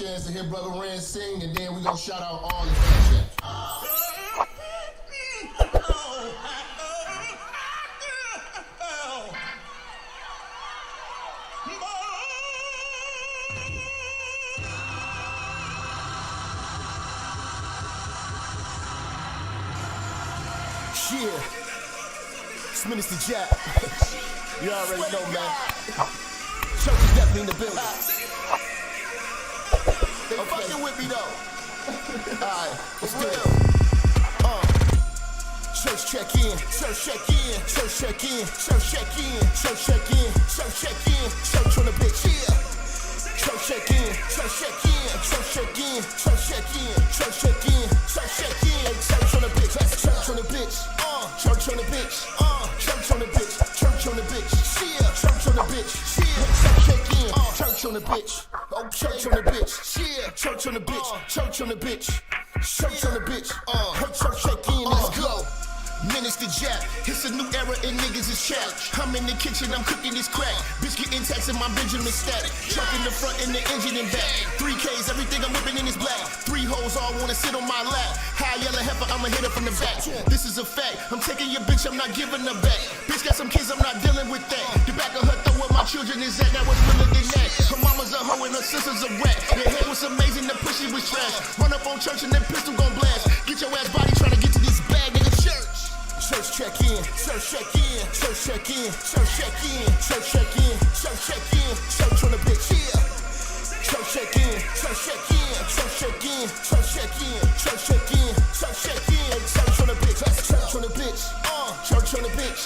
chance to hear Brother Ren sing, and then we gonna shout out all the fans. Yeah, it's Minister Jap. You already know, man. Church is definitely in the building. They fucking with me though. Alright, let's do it. Church check in, church check in, church check in, church check in, church check in, church check in, church on the bitch. Yeah. Church check in, church check in, church check in, church check in, church check in, church check in, church on the bitch, church on the bitch, church on the bitch, church on the bitch, church on the bitch, yeah, church on the bitch, yeah, church check in, church on the bitch, oh, church on the bitch, yeah, church on the bitch, church on the bitch, church on the bitch, hey, church check in, let's go. Minister Jap, it's a new era and niggas is chat. I'm in the kitchen, I'm cooking this crack. Bitch getting taxed in my Benjamin static. Truck in the front and the engine in back. 3Ks, everything I'm whipping in is black. 3 hoes all wanna sit on my lap. High yellow heifer, I'ma hit her from the back. This is a fact, I'm taking your bitch, I'm not giving her back. Bitch got some kids, I'm not dealing with that. The back of her throw where my children is at, that was realer than that. Her mama's a hoe and her sister's a rat. The head was amazing, the pussy was trash. Run up on church and that pistol gon' blast. Get your ass body trying to get to this bag, nigga, church. Church check in, church check in, church check in, church check in, church check in, church check in, church on the bitch, yeah. Church check in, church check in, church check in, church check in, church check in, church check in, church on the bitch, church on the bitch, church on the bitch,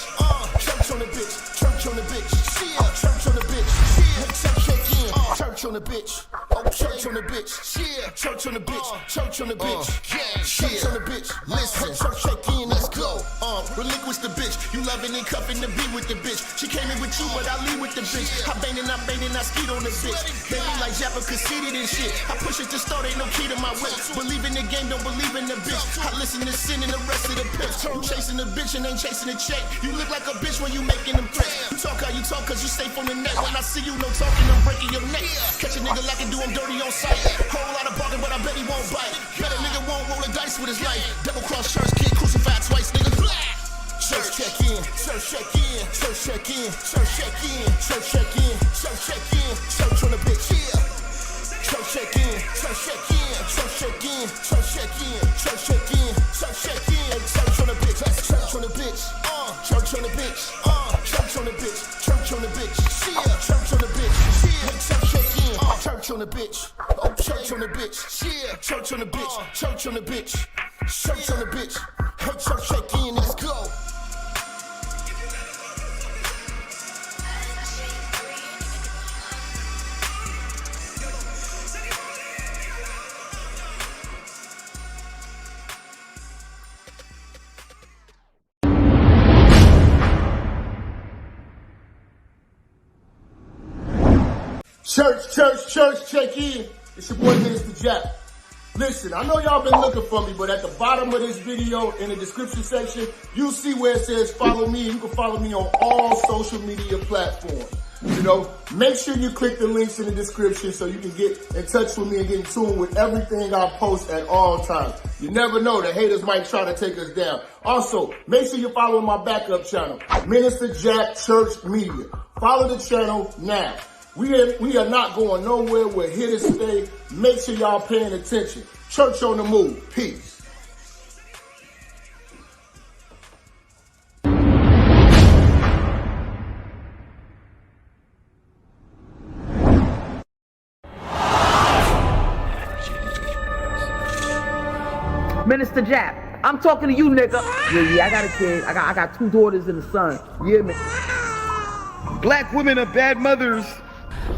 church on the bitch, church on the bitch, yeah, church on the bitch, yeah, church check in, church on the bitch, oh, church on the bitch, yeah, church on the bitch, church on the bitch, yeah, church on the bitch, listen, church check in, let's go. Relinquish the bitch, you loving and cuffing the beat with the bitch. She came in with you, but I leave with the bitch. I bang and I skeet on the bitch. They be like Jap conceited and shit. I push it to start, ain't no key to my whip. Believe in the game, don't believe in the bitch. I listen to sin and the rest of the pips. You chasing the bitch and ain't chasing the check. You look like a bitch when you making them threats. You talk how you talk cause you safe on the net. When I see you, no talking, I'm breaking your neck. Catch a nigga like I do, I'm dirty on sight. Whole lot of barking, but I bet he won't bite. Bet a nigga won't roll the dice with his life. Double cross church, kid crucified twice, nigga. Church check in, church check in, church check in, church check in, church check in, church check in, church on the bitch, yeah. Church check in, church check in, church check in, church check in, church check in, church check in, church on the bitch, church on the bitch, church on the bitch, church on the bitch, church on the bitch, yeah, church on the bitch, yeah, church check in, church on the bitch, oh, church on the bitch, yeah, church on the bitch, church on the bitch, church on the bitch, hey, church check in, let's go. Church, check in. It's your boy, Minister Jap. Listen, I know y'all been looking for me, but at the bottom of this video, in the description section, you'll see where it says follow me. You can follow me on all social media platforms. You know, make sure you click the links in the description so you can get in touch with me and get in tune with everything I post at all times. You never know, the haters might try to take us down. Also, make sure you follow my backup channel, Minister Jap Church Media. Follow the channel now. We are not going nowhere. We're here to stay. Make sure y'all paying attention. Church on the move. Peace. Minister Jap, I'm talking to you, nigga. Yeah, I got a kid. I got 2 daughters and a son. Yeah, man. Black women are bad mothers.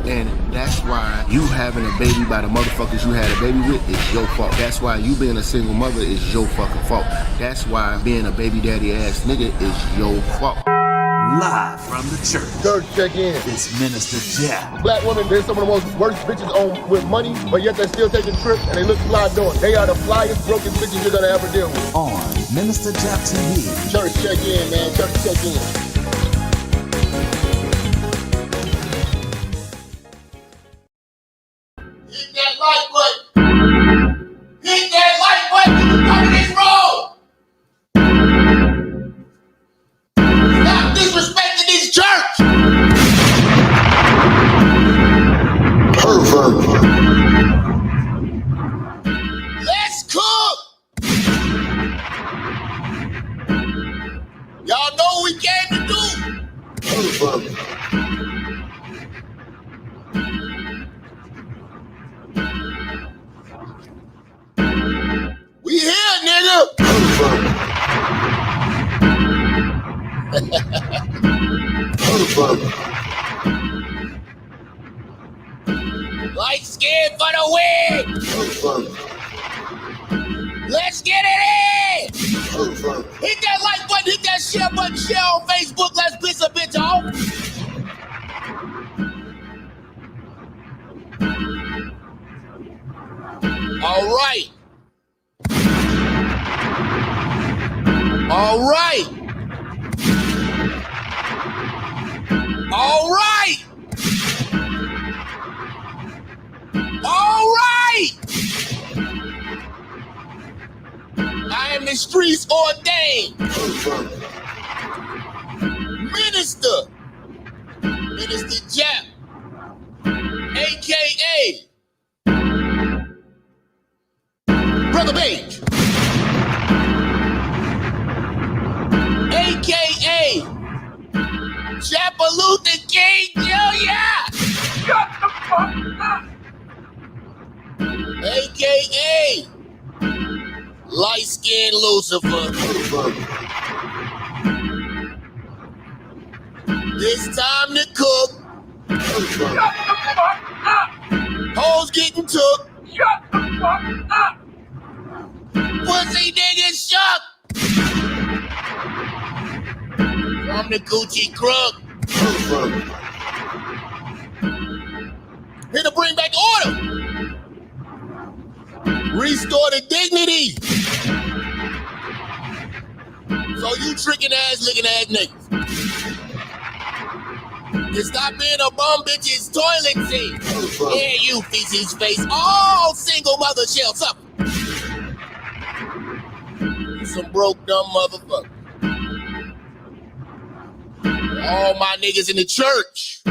And that's why you having a baby by the motherfuckers you had a baby with is your fault. That's why you being a single mother is your fucking fault. That's why being a baby daddy ass nigga is your fault. Live from the church. Church check in. It's Minister Jap. Black women, they're some of the most worst bitches on with money, but yet they're still taking trips and they look fly doing. They are the flyest, brokest bitches you're gonna ever deal with. On Minister Jap TV. Church check in, man. Church check in. Hit that like button. We here, nigga. Light skin for the win. Let's get it in. Hit that like button, hit that share button, share on Facebook. Let's piss a bitch off. All right. All right. All right. All right. I am the streets ordained. Minister Jap, a.k.a. Brother Page, a.k.a. Japalutha King Jr. Shut the fuck up! a.k.a. Light Skin Lucifer. It's time to cook. Shut the fuck up! Hoes getting took. Shut the fuck up! Pussy niggas shook. From the Gucci crook. Here to bring back order. Restore the dignity. So you tricking ass, licking ass niggas. You stop being a bum bitch's toilet seat. Yeah, you feces face. All single mother shall suffer. You some broke dumb motherfucker. All my niggas in the church.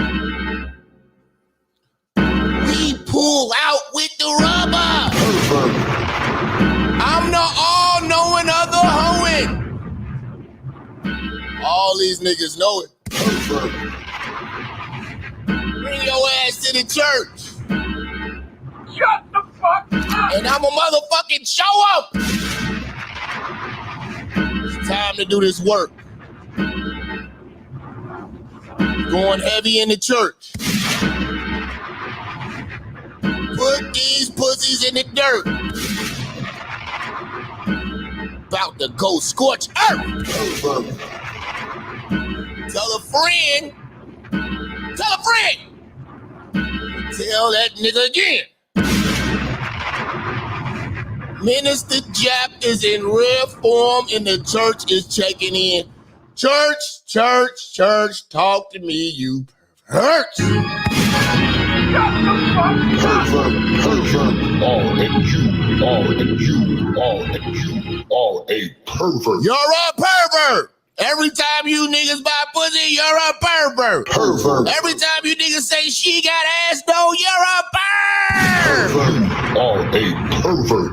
We pull out with the rubber. I'm the all-knowing other hoeing. All these niggas know it. Bring your ass to the church. Shut the fuck up! And I'm a motherfucking show up. It's time to do this work. Going heavy in the church. Put these pussies in the dirt. About to go scorch earth. Tell a friend. Tell a friend. Tell that nigga again. Minister Jap is in rare form and the church is checking in. Church, talk to me, you perverts. Shut the fuck up! All a pervert. You're a pervert. Every time you niggas buy pussy, you're a pervert. Every time you niggas say she got ass, no, you're a pervert. All a pervert.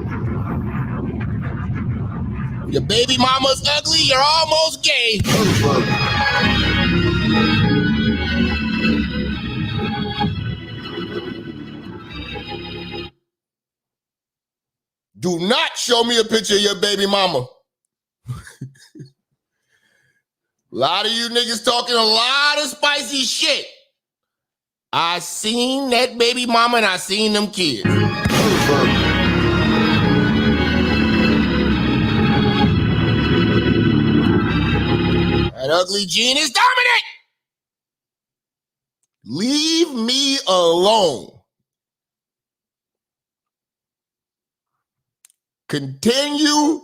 Your baby mama's ugly, you're almost gay. Do not show me a picture of your baby mama. A lot of you niggas talking a lot of spicy shit. I seen that baby mama and I seen them kids. That ugly gene is dominant. Leave me alone. Continue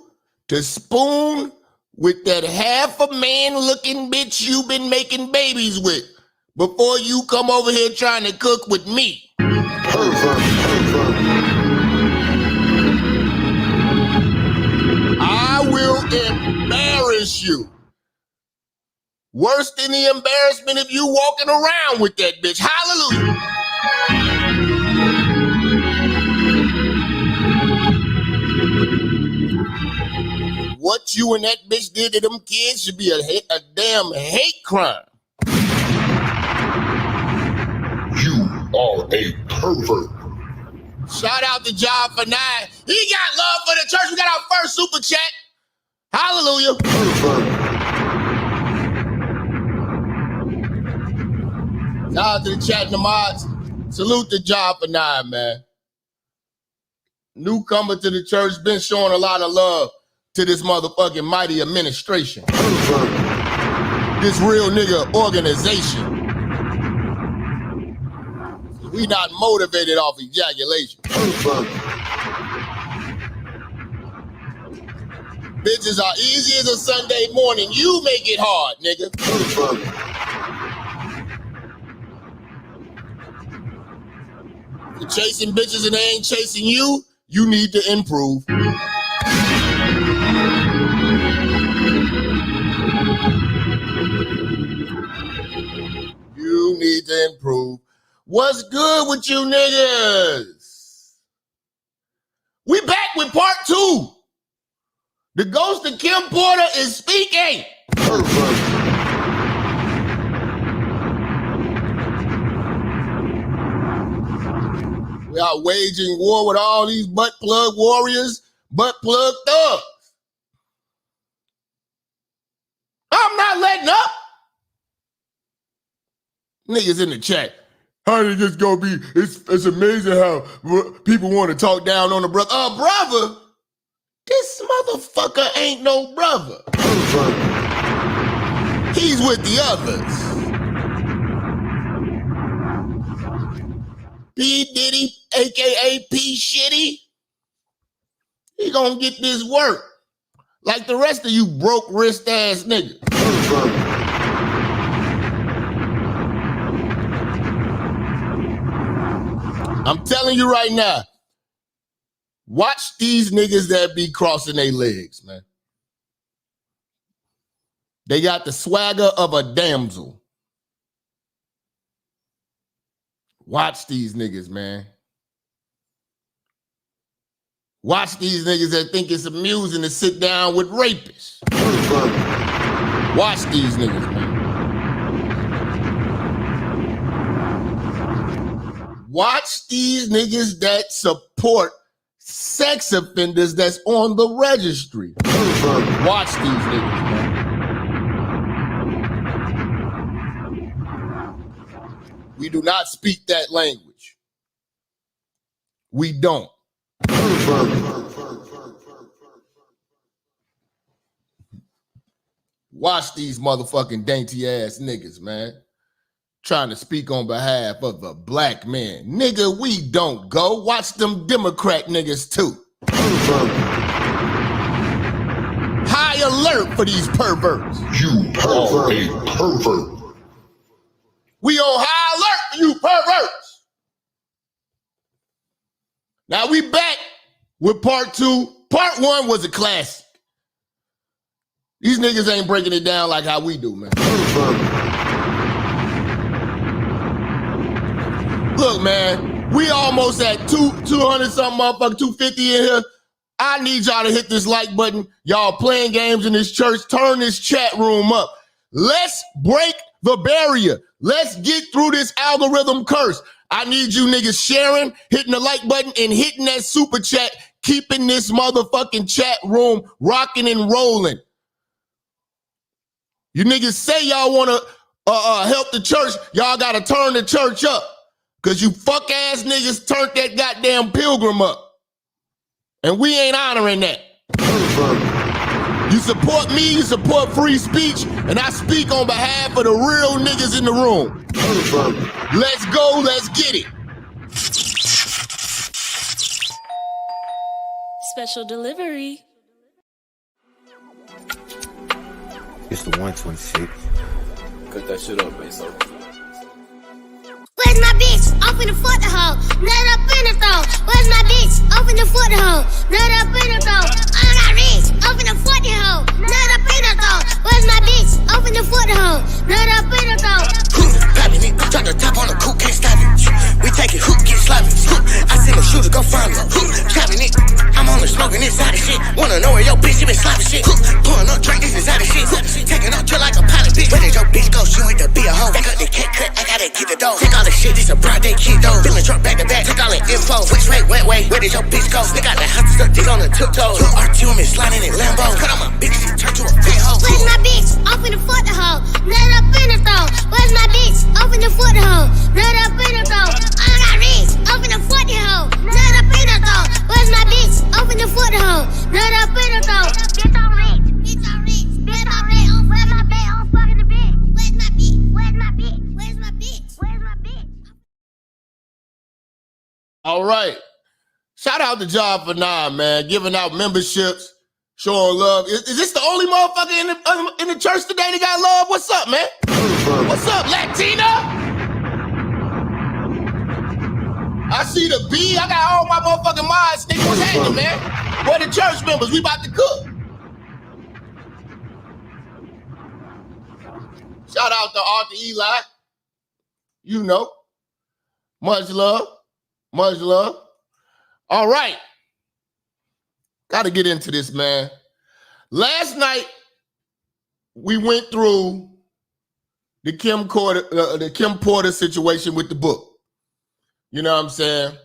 to spoon with that half a man looking bitch you've been making babies with before you come over here trying to cook with me. I will embarrass you. Worse than the embarrassment of you walking around with that bitch. Hallelujah. What you and that bitch did to them kids should be a damn hate crime. are a pervert. Shout out to Job for 9. He got love for the church. We got our first super chat. Hallelujah. Pervert. Shout out to the chat and the mods. Salute to Job for 9, man. Newcomer to the church, been showing a lot of love to this motherfucking mighty administration. Pervert. This real nigga organization. We not motivated off ejaculation. Pervert. Bitches are easy as a Sunday morning. You make it hard, nigga. Pervert. You're chasing bitches and they ain't chasing you, you need to improve. You need to improve. What's good with you niggas? We back with part 2. The ghost of Kim Porter is speaking. Pervert. We are waging war with all these butt plug warriors, butt plug thugs. I'm not letting up. Niggas in the chat. How did this gonna be? It's amazing how people want to talk down on the brother. Brother, this motherfucker ain't no brother. Pervert. He's with the others. P. Diddy, aka P. Shitty. He gonna get this work. Like the rest of you broke wrist ass niggas. Pervert. I'm telling you right now, watch these niggas that be crossing their legs, man. They got the swagger of a damsel. Watch these niggas, man. Watch these niggas that think it's amusing to sit down with rapists. Pervert. Watch these niggas, man. Watch these niggas that support sex offenders that's on the registry. Pervert. Watch these niggas, man. We do not speak that language. We don't. Watch these motherfucking dainty ass niggas, man. Trying to speak on behalf of the black man. Nigga, we don't go. Watch them Democrat niggas too. High alert for these perverts. You are a pervert. We on high alert for you perverts. Now we back with part 2. Part 1 was a classic. These niggas ain't breaking it down like how we do, man. Look, man, we almost at 200 something motherfucker, 250 in here. I need y'all to hit this like button. Y'all playing games in this church. Turn this chat room up. Let's break the barrier. Let's get through this algorithm curse. I need you niggas sharing, hitting the like button, and hitting that super chat, keeping this motherfucking chat room rocking and rolling. You niggas say y'all want to help the church. Y'all got to turn the church up. Because you fuck ass niggas turned that goddamn pilgrim up. And we ain't honoring that. You support me, you support free speech, and I speak on behalf of the real niggas in the room. Let's go, let's get it. Special delivery. It's the 126. Cut that shit up, man. So. Where's my bitch? Open the foot the hole. Nut up in the throat. Where's my bitch? Open the foot the hole. Nut up in the throat. I'm not rich. Open the foot the hole. Nut up in the throat. Where's my bitch? Open the foot the hole. Nut up in the throat. Popping it, drop the top on the coupe, can't stop it. We take it, hook, get sloppy. I send a shooter, go find me. Chopping it, I'm only smoking inside of shit. Wanna know where your bitch, you been sloppy shit. Pulling up, drink this inside of shit. Taking up chill like a pilot bitch. Where did your bitch go? She went to be a hoe. Back up the cat cut, I gotta get the dough. Take all the shit, this a broad day kid though. Feeling truck back to back, took all the info. Which way, wet way, where did your bitch go? They got the house stuck, dig on the tiptoes. Two RTM is sliding in Lambos. Cut on my big shit, turn to a fat hoe. Where's my bitch? Off in the foot the hoe. Nut up in the throat. Where's my bitch? Off in the foot the hoe. Nut up in the throat. I got rich. Off in the foot the hoe. Nut up in the throat. Where's my bitch? Off in the foot the hoe. Nut up in the throat. Get on rich. Get on rich. Get on rich. Where's my bitch? I'm fucking the bitch. Where's my bitch? Where's my bitch? Where's my bitch? Where's my bitch? All right. Shout out to Job for 9, man. Giving out memberships, showing love. Is this the only motherfucker in the church today that got love? What's up, man? What's up, Latina? I see the B. I got all my motherfucking minds. Nigga, what's happening, man? Where the church members? We about to cook. Shout out to Arthur Eli. You know. Much love. Much love. All right. Got to get into this, man. Last night, we went through the Kim Porter situation with the book. You know what I'm saying?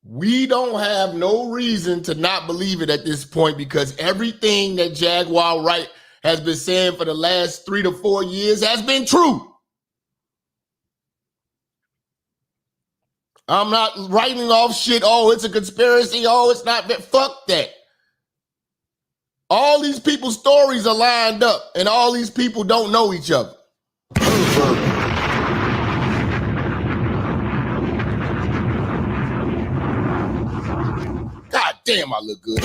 We don't have no reason to not believe it at this point because everything that Jaguar Wright has been saying for the last 3 to 4 years has been true. I'm not writing off shit. Oh, it's a conspiracy. Oh, it's not. Fuck that. All these people's stories are lined up, and all these people don't know each other. God damn, I look good.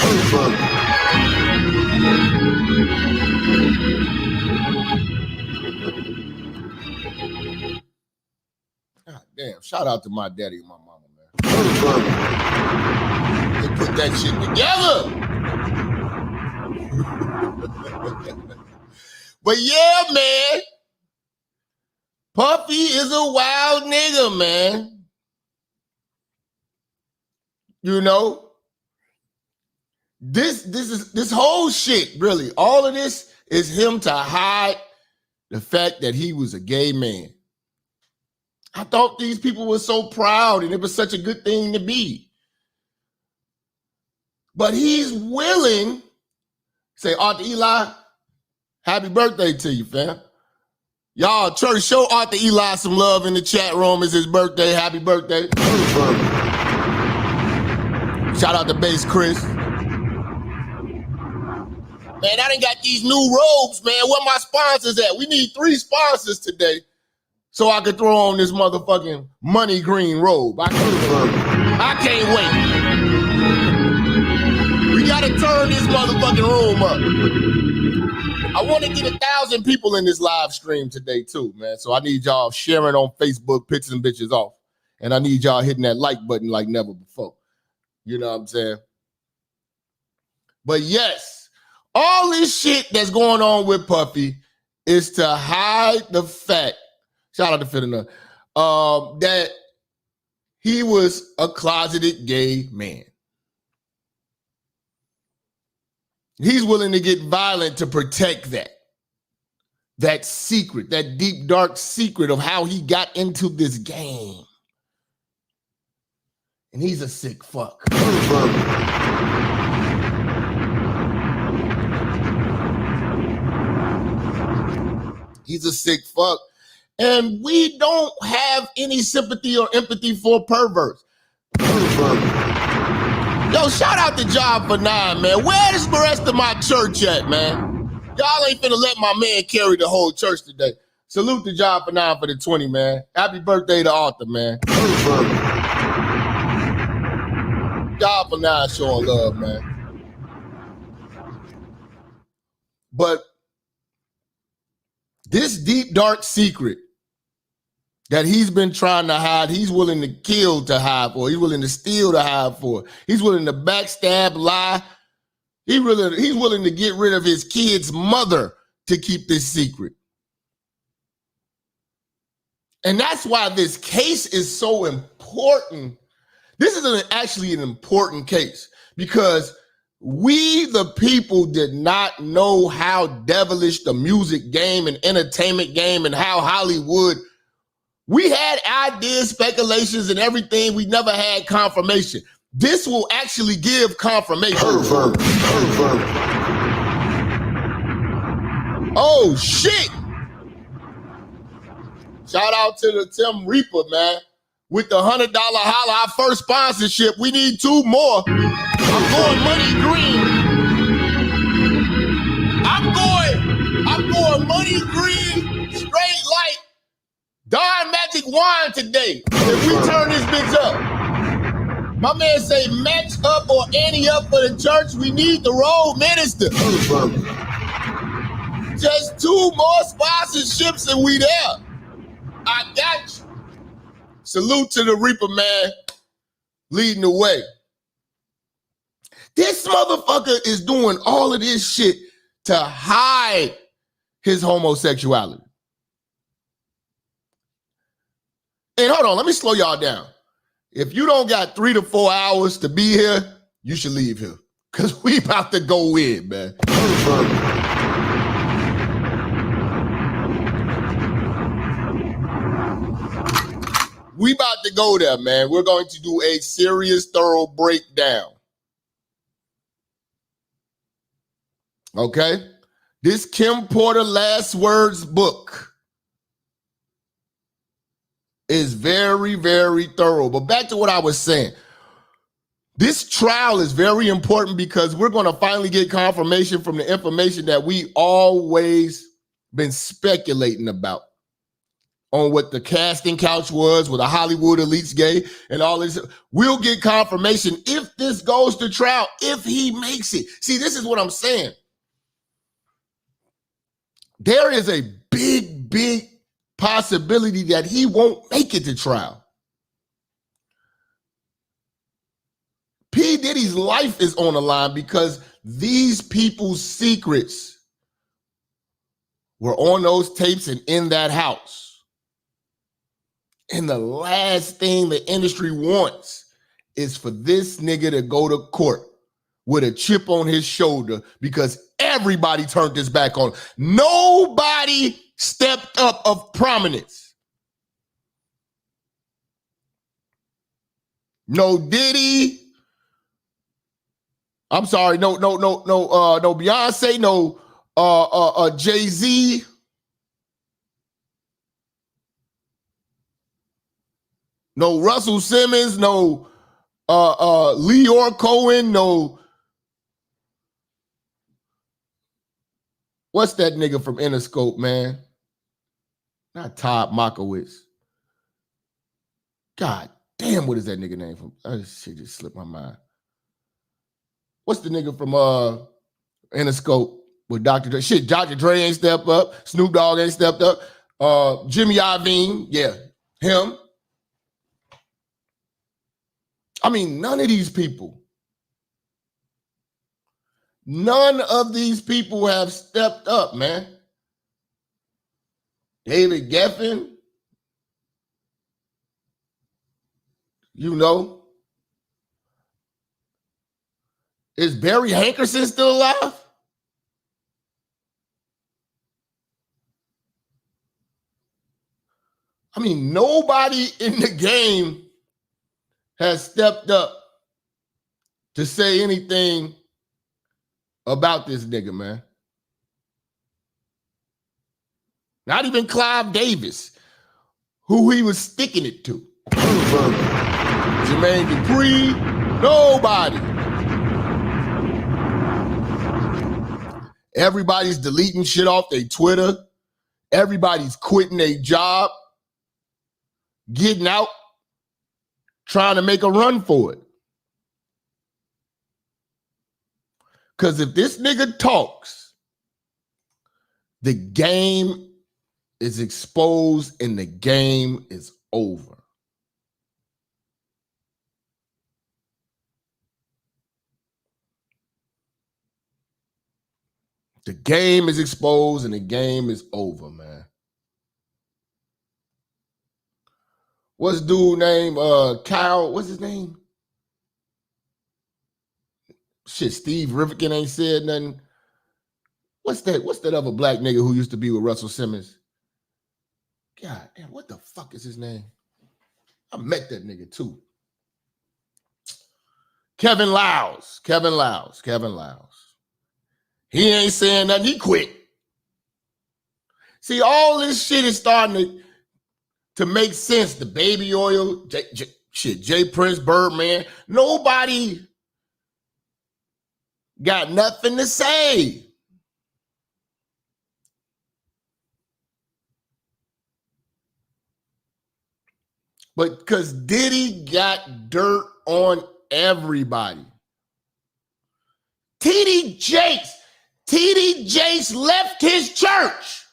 God damn, shout out to my daddy and my mama, man. They put that shit together. But yeah, man. Puffy is a wild nigga, man. You know? This whole shit, really, all of this is him to hide the fact that he was a gay man. I thought these people were so proud and it was such a good thing to be. But he's willing, say, Arthur Eli, happy birthday to you, fam. Y'all, church, show Arthur Eli some love in the chat room. It's his birthday. Happy birthday. Shout out to Bass Chris. Man, I done got these new robes, man. Where my sponsors at? We need 3 sponsors today so I could throw on this motherfucking money green robe. I can't wait. We gotta turn this motherfucking room up. I want to get 1,000 people in this live stream today too, man. So I need y'all sharing on Facebook, pissing bitches off. And I need y'all hitting that like button like never before. You know what I'm saying? But yes, all this shit that's going on with Puffy is to hide the fact, shout out to Fitna, that he was a closeted gay man. He's willing to get violent to protect that secret, that deep, dark secret of how he got into this game. And he's a sick fuck. He's a sick fuck. And we don't have any sympathy or empathy for perverts. Yo, shout out to Job for 9, man. Where's the rest of my church at, man? Y'all ain't finna let my man carry the whole church today. Salute to Job for 9 for the 20, man. Happy birthday to Arthur, man. Job for 9 showing love, man. But this deep, dark secret that he's been trying to hide, he's willing to kill to hide for. He's willing to steal to hide for. He's willing to backstab, lie. He's willing to get rid of his kid's mother to keep this secret. And that's why this case is so important. This is actually an important case because We, the people, did not know how devilish the music game and entertainment game and how Hollywood, we had ideas, speculations, and everything. We never had confirmation. This will actually give confirmation. Pervert. Oh, shit. Shout out to the Tim Reaper, man. With the $100 holla, our first sponsorship. We need 2 more. I'm going money green. I'm going money green, straight like Darn Magic Wine today. If we turn this bitch up. My man say match up or ante up for the church. We need the road minister. Just 2 more sponsorships and we there. I got you. Salute to the Reaper, man, leading the way. This motherfucker is doing all of this shit to hide his homosexuality. And hold on, let me slow y'all down. If you don't got 3 to 4 hours to be here, you should leave here. Because we about to go in, man. We about to go there, man. We're going to do a serious, thorough breakdown. Okay? This Kim Porter Last Words book is very, very thorough. But back to what I was saying. This trial is very important because we're going to finally get confirmation from the information that we always been speculating about. On what the casting couch was, with the Hollywood elites gay, and all this. We'll get confirmation if this goes to trial, if he makes it. See, this is what I'm saying. There is a big, big possibility that he won't make it to trial. P. Diddy's life is on the line because these people's secrets were on those tapes and in that house. And the last thing the industry wants is for this nigga to go to court with a chip on his shoulder because everybody turned his back on him. Nobody stepped up of prominence. No Diddy. I'm sorry, no Beyonce, no Jay-Z. No Russell Simmons, no Leor Cohen, no, what's that nigga from Interscope, man? Not Todd Makowitz. God damn, what is that nigga name from? This shit just slipped my mind. What's the nigga from Interscope with Dr. Dre? Shit, Dr. Dre ain't stepped up. Snoop Dogg ain't stepped up. Jimmy Iovine, yeah, him. I mean, none of these people have stepped up, man. David Geffen, you know. Is Barry Hankerson still alive? I mean, nobody in the game has stepped up to say anything about this nigga, man. Not even Clive Davis, who he was sticking it to. Jermaine Dupri, nobody. Everybody's deleting shit off their Twitter. Everybody's quitting their job, getting out, trying to make a run for it. Because if this nigga talks, the game is exposed and the game is over. The game is exposed and the game is over, man. What's dude name? Kyle, what's his name? Shit, Steve Rifkin ain't said nothing. What's that other black nigga who used to be with Russell Simmons? God damn, what the fuck is his name? I met that nigga too. Kevin Liles. He ain't saying nothing. He quit. See, all this shit is starting to make sense. The baby oil, Jay Prince, Birdman. Nobody got nothing to say. But because Diddy got dirt on everybody. TD Jakes left his church.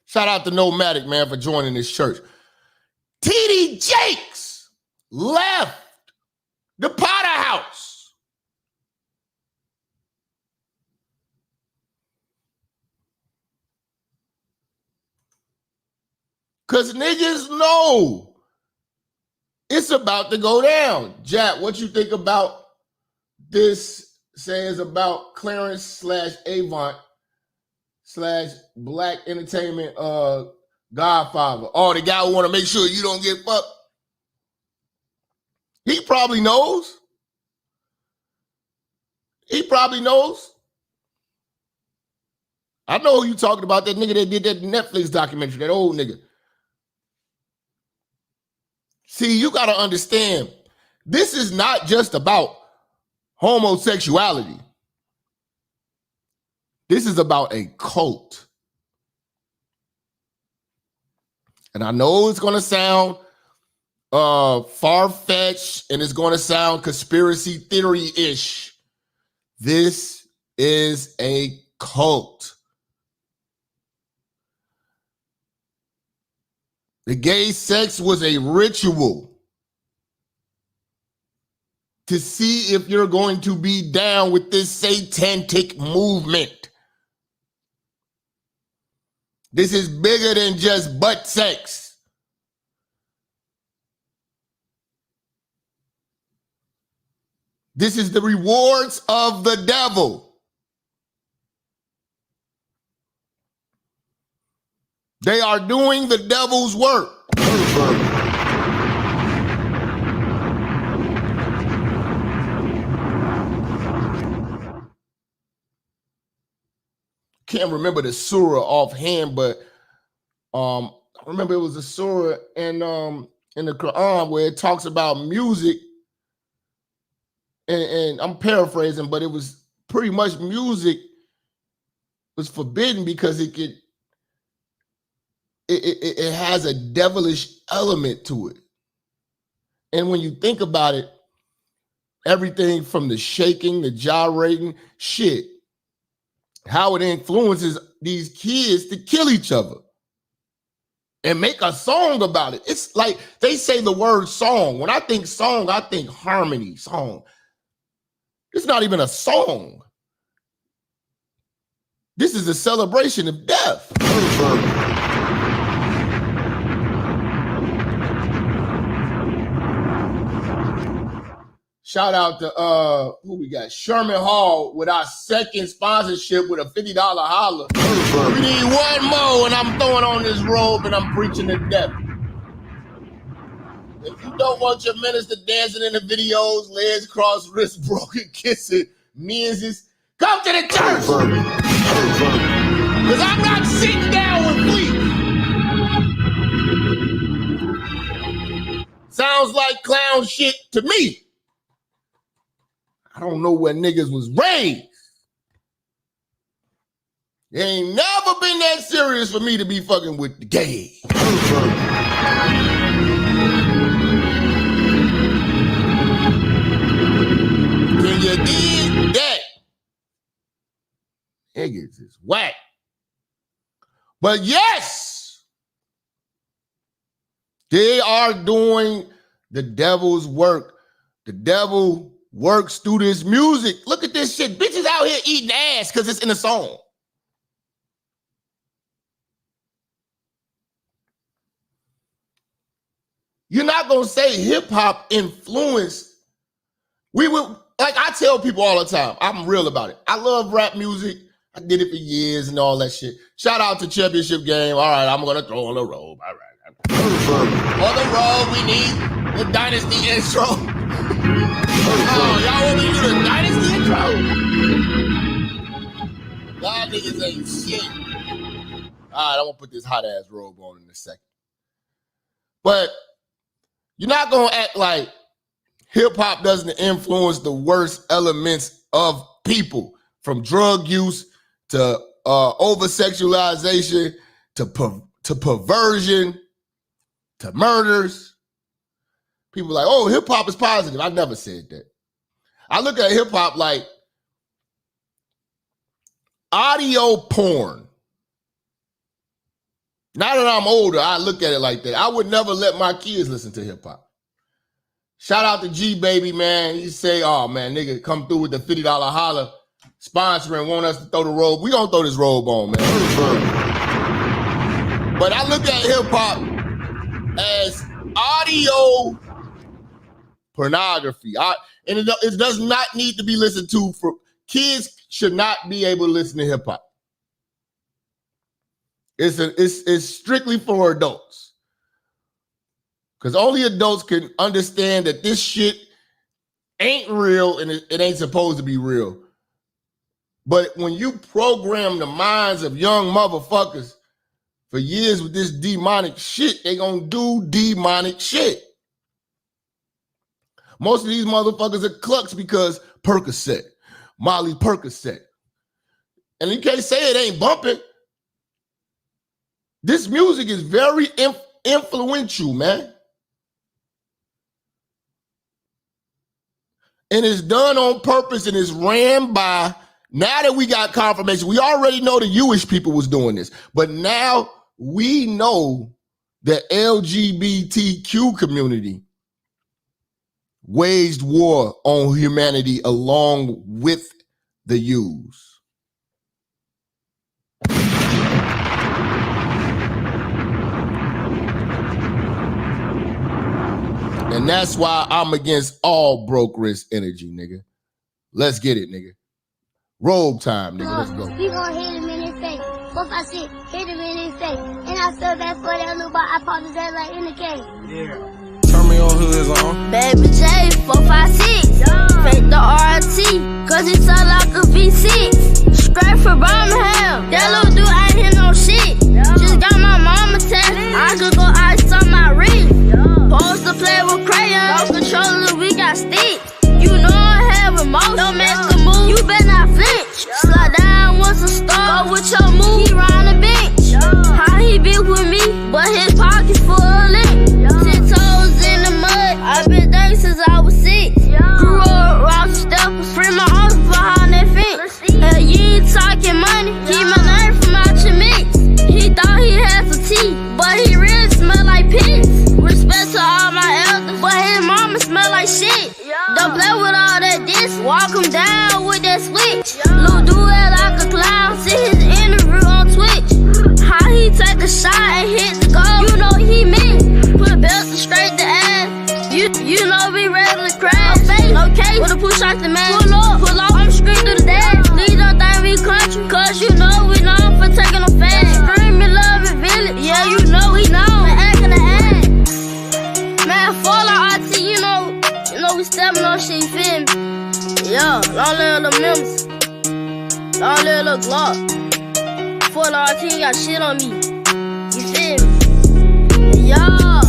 Shout out to Nomadic, man, for joining this church. TD Jakes left the Potter House. Because niggas know it's about to go down. Jap, what you think about this says about Clarence / Avant / Black Entertainment Godfather? Oh, the guy who want to make sure you don't get fucked. He probably knows. I know who you talking about, that nigga that did that Netflix documentary, that old nigga. See, you got to understand, this is not just about homosexuality. This is about a cult. And I know it's going to sound far-fetched and it's going to sound conspiracy theory-ish. This is a cult. The gay sex was a ritual to see if you're going to be down with this satanic movement. This is bigger than just butt sex. This is the rewards of the devil. They are doing the devil's work. Can't remember the surah offhand, but I remember it was a surah in the Quran where it talks about music, and I'm paraphrasing, but it was pretty much music was forbidden because it has a devilish element to it. And when you think about it, everything from the shaking, the gyrating, shit, how it influences these kids to kill each other and make a song about it. It's like they say the word song. When I think song, I think harmony, song. It's not even a song. This is a celebration of death. Shout out to who we got? Sherman Hall with our second sponsorship with a $50 holler. We need one more, and I'm throwing on this robe and I'm preaching to death. If you don't want your minister dancing in the videos, legs crossed, wrists broken, kissing, men's, come to the church. Because I'm not sitting down with bleep. Sounds like clown shit to me. I don't know where niggas was raised. It ain't never been that serious for me to be fucking with the gay. Can you dig that? Niggas is whack. But yes, they are doing the devil's work. The devil works through this music. Look at this shit. Bitches out here eating ass because it's in a song. You're not gonna say hip hop influenced. We would, like I tell people all the time, I'm real about it. I love rap music. I did it for years and all that shit. Shout out to Championship Game. All right, I'm gonna throw on the robe. All right. On the road, we need the Dynasty intro. Oh, y'all want me to do the Dynasty intro? Y'all niggas ain't shit. All right, I'm gonna put this hot ass robe on in a second. But you're not gonna act like hip hop doesn't influence the worst elements of people, from drug use to over sexualization to perversion to murders. People like, oh, hip hop is positive. I never said that. I look at hip hop like audio porn. Now that I'm older, I look at it like that. I would never let my kids listen to hip hop. Shout out to G Baby, man. He say, oh man, nigga, come through with the $50 holler sponsoring, want us to throw the robe. We gonna throw this robe on, man. But I look at hip hop as audio pornography. And it does not need to be listened to. For kids should not be able to listen to hip hop. It's strictly for adults. Because only adults can understand that this shit ain't real and it ain't supposed to be real. But when you program the minds of young motherfuckers for years with this demonic shit, they gonna do demonic shit. Most of these motherfuckers are clucks because Percocet, Molly Percocet. And you can't say it ain't bumping. This music is very influential, man. And it's done on purpose and it's ran by, now that we got confirmation, we already know the Jewish people was doing this, but now we know the LGBTQ community waged war on humanity along with the Jews. And that's why I'm against all broke risk energy, nigga. Let's get it, nigga. Robe time, nigga. Let's go. We gon' hit him in his face. 4, 5, 6, hit him in his face. And I feel bad for that little boy. I popped his head like in the cave. Yeah. Turn me on hoods on. Baby J, 4, 5, 6. Fake the RT, cause he sound like a V6. Straight for Birmingham. That little dude ain't hear no shit. Just got my mama test. I could go ice on my wrist. Supposed to play with crayons. No controller, we got sticks. You know I have remote. Don't make a move, you better not flinch. Slide down once a star. Go with your move, he round the bench. How he be with me, but his pockets full of lint. 10 toes in the mud. I've been dating since I was 6. Grew up rock steppers. Free my arms behind that fence. Hell, you ain't talking money. Keep my name from out your mix. He thought he had some tea, but he really smell like piss. Respect to all my elders, but his mama smell like shit. Don't play with all that diss, walk him down with that switch. Lil' dude like a clown, see his interview on Twitch. How he take a shot and hit the goal, you know he mean. Put a belt to straight the ass, you know we ready to crash. Okay, with a push out the man, pull off, I'm scream through the dash. Please don't think we country, cause you know we known for taking them fast. Scream and love it village, yeah you know we known for acting the ass. Man, fall on RT, you know we stepping on shit, you feel me? Yeah, long live the members, long live the Glock. Fall on RT, got shit on me, you feel me? Yeah.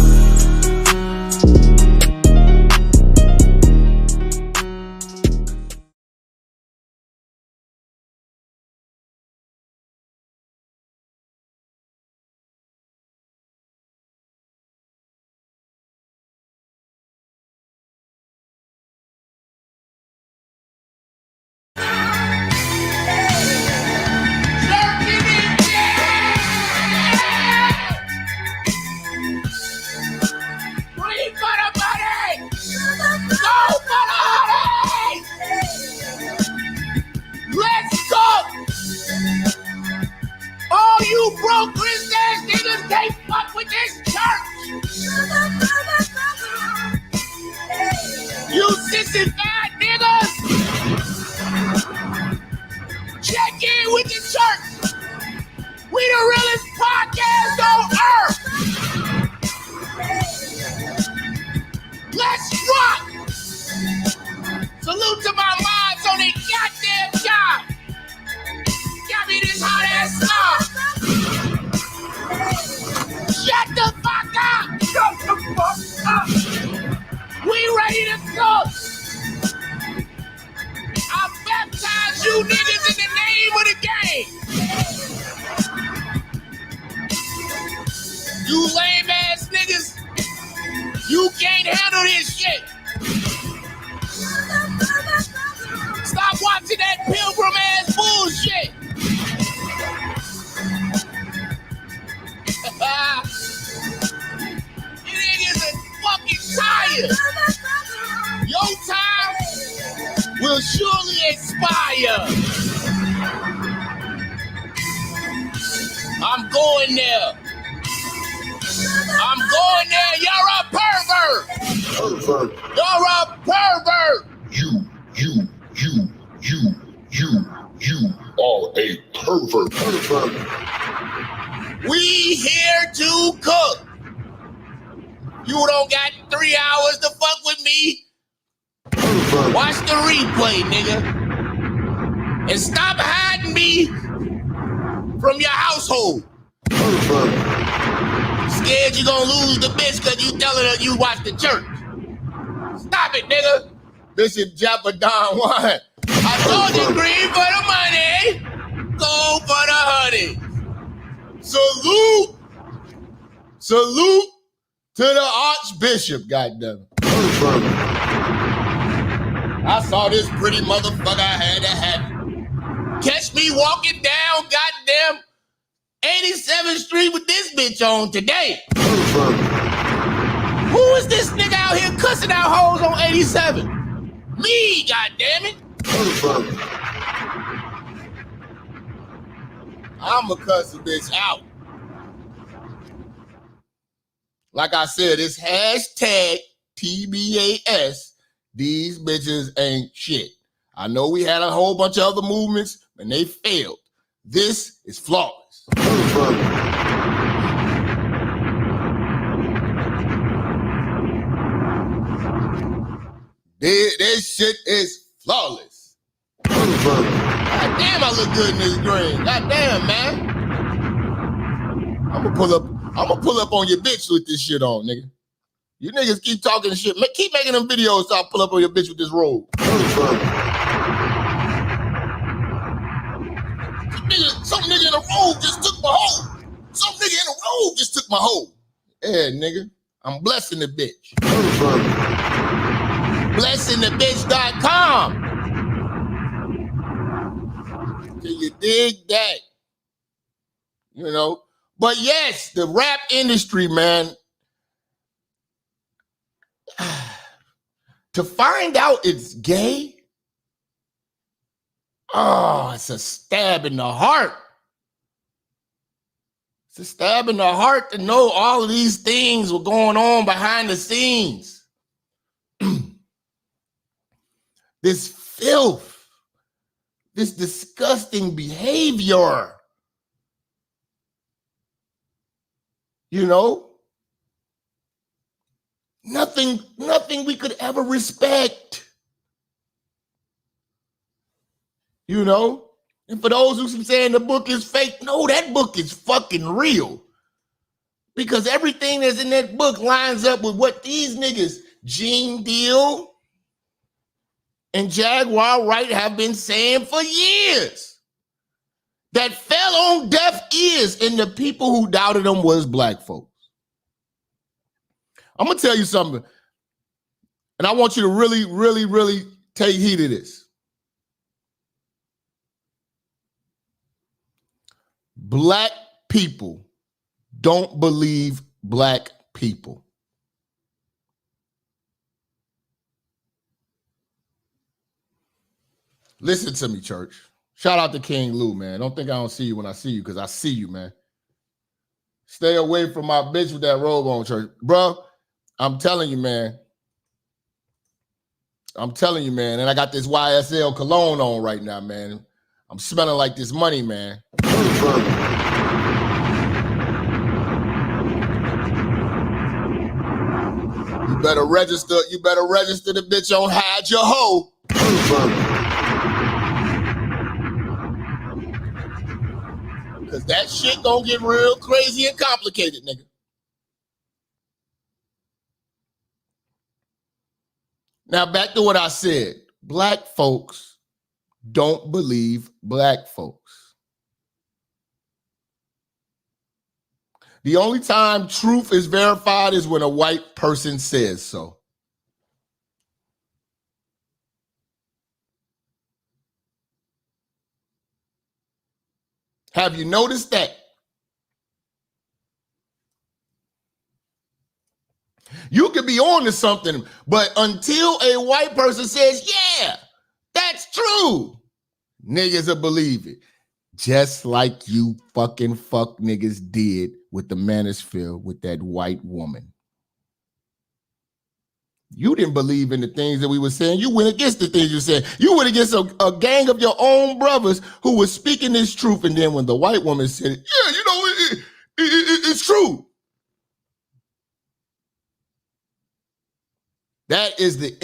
65 niggas. Check in with the church. We the realest podcast on earth. Let's rock. Salute to my moms on their goddamn job. Got me this hot ass song. Shut the fuck up. Shut the fuck up. We ready to cook. I baptize you niggas in the name of the game. You lame ass niggas, you can't handle this shit. Stop watching that pilgrim ass bullshit. You niggas are fucking tired. Your time will surely expire. I'm going there. I'm going there. You're a pervert. Pervert. You're a pervert. You are a pervert. Pervert. We here to cook. You don't got 3 hours to fuck with me. Pervert. Watch the replay, nigga. And stop hiding me from your household. Pervert. Scared you gonna lose the bitch because you telling her you watch the church. Stop it, nigga. Bishop Jap Don Juan. I told you green for the money, gold for the honey. Salute. Salute to the Archbishop, goddamn. Pervert. I saw this pretty motherfucker, I had to have it. Catch me walking down goddamn 87th Street with this bitch on today. Pervert. Who is this nigga out here cussing out hoes on 87? Me, goddammit. Pervert. I'ma cuss a bitch out. Like I said, it's hashtag TBAS. These bitches ain't shit. I know we had a whole bunch of other movements, and they failed. This is flawless. Pervert. This shit is flawless. Pervert. God damn, I look good in this green. God damn, man. I'ma pull up on your bitch with this shit on, nigga. You niggas keep talking shit. Keep making them videos so I'll pull up on your bitch with this robe. Pervert. Some nigga in a robe just took my hoe. Some nigga in a robe just took my hoe. Yeah, nigga. I'm blessing the bitch. Pervert. Blessingthebitch.com. Can you dig that? You know? But yes, the rap industry, man, to find out it's gay, oh, it's a stab in the heart. It's a stab in the heart to know all of these things were going on behind the scenes. This filth, this disgusting behavior. You know? Nothing we could ever respect. You know? And for those who saying the book is fake, no, that book is fucking real. Because everything that's in that book lines up with what these niggas, Gene Deal and Jaguar Wright, have been saying for years. That fell on deaf ears, and the people who doubted them was black folks. I'm gonna tell you something, and I want you to really, really, really take heed of this. Black people don't believe black people. Listen to me, church. Shout out to King Lou, man. Don't think I don't see you when I see you, because I see you, man. Stay away from my bitch with that robe on, church. Bro, I'm telling you, man. I'm telling you, man. And I got this YSL cologne on right now, man. I'm smelling like this money, man. You better register. You better register the bitch on Hide Your Hoe. Because that shit gonna get real crazy and complicated, nigga. Now, back to what I said. Black folks don't believe black folks. The only time truth is verified is when a white person says so. Have you noticed that? You could be on to something, but until a white person says, yeah, that's true, niggas will believe it. Just like you fucking fuck niggas did with the manosphere with that white woman. You didn't believe in the things that we were saying. You went against the things you said. You went against a gang of your own brothers who were speaking this truth. And then when the white woman said, yeah, you know, it's true. That is the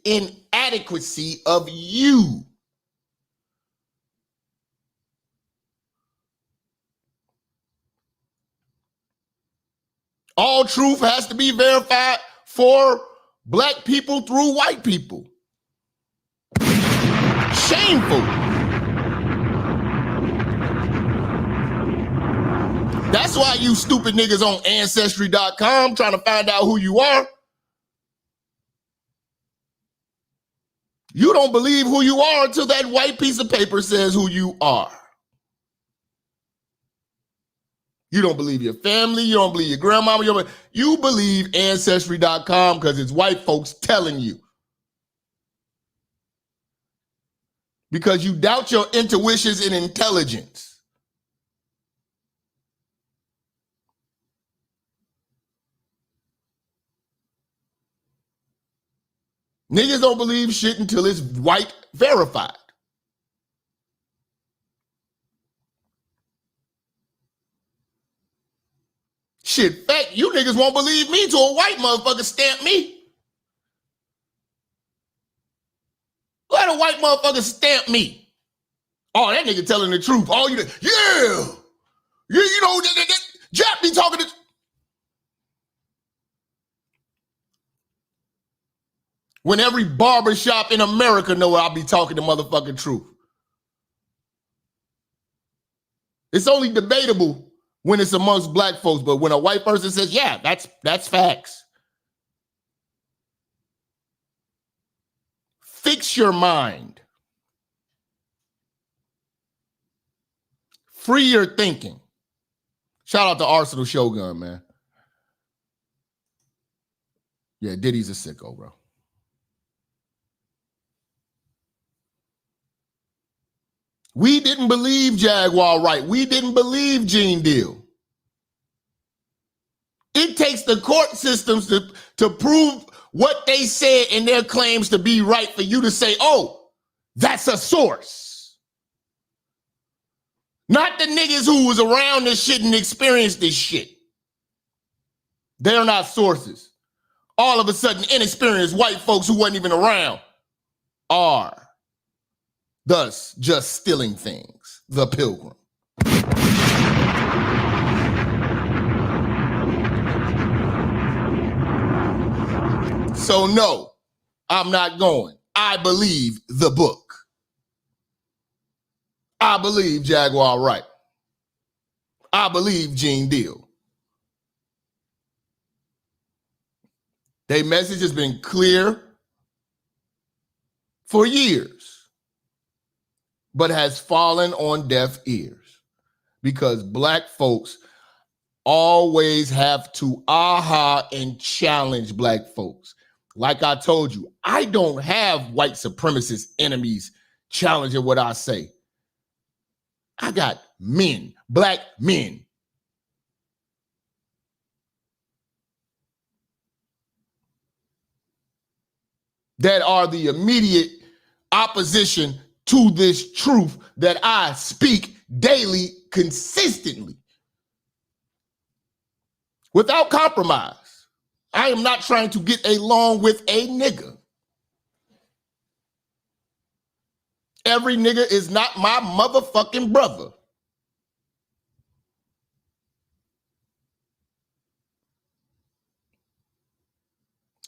inadequacy of you. All truth has to be verified for black people through white people. Shameful. That's why you stupid niggas on Ancestry.com trying to find out who you are. You don't believe who you are until that white piece of paper says who you are. You don't believe your family. You don't believe your grandmama. You believe Ancestry.com because it's white folks telling you. Because you doubt your intuitions and intelligence. Niggas don't believe shit until it's white verified. Shit, fact, you niggas won't believe me till a white motherfucker stamp me. Let a white motherfucker stamp me. Oh, that nigga telling the truth. Oh, you know, Jap be talking to... When every barbershop in America know I'll be talking the motherfucking truth. It's only debatable when it's amongst black folks, but when a white person says, yeah, that's facts. Fix your mind. Free your thinking. Shout out to Arsenal Shogun, man. Yeah, Diddy's a sicko, bro. We didn't believe Jaguar Wright. We didn't believe Gene Deal. It takes the court systems to prove what they said in their claims to be right for you to say, oh, that's a source. Not the niggas who was around this shit and experienced this shit. They're not sources. All of a sudden, inexperienced white folks who wasn't even around are. Thus, just stealing things. The Pilgrim. So no, I'm not going. I believe the book. I believe Jaguar Wright. I believe Gene Deal. Their message has been clear for years, but has fallen on deaf ears because black folks always have to and challenge black folks. Like I told you, I don't have white supremacist enemies challenging what I say. I got men, black men. that are the immediate opposition to this truth that I speak daily, consistently, without compromise. I am not trying to get along with a nigga. Every nigga is not my motherfucking brother.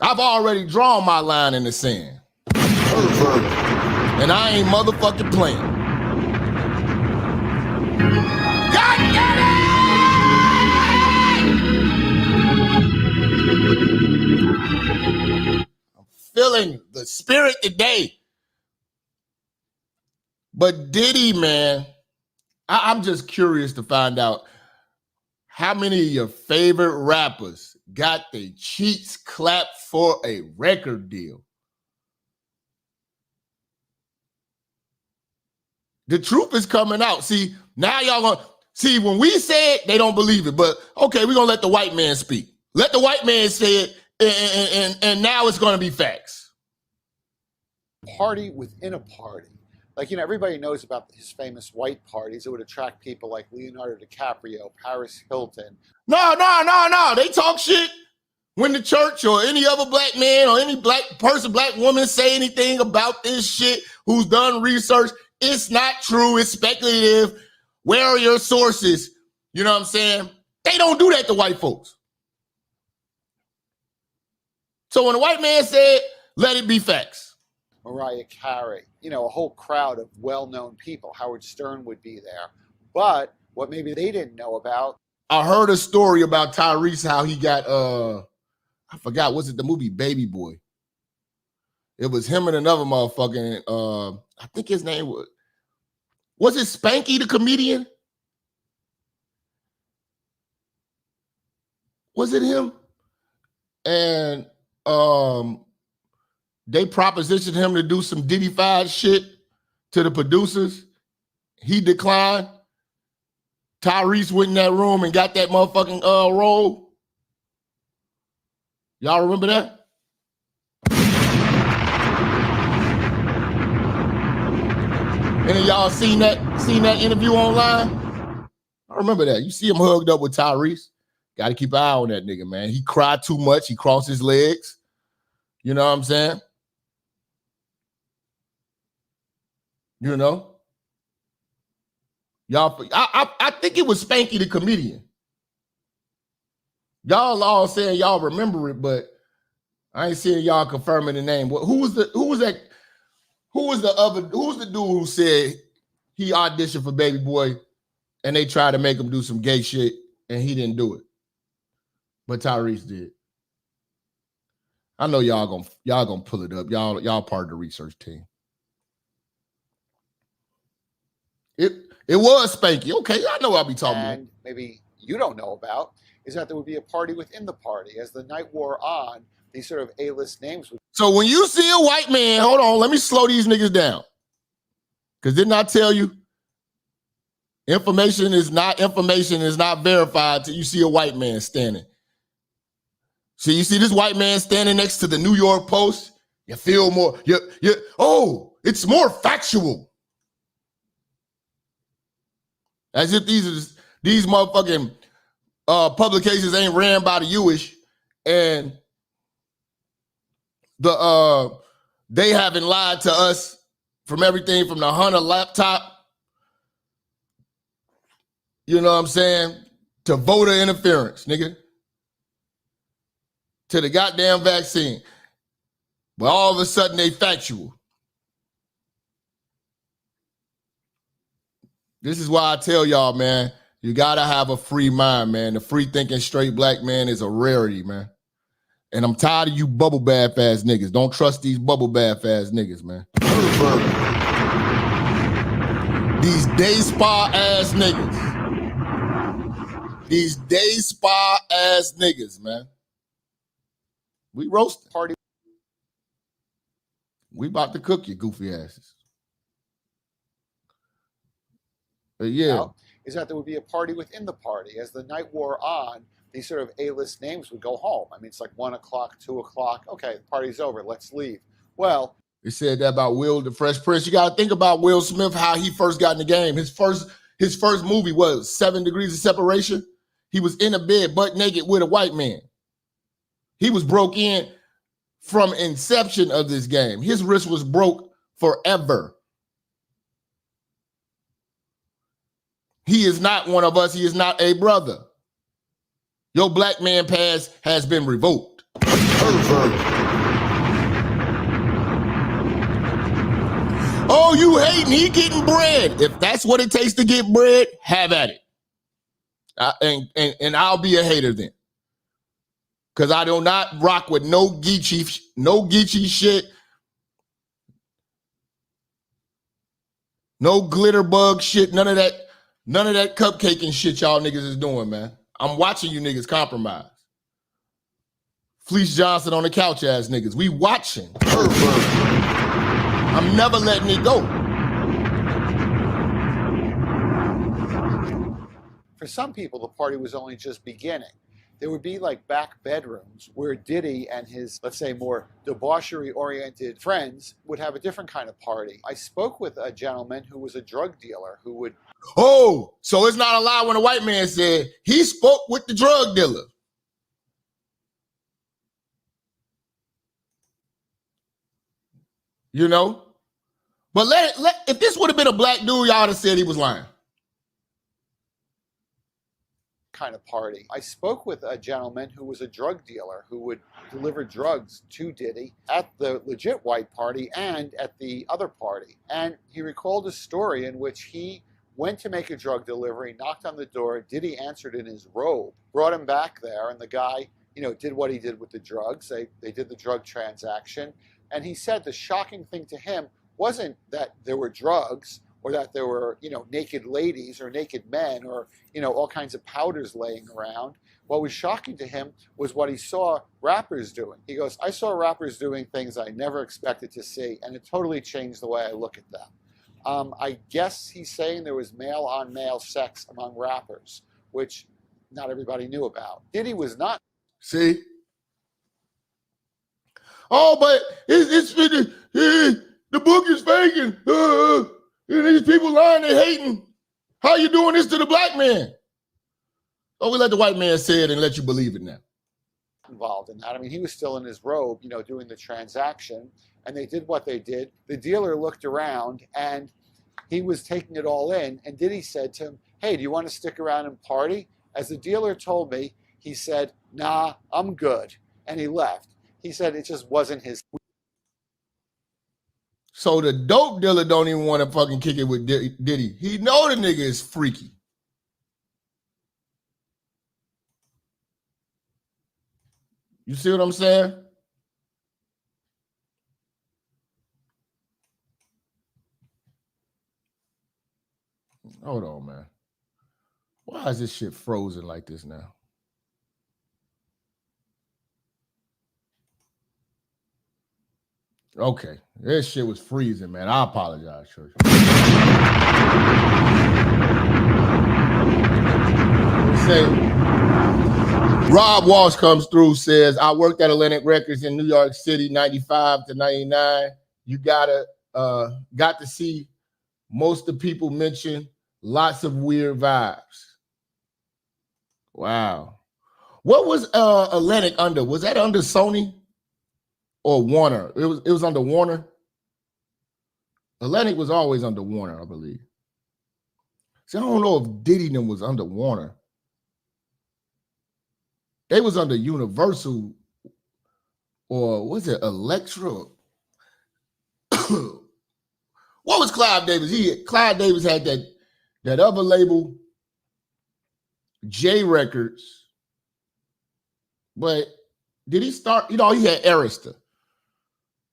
I've already drawn my line in the sand. And I ain't motherfucking playing. God damn it! I'm feeling the spirit today. But Diddy, man, I'm just curious to find out how many of your favorite rappers got their cheeks clapped for a record deal. The truth is coming out. See, now y'all gonna see when we say it, they don't believe it. But okay, we're gonna let the white man speak. Let the white man say it, and now it's gonna be facts. Party within a party. Like, you know, everybody knows about his famous white parties. It would attract people like Leonardo DiCaprio, Paris Hilton. No. They talk shit when the church or any other black man or any black person, black woman say anything about this shit who's done research. It's not true. It's speculative. Where are your sources? You know what I'm saying? They don't do that to white folks. So when a white man said, let it be facts. Mariah Carey, you know, a whole crowd of well-known people. Howard Stern would be there. But what maybe they didn't know about. I heard a story about Tyrese, how he got, I forgot, was it the movie Baby Boy? It was him and another motherfucking, I think his name was it Spanky the comedian? Was it him? And they propositioned him to do some Diddy-fied shit to the producers. He declined. Tyrese went in that room and got that motherfucking role. Y'all remember that? Any of y'all seen that interview online? I remember that. You see him hugged up with Tyrese. Got to keep an eye on that nigga, man. He cried too much. He crossed his legs. You know what I'm saying? You know? Y'all, I think it was Spanky the comedian. Y'all all saying y'all remember it, but I ain't seeing y'all confirming the name. Who was the dude who said he auditioned for Baby Boy and they tried to make him do some gay shit and he didn't do it? But Tyrese did. I know y'all gonna pull it up. Y'all part of the research team. It was Spanky. Okay, I know what I'll be talking about. And maybe you don't know about is that there would be a party within the party. As the night wore on, these sort of A-list names would. So when you see a white man, hold on, let me slow these niggas down. Because didn't I tell you? Information is not verified till you see a white man standing. So you see this white man standing next to the New York Post, you feel more, it's more factual. As if these motherfucking publications ain't ran by the Jewish and they haven't lied to us from everything from the Hunter laptop, you know what I'm saying, to voter interference, nigga, to the goddamn vaccine. But all of a sudden they factual. This is why I tell y'all, man, you gotta have a free mind, man. The free thinking straight black man is a rarity, man. And I'm tired of you bubble bath ass niggas. Don't trust these bubble bath ass niggas, man. These day spa ass niggas. These day spa ass niggas, man. We roasting. Party. We about to cook you, goofy asses. Yeah. Is that there would be a party within the party. As the night wore on, these sort of A-list names would go home. I mean, it's like 1 o'clock, 2 o'clock. Okay, the party's over. Let's leave. Well, they said that about Will the Fresh Prince. You got to think about Will Smith, how he first got in the game. His first movie was 7 Degrees of Separation. He was in a bed butt naked with a white man. He was broke in from inception of this game. His wrist was broke forever. He is not one of us. He is not a brother. Your black man pass has been revoked. Oh, you hating? He getting bread. If that's what it takes to get bread, have at it. And I'll be a hater then. Because I do not rock with no Geechee shit. No glitter bug shit. None of that cupcaking shit y'all niggas is doing, man. I'm watching you niggas compromise. Fleece Johnson on the couch ass niggas. We watching. I'm never letting it go. For some people, the party was only just beginning. There would be like back bedrooms where Diddy and his, let's say, more debauchery-oriented friends would have a different kind of party. I spoke with a gentleman who was a drug dealer who would... Oh, so it's not a lie when a white man said he spoke with the drug dealer. You know? But if this would have been a black dude, y'all would have said he was lying. Kind of party. I spoke with a gentleman who was a drug dealer who would deliver drugs to Diddy at the legit white party and at the other party. And he recalled a story in which he went to make a drug delivery, knocked on the door, Diddy answered in his robe, brought him back there, and the guy, did what he did with the drugs. They did the drug transaction. And he said the shocking thing to him wasn't that there were drugs or that there were, naked ladies or naked men or, all kinds of powders laying around. What was shocking to him was what he saw rappers doing. He goes, I saw rappers doing things I never expected to see, and it totally changed the way I look at them. I guess he's saying there was male-on-male sex among rappers, which not everybody knew about. Diddy was not. See? Oh, but the book is faking. These people lying, they hating. How you doing this to the black man? Oh, we let the white man say it and let you believe it now. Involved in that. I mean, he was still in his robe, doing the transaction, and they did what they did. The dealer looked around, and he was taking it all in, and Diddy said to him, hey, do you want to stick around and party? As the dealer told me, he said, nah, I'm good, and he left. He said it just wasn't his. So the dope dealer don't even want to fucking kick it with Diddy. He know the nigga is freaky. You see what I'm saying? Hold on, man. Why is this shit frozen like this now? Okay, this shit was freezing, man. I apologize, church. Say, Rob Walsh comes through, says, I worked at Atlantic Records in New York City, 95 to 99. You got to see most of the people mention lots of weird vibes. Wow. What was Atlantic under? Was that under Sony? Or Warner. It was under Warner. Atlantic was always under Warner, I believe. See, I don't know if Diddy was under Warner. They was under Universal, or was it Elektra? What was Clive Davis? Clive Davis had that other label, J Records. But did he start? He had Arista.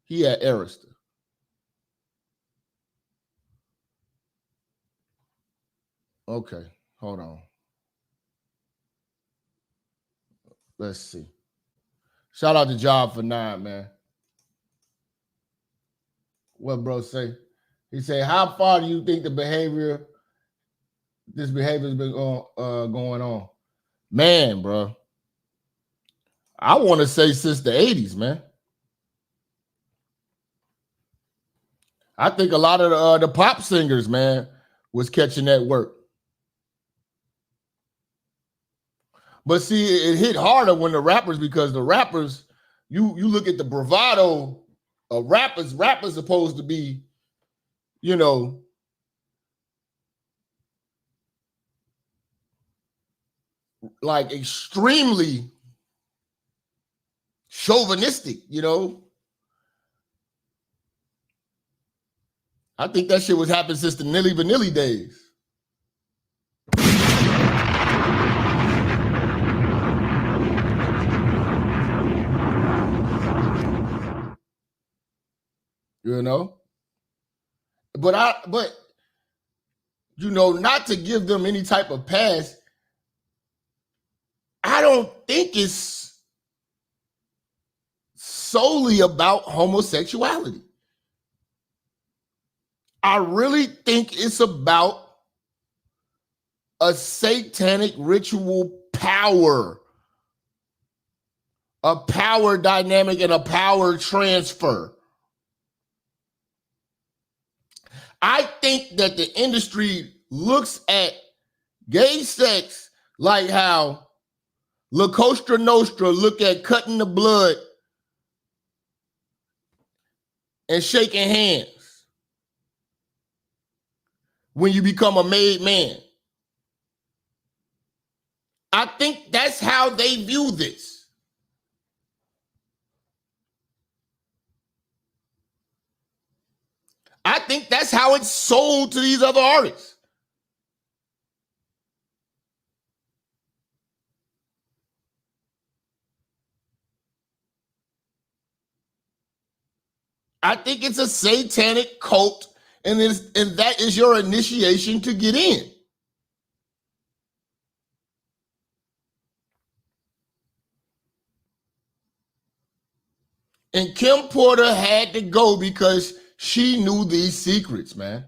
He had Arista. Okay, hold on. Let's see. Shout out to Job for 9, man. What bro say? He said, how far do you think this behavior has been going on? Man, bro. I want to say since the 80s, man. I think a lot of the pop singers, man, was catching that work. But see, it hit harder when the rappers, because the rappers, you look at the bravado of rappers. Rappers supposed to be, you know, like extremely chauvinistic, you know. I think that shit was happening since the Nilly Vanilli days. You know? But you know, not to give them any type of pass, I don't think it's solely about homosexuality. I really think it's about a satanic ritual power, a power dynamic, and a power transfer. I think that the industry looks at gay sex like how La Cosa Nostra look at cutting the blood and shaking hands when you become a made man. I think that's how they view this. I think that's how it's sold to these other artists. I think it's a satanic cult, and that is your initiation to get in. And Kim Porter had to go because she knew these secrets, man.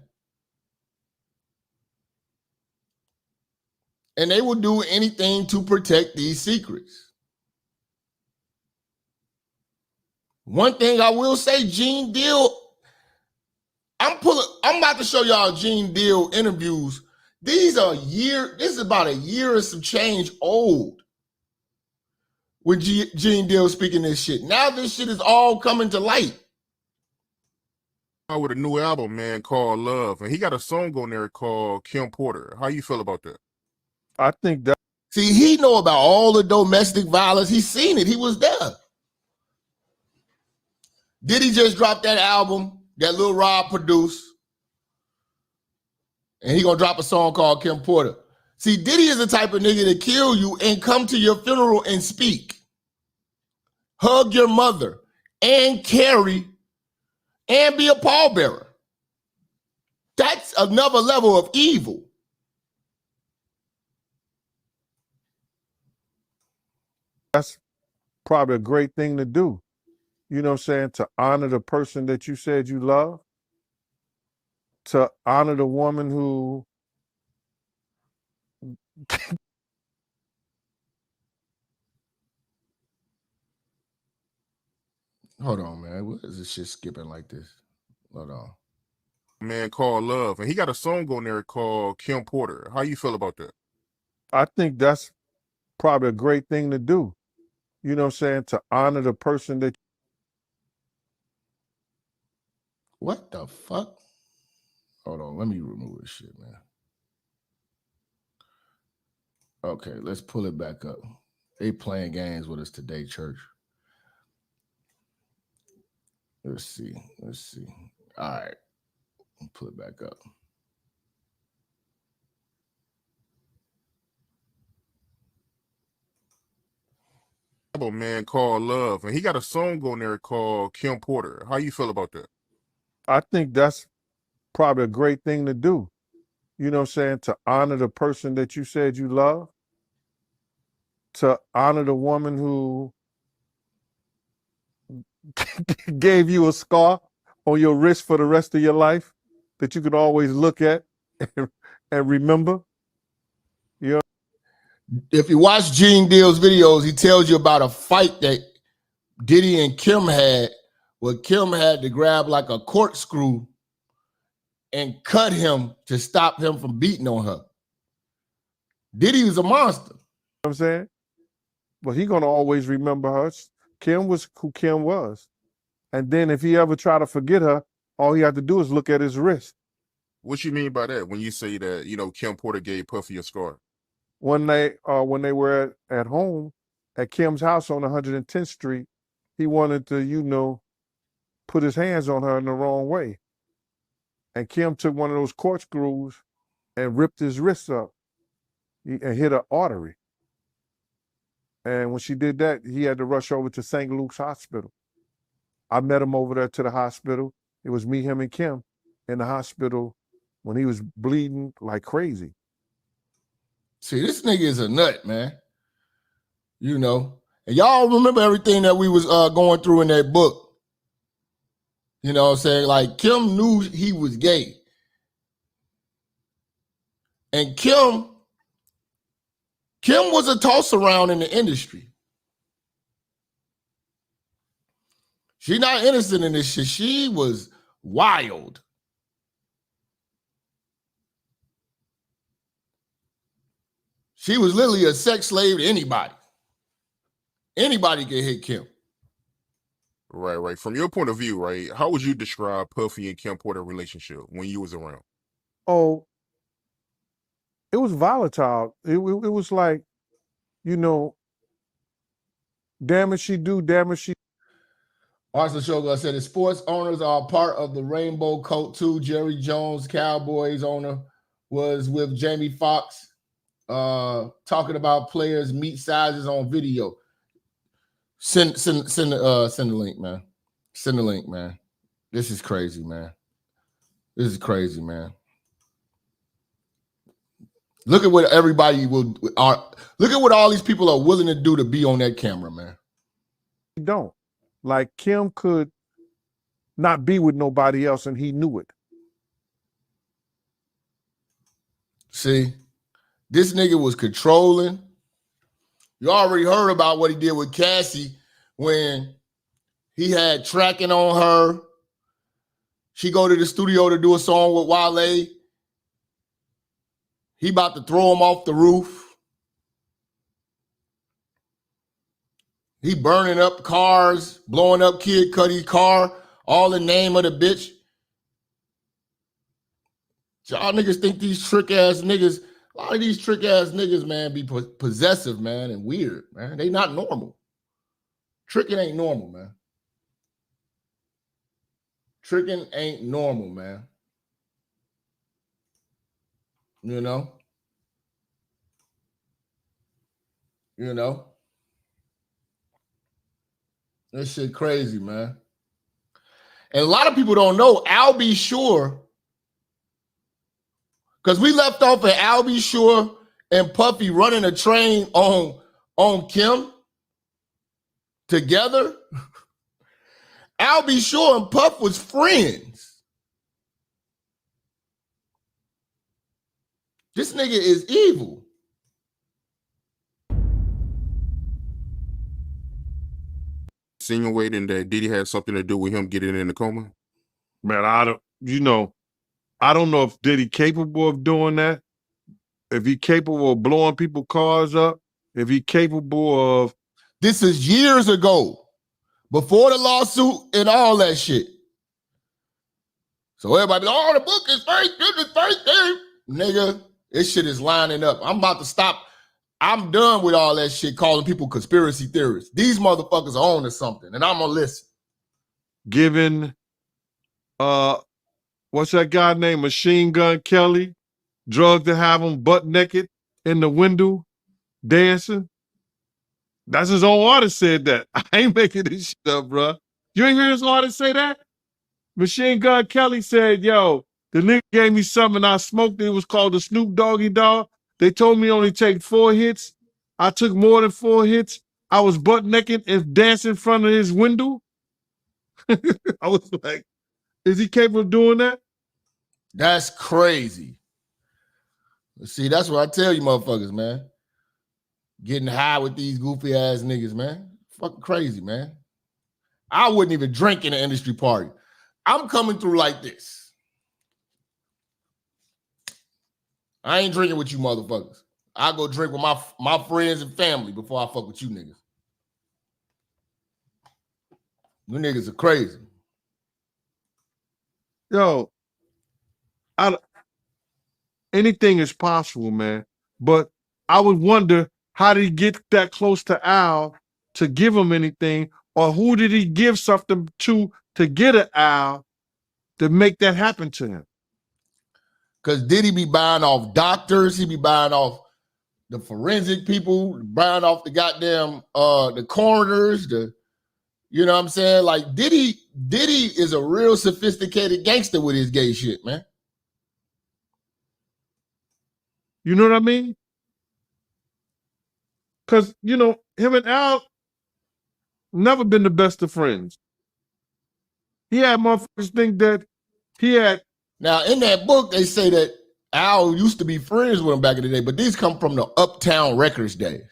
And they would do anything to protect these secrets. One thing I will say, Gene Deal, I'm about to show y'all Gene Deal interviews. This is about a year or some change old when Gene Deal speaking this shit. Now this shit is all coming to light. With a new album, man, called Love, and he got a song on there called Kim Porter. How you feel about that? I think that. See, he know about all the domestic violence. He's seen it. He was there. Diddy just dropped that album that Lil Rob produced, and he gonna drop a song called Kim Porter. See, Diddy is the type of nigga to kill you and come to your funeral and speak, hug your mother, and carry, and be a pallbearer. That's another level of evil. That's probably a great thing to do. You know what I'm saying? To honor the person that you said you love. To honor the woman who Hold on, man. What is this shit skipping like this? Hold on. Man, called Love, and he got a song on there called Kim Porter. How you feel about that? I think that's probably a great thing to do. You know what I'm saying? To honor the person that. What the fuck? Hold on, let me remove this shit, man. Okay, let's pull it back up. They playing games with us today, church. Let's see. All right, pull it back up. Man, called Love, and he got a song on there called Kim Porter. How you feel about that? I think that's probably a great thing to do. You know what I'm saying? To honor the person that you said you love. To honor the woman who gave you a scar on your wrist for the rest of your life that you could always look at and remember. You know? If you watch Gene Deal's videos, he tells you about a fight that Diddy and Kim had, where Kim had to grab like a corkscrew and cut him to stop him from beating on her. Diddy was a monster. You know what I'm saying? But he gonna always remember her. Kim was who Kim was. And then if he ever try to forget her, all he had to do is look at his wrist. What you mean by that when you say that, you know, Kim Porter gave Puffy a scar? When they were at home at Kim's house on 110th Street, he wanted to, you know, put his hands on her in the wrong way. And Kim took one of those corkscrews and ripped his wrist up and hit an artery. And when she did that, he had to rush over to St. Luke's Hospital. I met him over there to the hospital. It was me, him, and Kim in the hospital when he was bleeding like crazy. See, this nigga is a nut, man. You know. And y'all remember everything that we was going through in that book. You know what I'm saying? Like, Kim knew he was gay. And Kim was a toss around in the industry. She not innocent in this shit. She was wild. She was literally a sex slave to anybody. Anybody can hit Kim. Right. From your point of view, right, how would you describe Puffy and Kim Porter relationship when you was around? Oh, it was volatile. It was like, you know, damn it she do, damn it she. Arsenal Shogun said the sports owners are part of the Rainbow Coat too. Jerry Jones, Cowboys owner, was with Jamie Foxx talking about players' meat sizes on video. Send the link, man. Send the link, man. This is crazy, man. This is crazy, man. Look at what everybody look at what all these people are willing to do to be on that camera, man. Don't. Like, Kim could not be with nobody else and he knew it. See, this nigga was controlling. You already heard about what he did with Cassie when he had tracking on her. She go to the studio to do a song with Wale. He about to throw him off the roof. He burning up cars, blowing up Kid Cudi's car, all in the name of the bitch. Y'all niggas think these trick ass niggas, a lot of these trick ass niggas, man, be possessive, man, and weird, man. They not normal. Tricking ain't normal, man. Tricking ain't normal, man. You know? You know? This shit crazy, man. And a lot of people don't know Al B. Sure, because we left off at Al B. Sure and Puffy running a train on Kim together. Al B. Sure and Puff was friends. This nigga is evil. Insinuating that Diddy had something to do with him getting in the coma? Man, I don't know if Diddy capable of doing that. If he capable of blowing people's cars up. If he capable of. This is years ago, before the lawsuit and all that shit. So everybody, oh, the book is fake. This is fake. Nigga, this shit is lining up. I'm about to stop. I'm done with all that shit calling people conspiracy theorists. These motherfuckers are on to something, and I'm gonna listen. Giving, what's that guy named Machine Gun Kelly, drugs to have him butt naked in the window dancing. That's his own artist said that. I ain't making this shit up, bro. You ain't hear his artist say that? Machine Gun Kelly said, yo, the nigga gave me something I smoked. It was called the Snoop Doggy Dog. They told me only take 4 hits. I took more than 4 hits. I was butt naked and dancing in front of his window. I was like, is he capable of doing that? That's crazy. See, that's what I tell you motherfuckers, man. Getting high with these goofy ass niggas, man. Fucking crazy, man. I wouldn't even drink in an industry party. I'm coming through like this. I ain't drinking with you motherfuckers. I go drink with my friends and family before I fuck with you niggas. You niggas are crazy. Yo, anything is possible, man. But I would wonder, how did he get that close to Al to give him anything? Or who did he give something to get at Al to make that happen to him? Because Diddy be buying off doctors. He be buying off the forensic people, buying off the goddamn, the coroners, you know what I'm saying? Like Diddy is a real sophisticated gangster with his gay shit, man. You know what I mean? Because, you know, him and Al never been the best of friends. He had motherfuckers think that he had. Now, in that book, they say that Al used to be friends with him back in the day, but these come from the Uptown Records days.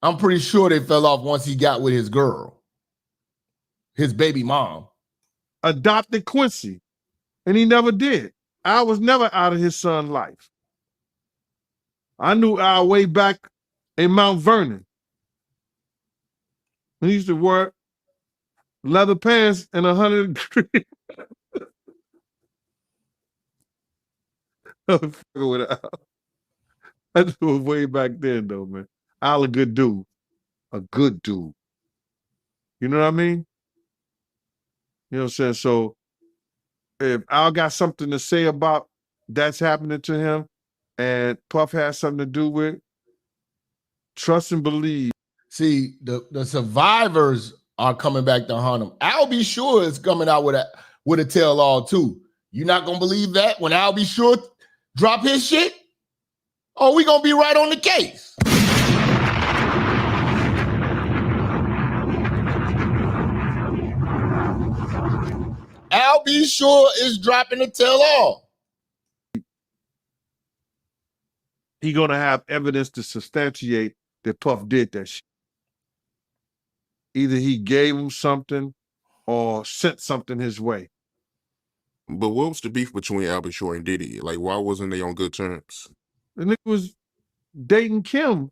I'm pretty sure they fell off once he got with his girl, his baby mom. Adopted Quincy, and he never did. Al was never out of his son's life. I knew Al way back in Mount Vernon. He used to wear leather pants and 100 degrees. I'm fucking with Al. I knew it way back then, though, man. Al a good dude. A good dude. You know what I mean? You know what I'm saying? So if Al got something to say about that's happening to him and Puff has something to do with it, trust and believe. See, the survivors are coming back to hunt him. Al B. Sure is coming out with a tell-all too. You not gonna believe that when Al B. Sure drop his shit? Oh, we gonna be right on the case. Al B. Sure is dropping a tell-all. He gonna have evidence to substantiate that Puff did that shit. Either he gave him something or sent something his way. But what was the beef between Albert Shore and Diddy? Like, why wasn't they on good terms? The nigga was dating Kim.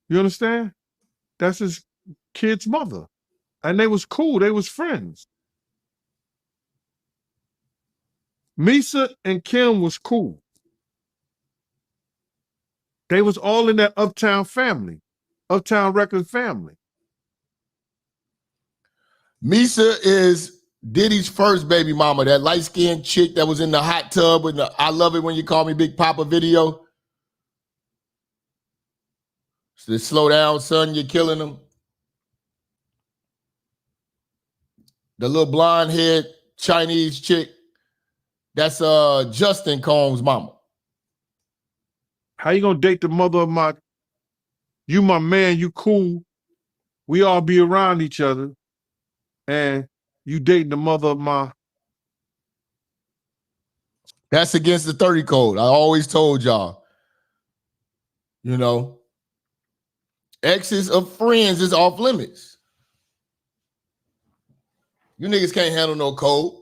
You understand? That's his kid's mother. And they was cool. They was friends. Misa and Kim was cool. They was all in that Uptown family. Uptown Records family. Misa is Diddy's first baby mama, that light-skinned chick that was in the hot tub with the I Love It When You Call Me Big Papa video. So slow down, son, you're killing them. The little blonde-haired Chinese chick, that's Justin Combs' mama. How you gonna date the mother of you my man, you cool, we all be around each other, and you dating the mother of That's against the 30 code. I always told y'all. You know, exes of friends is off limits. You niggas can't handle no code.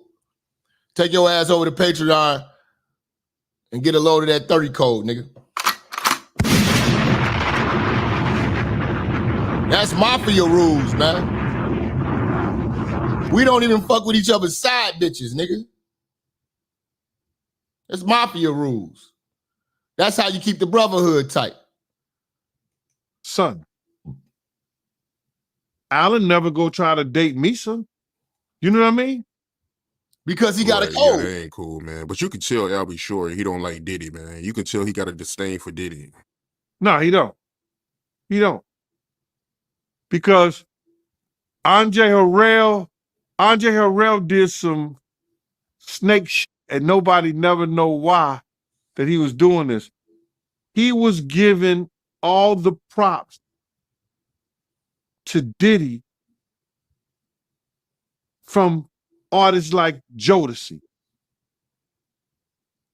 Take your ass over to Patreon and get a load of that 30 code, nigga. That's mafia rules, man. We don't even fuck with each other's side bitches, nigga. That's mafia rules. That's how you keep the brotherhood tight. son. Alan never go try to date Misa. You know what I mean? Because he got a Yeah, code. that ain't cool, man. But you can tell Albie Shore he don't like Diddy, man. You can tell he got a disdain for Diddy. No, he don't. He don't. Because Andre Harrell did some snake shit and nobody never know why that he was doing this. He was giving all the props to Diddy from artists like Jodeci,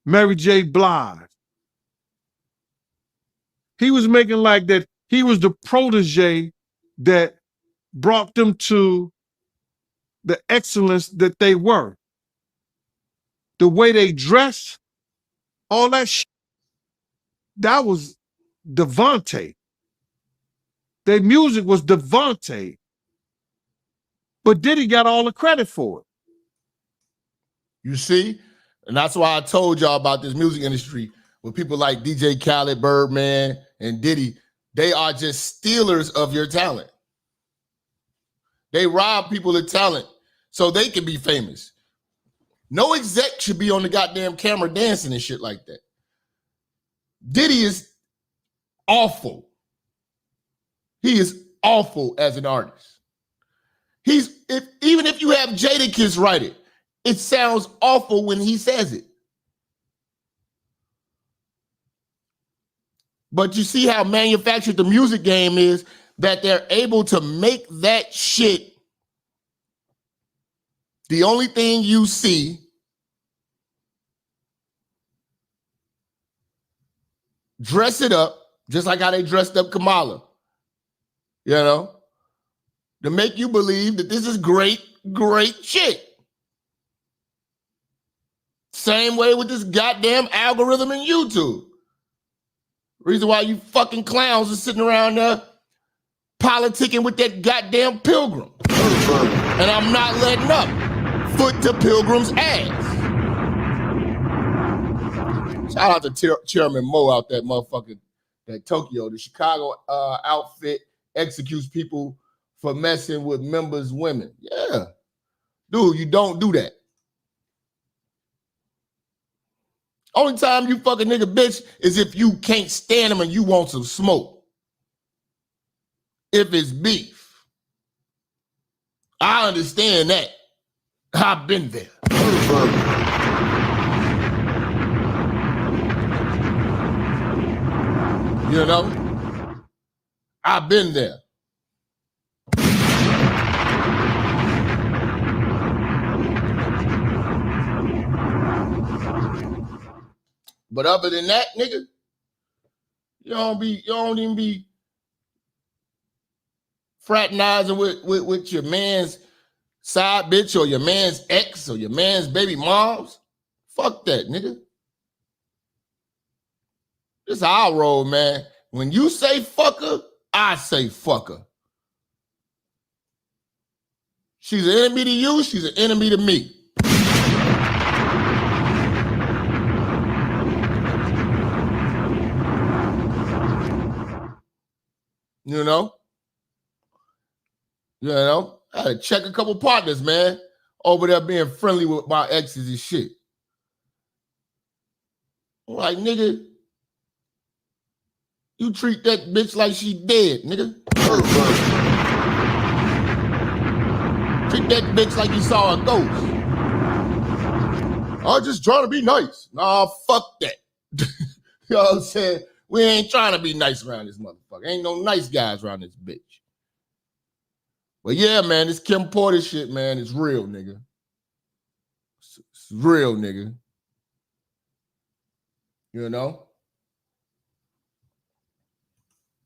Mary J. Blige. He was making like that he was the protege that brought them to the excellence that they were. the way they dressed, all that shit, that was Devontae. Their music was Devontae. But Diddy got all the credit for it. You see? And that's why I told y'all about this music industry with people like DJ Khaled, Birdman, and Diddy. They are just stealers of your talent. They rob people of talent so they can be famous. No exec should be on the goddamn camera dancing and shit like that. Diddy is awful. He is awful as an artist. Even if you have Jadakiss write it, it sounds awful when he says it. But you see how manufactured the music game is, that they're able to make that shit the only thing you see, dress it up, just like how they dressed up Kamala, you know, to make you believe that this is great, great shit. Same way with this goddamn algorithm in YouTube. Reason why you fucking clowns are sitting around there politicking with that goddamn Pilgrim. And I'm not letting up. Foot to Pilgrim's ass. Shout out to Chairman Mo out that motherfucking, that Tokyo, the Chicago outfit executes people for messing with members' women. Yeah. Dude, you don't do that. Only time you fucking nigga bitch is if you can't stand him and you want some smoke. If it's beef. I understand that. I've been there. You know? I've been there. But other than that, nigga, you don't even be fraternizing with your man's side bitch or your man's ex or your man's baby moms. Fuck that, nigga. This is our role, man. When you say fucker, I say fucker. She's an enemy to you, she's an enemy to me. You know? I had to check a couple partners, man, over there being friendly with my exes and shit. I'm like, nigga, you treat that bitch like she dead, nigga. Treat that bitch like you saw a ghost. I'm just trying to be nice. Nah, fuck that. You know what I'm saying? We ain't trying to be nice around this motherfucker. Ain't no nice guys around this bitch. But yeah, man, this Kim Porter shit, man, is real, nigga. It's real, nigga. You know?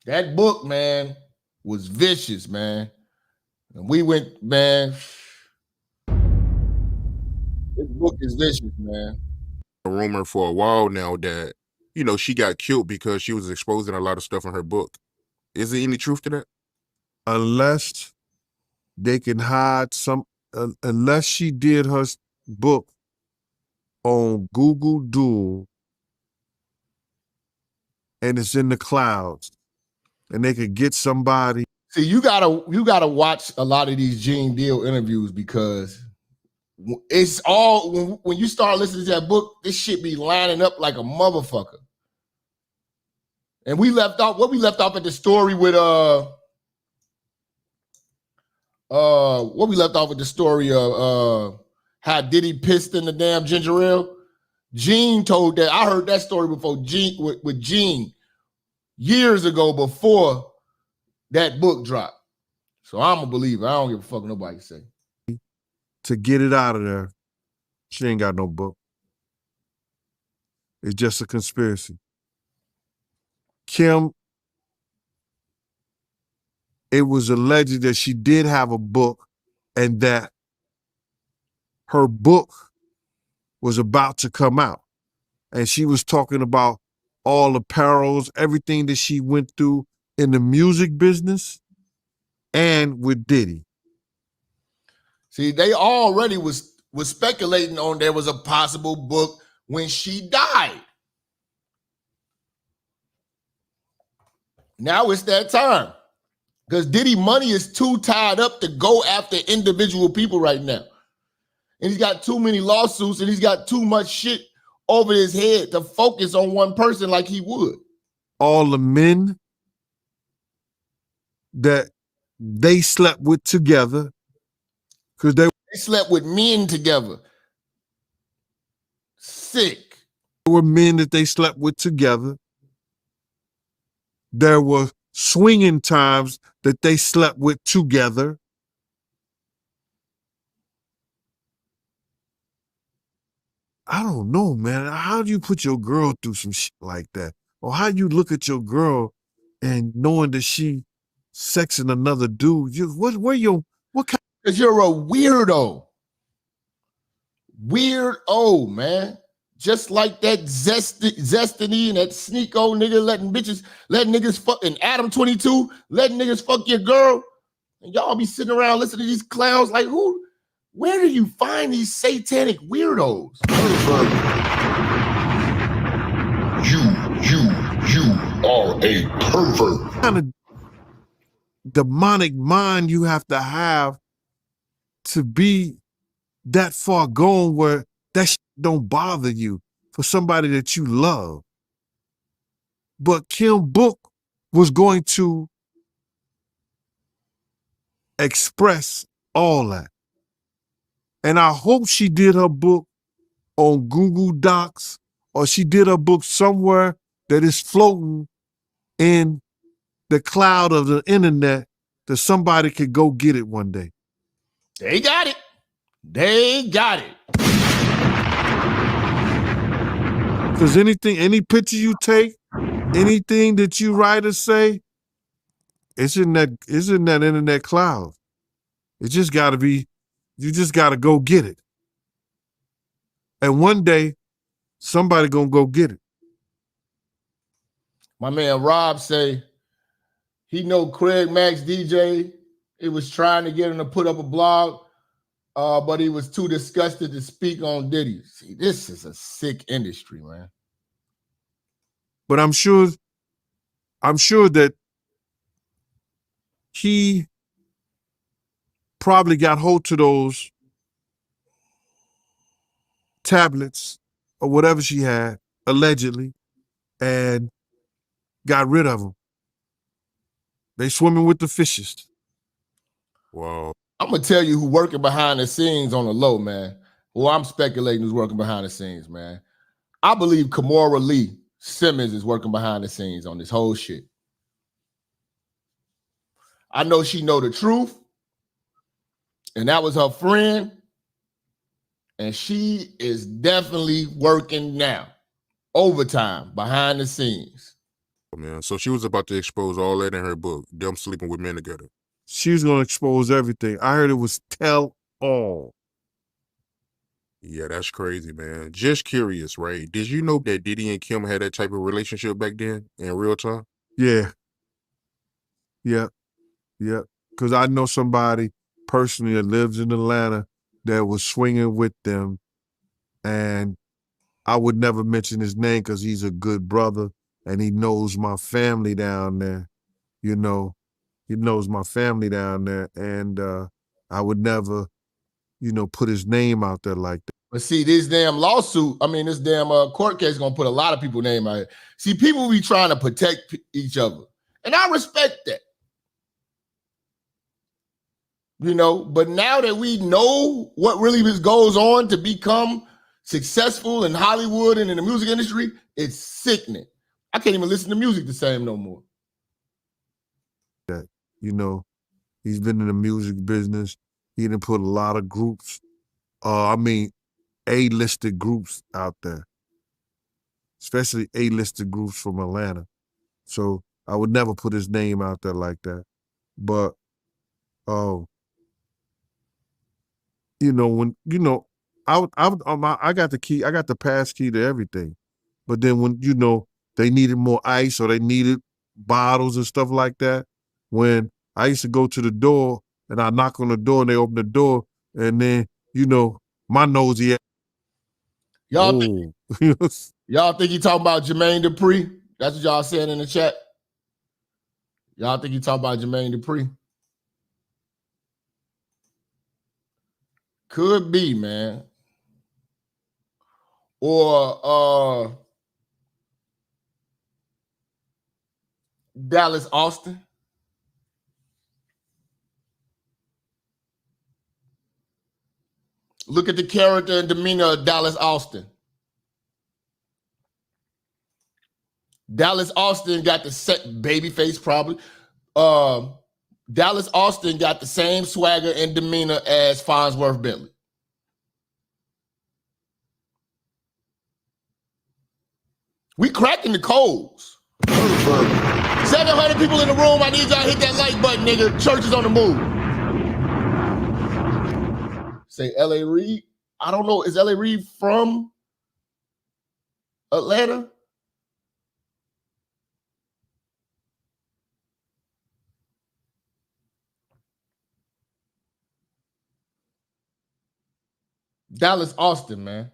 That book, man, was vicious, man. And we went, man. This book is vicious, man. A rumor for a while now that, you know, she got killed because she was exposing a lot of stuff in her book. Is there any truth to that? Unless they can hide unless she did her book on Google Duo and it's in the clouds and they could get somebody. See, you gotta watch a lot of these Gene Deal interviews because it's all, when you start listening to that book, this shit be lining up like a motherfucker. And we left off at the story with what we left off with the story of how Diddy pissed in the damn ginger ale. Gene told that. I heard that story before with Gene years ago before that book dropped. So I'm a believer. I don't give a fuck what nobody say. To get it out of there, she ain't got no book. It's just a conspiracy. Kim, it was alleged that she did have a book and that her book was about to come out. And she was talking about all the perils, everything that she went through in the music business and with Diddy. See, they already was speculating on there was a possible book when she died. Now it's that time. Because Diddy money is too tied up to go after individual people right now. And he's got too many lawsuits and he's got too much shit over his head to focus on one person like he would. All the men that they slept with together, because they slept with men together. Sick. There were men that they slept with together. There were swinging times that they slept with together. I don't know, man. How do you put your girl through some shit like that? Or how you look at your girl and knowing that she sexing another dude? What kind? Because you're a weirdo. Weirdo, man. Just like that Zestiny and that Sneeko nigga letting niggas fuck, and Adam 22 letting niggas fuck your girl. And y'all be sitting around listening to these clowns like, who? Where do you find these satanic weirdos? You are a pervert. What kind of demonic mind you have to be that far gone where that shit don't bother you for somebody that you love? But Kim Book was going to express all that. And I hope she did her book on Google Docs, or she did her book somewhere that is floating in the cloud of the internet that somebody could go get it one day. They got it. They got it. Because any picture you take, anything that you write or say, it's in that internet cloud. It just gotta be, you just gotta go get it. And one day, somebody gonna go get it. My man Rob say he know Craig Max DJ. He was trying to get him to put up a blog, but he was too disgusted to speak on Diddy. See, this is a sick industry, man. But I'm sure that he probably got hold to those tablets or whatever she had, allegedly, and got rid of them. They swimming with the fishes. Wow. I'm going to tell you who working behind the scenes on the low, man. Who I'm speculating who's working behind the scenes, man. I believe Kimora Lee Simmons is working behind the scenes on this whole shit. I know she know the truth, and that was her friend, and she is definitely working now, overtime, behind the scenes. Oh, man, so she was about to expose all that in her book, them sleeping with men together. She was going to expose everything. I heard it was tell all. Yeah, that's crazy, man. Just curious, right? Did you know that Diddy and Kim had that type of relationship back then in real time? Yeah. Yeah. Yeah. Because I know somebody personally that lives in Atlanta that was swinging with them. And I would never mention his name because he's a good brother and he knows my family down there. You know, he knows my family down there. And I would never, put his name out there like that. But see, this damn lawsuit, this damn court case is going to put a lot of people's name out here. See, people be trying to protect each other. And I respect that. But now that we know what really goes on to become successful in Hollywood and in the music industry, it's sickening. I can't even listen to music the same no more. That, he's been in the music business. He done put a lot of groups, A-listed groups out there, especially A-listed groups from Atlanta. So I would never put his name out there like that. But, I got the key. I got the pass key to everything. But then when they needed more ice or they needed bottles and stuff like that, when I used to go to the door and I knock on the door and they open the door and then my nosy. Y'all think he talking about Jermaine Dupri? That's what y'all saying in the chat. Y'all think he talking about Jermaine Dupri? Could be, man. Or Dallas Austin. Look at the character and demeanor of Dallas Austin. Dallas Austin got the set baby face, probably. Dallas Austin got the same swagger and demeanor as Farnsworth Bentley. We cracking the codes. 700 people in the room. I need y'all to hit that like button, nigga. Church is on the move. Say L.A. Reid. I don't know. Is L.A. Reid from Atlanta? Dallas Austin, man.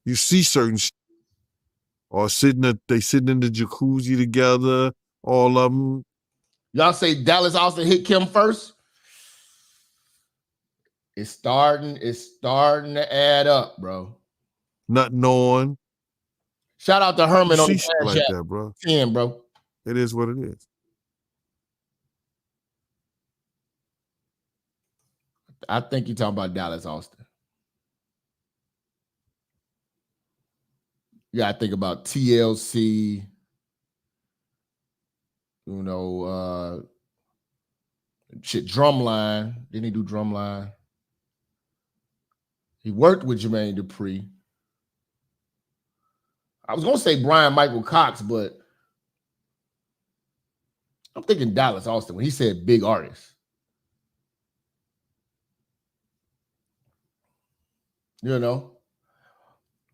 You see certain or they sitting in the jacuzzi together, all of them. Y'all say Dallas Austin hit Kim first? It's starting to add up, bro. Nothing on. Shout out to Herman on the shit like that, bro. 10, bro. It is what it is. I think you're talking about Dallas Austin. You gotta think about TLC. Drumline. Didn't he do Drumline? He worked with Jermaine Dupri. I was gonna say Brian Michael Cox, but I'm thinking Dallas Austin when he said big artist.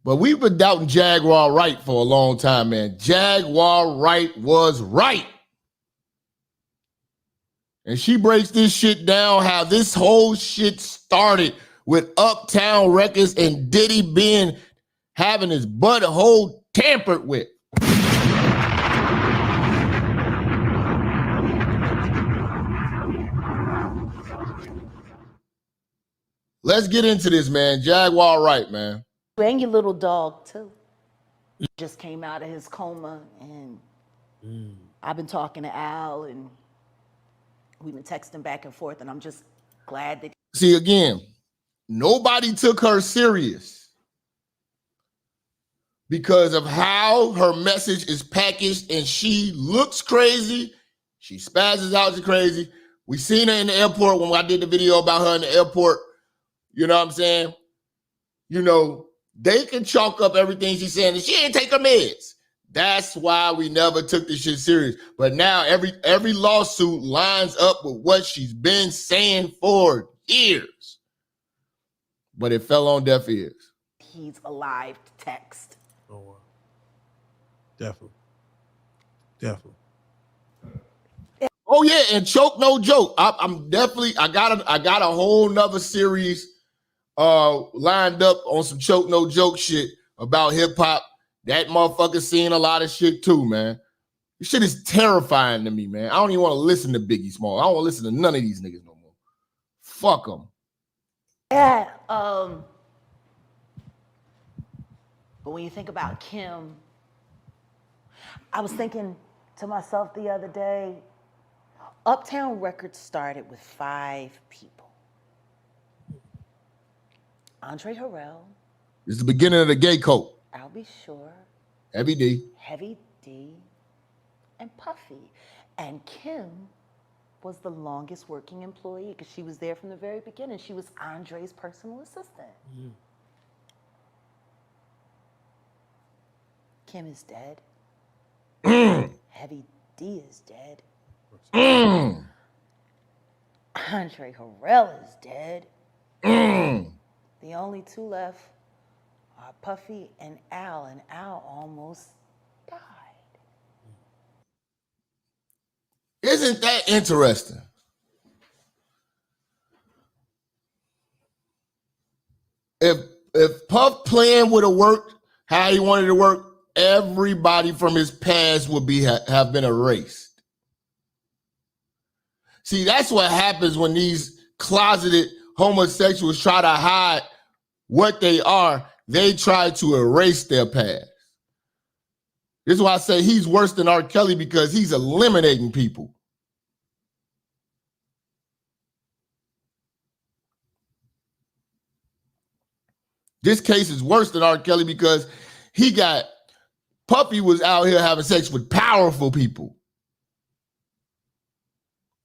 But we've been doubting Jaguar Wright for a long time, man. Jaguar Wright was right. And she breaks this shit down, how this whole shit started with Uptown Records and Diddy having his butthole tampered with. Let's get into this, man. Jaguar Wright, man. And your little dog, too. Just came out of his coma, and I've been talking to Al, and we've been texting back and forth, and I'm just glad that... See, again, nobody took her serious because of how her message is packaged, and she looks crazy. She spazzes out, she's crazy. We seen her in the airport when I did the video about her in the airport. You know what I'm saying? They can chalk up everything she's saying, and she ain't take her meds. That's why we never took this shit serious. But now every lawsuit lines up with what she's been saying for years. But it fell on deaf ears. He's alive to text. Oh, wow. Definitely. Oh yeah, and choke no joke. I got a whole nother series lined up on some choke no joke shit about hip hop. That motherfucker seen a lot of shit too, man. This shit is terrifying to me, man. I don't even want to listen to Biggie Small. I don't want to listen to none of these niggas no more. Fuck them. Yeah. But when you think about Kim, I was thinking to myself the other day, Uptown Records started with 5 people. Andre Harrell. This is the beginning of the gay code. I'll Be Sure. Heavy D. Heavy D. And Puffy. And Kim was the longest working employee because she was there from the very beginning. She was Andre's personal assistant. Kim is dead. Heavy D is dead. Andre Harrell is dead. The only two left are Puffy and Al almost died. Isn't that interesting? If Puff plan would have worked how he wanted to work, everybody from his past would have been erased. See, that's what happens when these closeted homosexuals try to hide what they are. They try to erase their past. This is why I say he's worse than R. Kelly, because he's eliminating people. This case is worse than R. Kelly because Puffy was out here having sex with powerful people.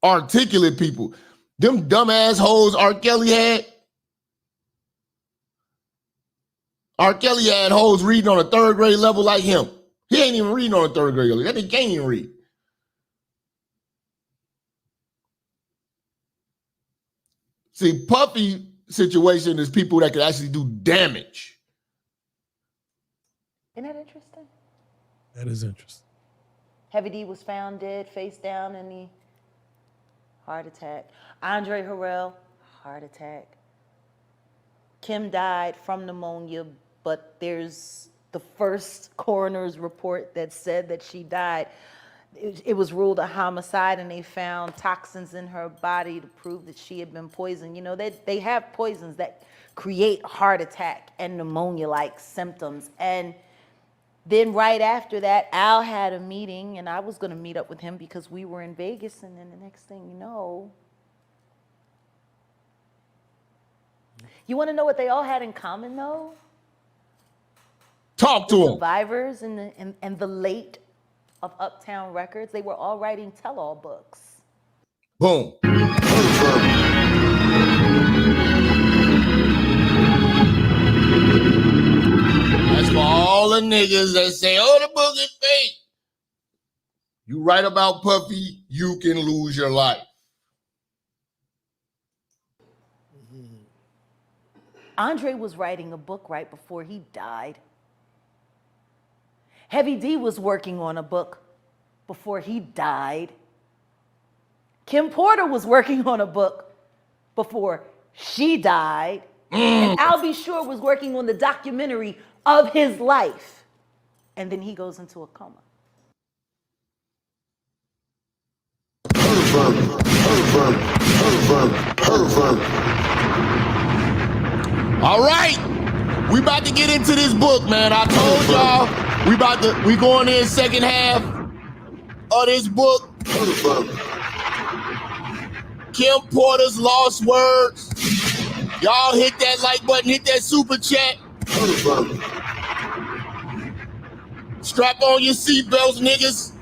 Articulate people. Them dumbass hoes R. Kelly had. R. Kelly had hoes reading on a third grade level like him. He ain't even reading on a third grade level. That nigga can't even read. See, Puffy situation is people that could actually do damage. Isn't that interesting? That is interesting. Heavy D was found dead, face down in the heart attack. Andre Harrell, heart attack. Kim died from pneumonia, but there's the first coroner's report that said that she died. It was ruled a homicide, and they found toxins in her body to prove that she had been poisoned. You know, they have poisons that create heart attack and pneumonia-like symptoms. And then right after that, Al had a meeting, and I was going to meet up with him because we were in Vegas, and then the next thing you know, you want to know what they all had in common, though? Talk to the him. Survivors and the late of Uptown Records, they were all writing tell-all books. Boom. That's for all the niggas that say, oh, the book is fake. You write about Puffy, you can lose your life. Andre was writing a book right before he died. Heavy D was working on a book before he died. Kim Porter was working on a book before she died. And Al B. Sure was working on the documentary of his life. And then he goes into a coma. Pervert. All right. We about to get into this book, man. I told y'all we going in second half of this book. Kim Porter's Lost Words. Y'all hit that like button, hit that super chat. Strap on your seatbelts, niggas.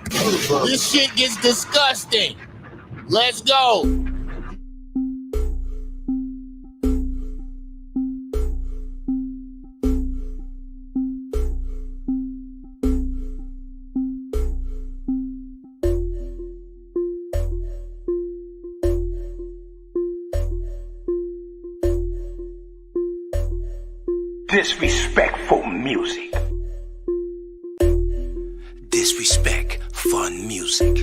This shit gets disgusting. Let's go. Disrespectful music. Disrespect fun music.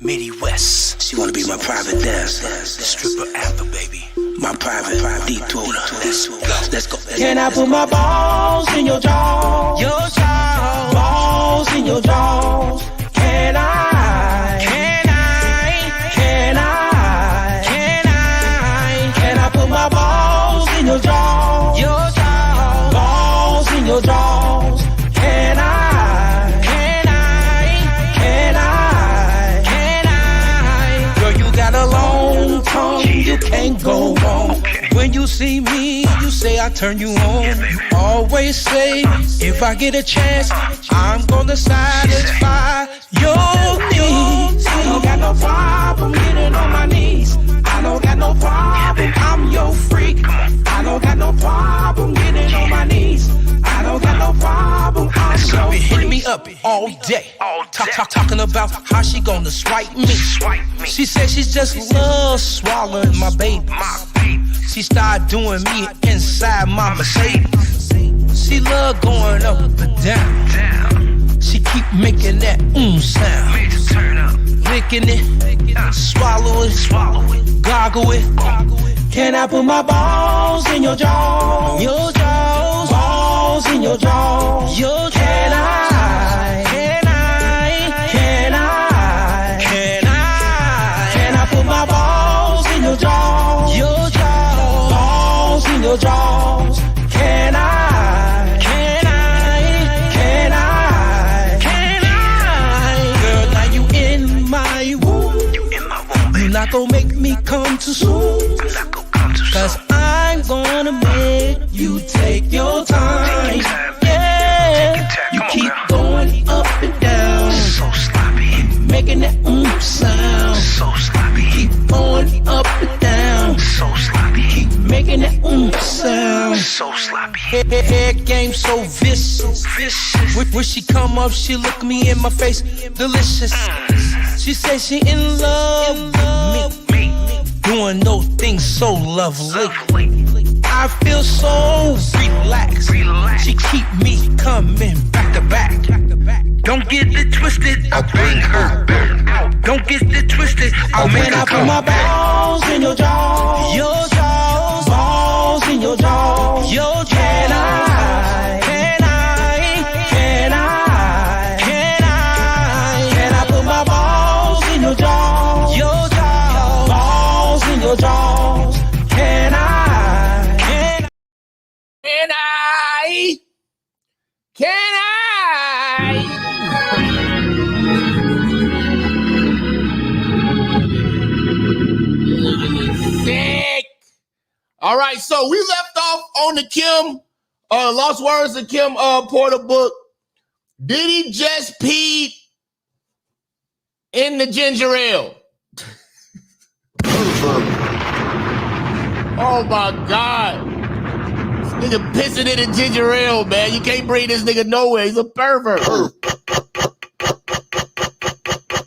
Midi West. She wanna be my private dancer. Stripper anthem, baby. My private detour. Let's go. Can I put my balls in your jaws? Your jaws. Balls in your jaws. Can I? Can I? Can I? Can I? Can I put my balls in your jaws? Your jaws. Balls in your jaws. Can I? Can I? Can I? Can I? Girl, you got a long tongue. You can't go wrong. When you see me, you say I turn you on. You always say, if I get a chance, I'm gonna satisfy your needs. I don't got no problem getting on my knees. I don't got no problem, I'm your freak. I don't got no problem getting on my knees. I don't got no problem, I'm your freak. Hit me up all all day. Talking about how she gonna swipe me. She said she just loves swallowing my baby. She started doing me inside my Mercedes. She love going up and down. She keep making that sound. Licking it, swallow it, goggle it. Can I put my balls in your jaws? Your jaws. Balls in your jaws. Your jaws. Can I? Can I? Can I? Can I? Can I put my balls in your jaws? Your jaws. Balls in your jaws. Can I? Can I? Can I? Can I? Girl, now you in my womb. You in my womb. You're not gonna make me come too soon. I'm not gonna come too soon. 'Cause I'm gonna make you take your time. Yeah, you keep going up and down. So sloppy. Making that sound. So sloppy. Keep going up and down. So sloppy. Keep making that sound. So sloppy. Head game so vicious. When she come up, she look me in my face. Delicious. She says she in love with me. Doing those things so lovely. I feel so relaxed. She keep me coming back to back. Don't get it twisted, I bring her back. Don't get it twisted, I put my balls in your jaws. Your jaws. Balls in your jaws. Your jaws. Can I? Can I? Can I? Can I? Can I put my balls in your jaws? Your jaws. Balls in your jaws. Can I? Can I? Can I? Can I? Sick. All right, so we left off on the Kim, Lost Words of Kim Porter book. Diddy just peed in the ginger ale. Oh my God. This nigga pissing in the ginger ale, man. You can't bring this nigga nowhere. He's a pervert.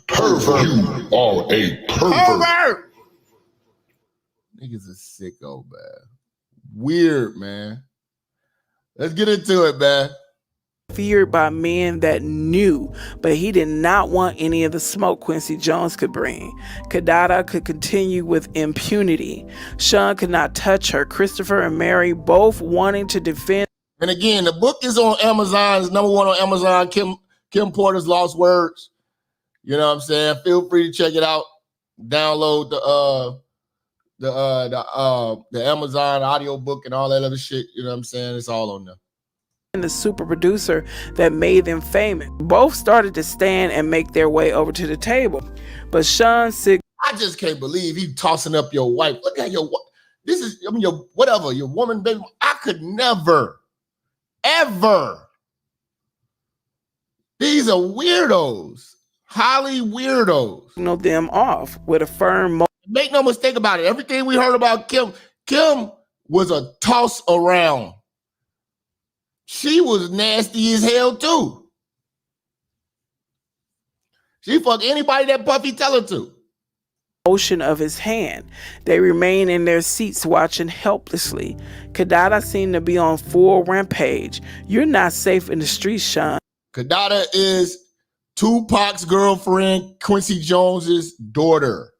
Pervert. You are a pervert. Niggas a sicko, man. Weird, man. Let's get into it, man. Feared by men that knew, but he did not want any of the smoke Quincy Jones could bring. Kadada could continue with impunity. Sean could not touch her. Christopher and Mary both wanting to defend. And again, the book is on Amazon. It's #1 on Amazon. Kim Porter's Lost Words. You know what I'm saying? Feel free to check it out. Download the Amazon audiobook and all that other shit. You know what I'm saying? It's all on there. And the super producer that made them famous. Both started to stand and make their way over to the table. But Sean said, I just can't believe he tossing up your wife. Look at your, this is, I mean, your, whatever, your woman, baby. I could never, ever. These are weirdos. Highly weirdos. signal them off with a firm. Make no mistake about it. Everything we heard about Kim was a toss around. She was nasty as hell too. She fucked anybody that Puffy tell her to. Motion of his hand. They remain in their seats watching helplessly. Kadada seemed to be on full rampage. You're not safe in the streets, Sean. Kadada is Tupac's girlfriend, Quincy Jones's daughter.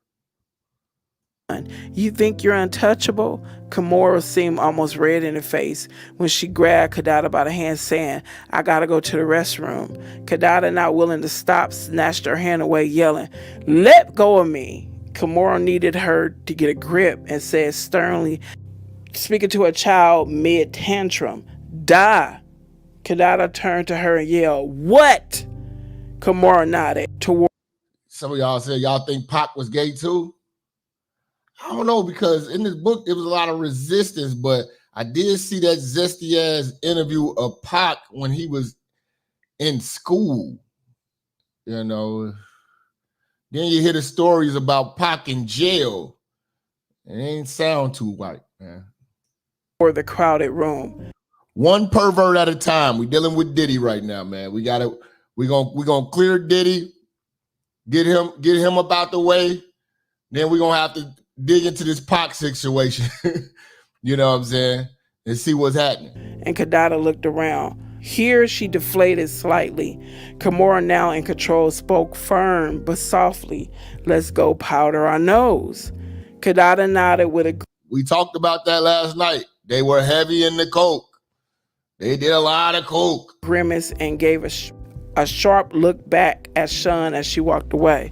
You think you're untouchable? Kimora seemed almost red in the face when she grabbed Kadada by the hand, saying, I gotta go to the restroom. Kadada, not willing to stop, snatched her hand away, yelling, let go of me. Kimora needed her to get a grip and said sternly, speaking to a child mid-tantrum, die. Kadada turned to her and yelled, what? Kimora nodded toward. Some of y'all said y'all think Pac was gay too? I don't know, because in this book, there was a lot of resistance, but I did see that zesty ass interview of Pac when he was in school. You know, then you hear the stories about Pac in jail. It ain't sound too white, man. For the crowded room. One pervert at a time. We dealing with Diddy right now, man. We gotta We're gonna clear Diddy, get him about the way. Then we're gonna have to dig into this Pac situation. You know what I'm saying? And see what's happening. And Kadada looked around. Here she deflated slightly. Kimora, now in control, spoke firm but softly. Let's go powder our nose. Kadada nodded with a... We talked about that last night. They were heavy in the coke. They did a lot of coke. Grimace and gave a sharp look back at Sean as she walked away.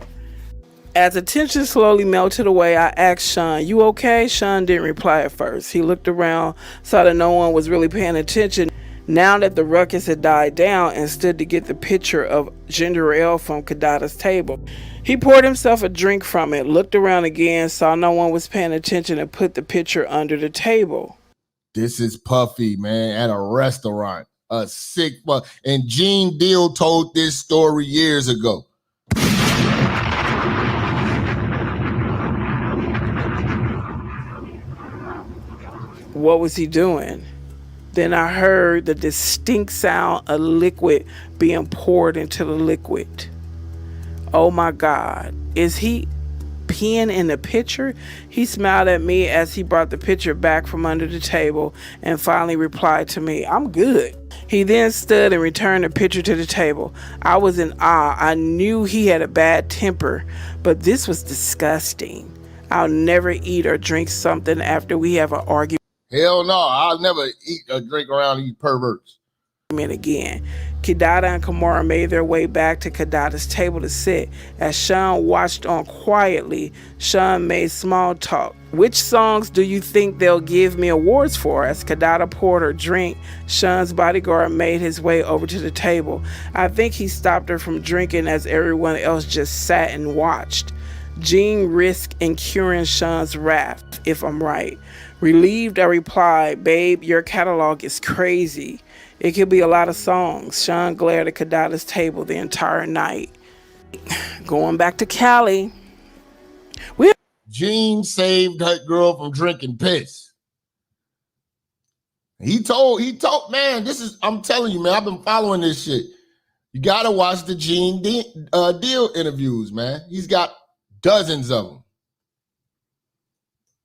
As the tension slowly melted away, I asked Sean, "You okay?" Sean didn't reply at first. He looked around, saw that no one was really paying attention. Now that the ruckus had died down, and stood to get the picture of ginger ale from Kadada's table. He poured himself a drink from it, looked around again, saw no one was paying attention, and put the pitcher under the table. This is Puffy, man, at a restaurant. A sick fuck. And Gene Deal told this story years ago. What was he doing? Then I heard the distinct sound of liquid being poured into the liquid. Oh my God, is he peeing in the pitcher? He smiled at me as he brought the pitcher back from under the table and finally replied to me, "I'm good." He then stood and returned the pitcher to the table. I was in awe. I knew he had a bad temper, but this was disgusting. I'll never eat or drink something after we have an argument. Hell no, I'll never eat or drink around these perverts. Again, Kadada and Kimora made their way back to Kadada's table to sit. As Sean watched on quietly, Sean made small talk. "Which songs do you think they'll give me awards for?" As Kadada poured her drink, Sean's bodyguard made his way over to the table. I think he stopped her from drinking as everyone else just sat and watched. Gene risked incurring Sean's wrath, if I'm right. Relieved, I replied, "Babe, your catalog is crazy. It could be a lot of songs." Sean glared at Kadada's table the entire night. Going back to Cali. Gene saved that girl from drinking piss. He told, man, I'm telling you, man, I've been following this shit. You gotta watch the Gene Deal interviews, man. He's got dozens of them.